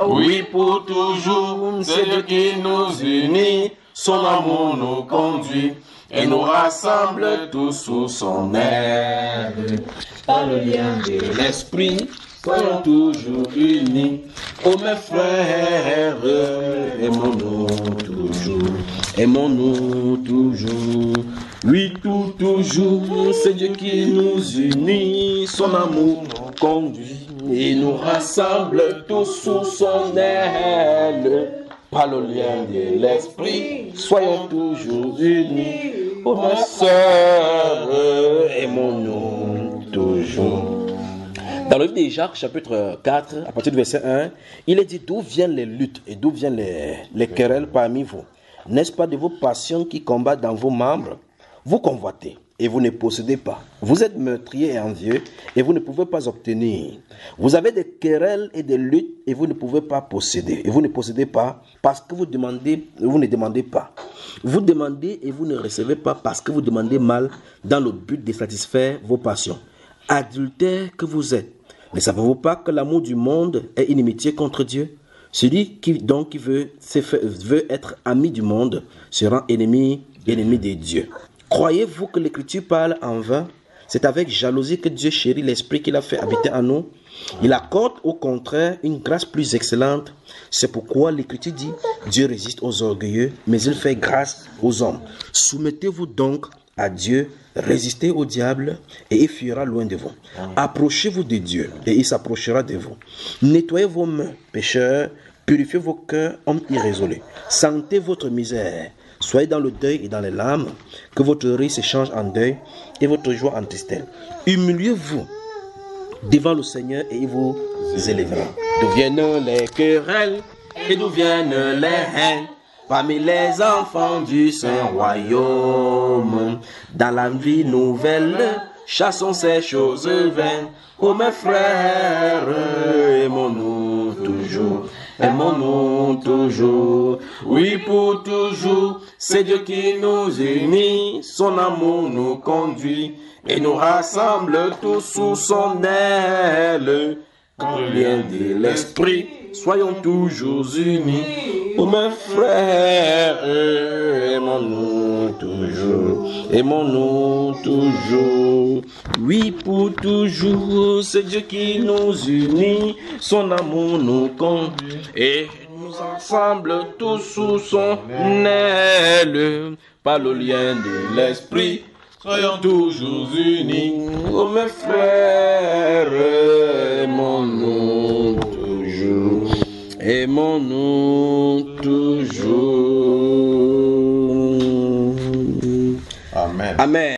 Oui pour toujours, c'est Dieu qui nous unit, son amour nous conduit et nous rassemble tous sous son aile. Par le lien de l'esprit, soyons toujours unis. Oh mes frères, aimons-nous toujours, aimons-nous toujours. Oui, toujours, c'est Dieu qui nous unit, son amour nous conduit et nous rassemble tous sous son aile. Par le lien de l'esprit, soyons toujours unis. Oh mes sœurs, aimons-nous toujours. Dans le livre de Jacques, chapitre 4, à partir du verset 1, il est dit: d'où viennent les luttes et d'où viennent les querelles parmi vous? N'est-ce pas de vos passions qui combattent dans vos membres? Vous convoitez et vous ne possédez pas. Vous êtes meurtriers et envieux et vous ne pouvez pas obtenir. Vous avez des querelles et des luttes et vous ne pouvez pas posséder. Et vous ne possédez pas parce que vous ne demandez pas. Vous demandez et vous ne recevez pas parce que vous demandez mal dans le but de satisfaire vos passions. Adultères que vous êtes, ne savez-vous pas que l'amour du monde est inimitié contre Dieu? Celui qui veut être ami du monde sera ennemi de Dieu. Croyez-vous que l'Écriture parle en vain? C'est avec jalousie que Dieu chérit l'Esprit qu'il a fait habiter en nous. Il accorde au contraire une grâce plus excellente. C'est pourquoi l'Écriture dit: Dieu résiste aux orgueilleux, mais il fait grâce aux hommes. Soumettez-vous donc à Dieu, résistez au diable et il fuira loin de vous. Approchez-vous de Dieu et il s'approchera de vous. Nettoyez vos mains, pécheurs, purifiez vos cœurs, hommes irrésolus. Sentez votre misère. Soyez dans le deuil et dans les larmes, que votre rire se change en deuil et votre joie en tristesse. Humiliez-vous devant le Seigneur et il vous élèvera. D'où viennent les querelles et d'où viennent les haines parmi les enfants du Saint-Royaume? Dans la vie nouvelle, chassons ces choses vaines. Oh mes frères, aimons-nous toujours. Aimons-nous toujours, oui pour toujours, c'est Dieu qui nous unit, son amour nous conduit et nous rassemble tous sous son aile. Par le lien de l'esprit, soyons toujours unis. Oh mes frères, aimons-nous toujours, aimons-nous toujours. Oui, pour toujours, c'est Dieu qui nous unit, son amour nous conduit et nous ensemble tous sous son aile. Par le lien de l'esprit, soyons toujours unis. Oh mes frères, aimons-nous toujours, aimons-nous toujours. Amen. Amen.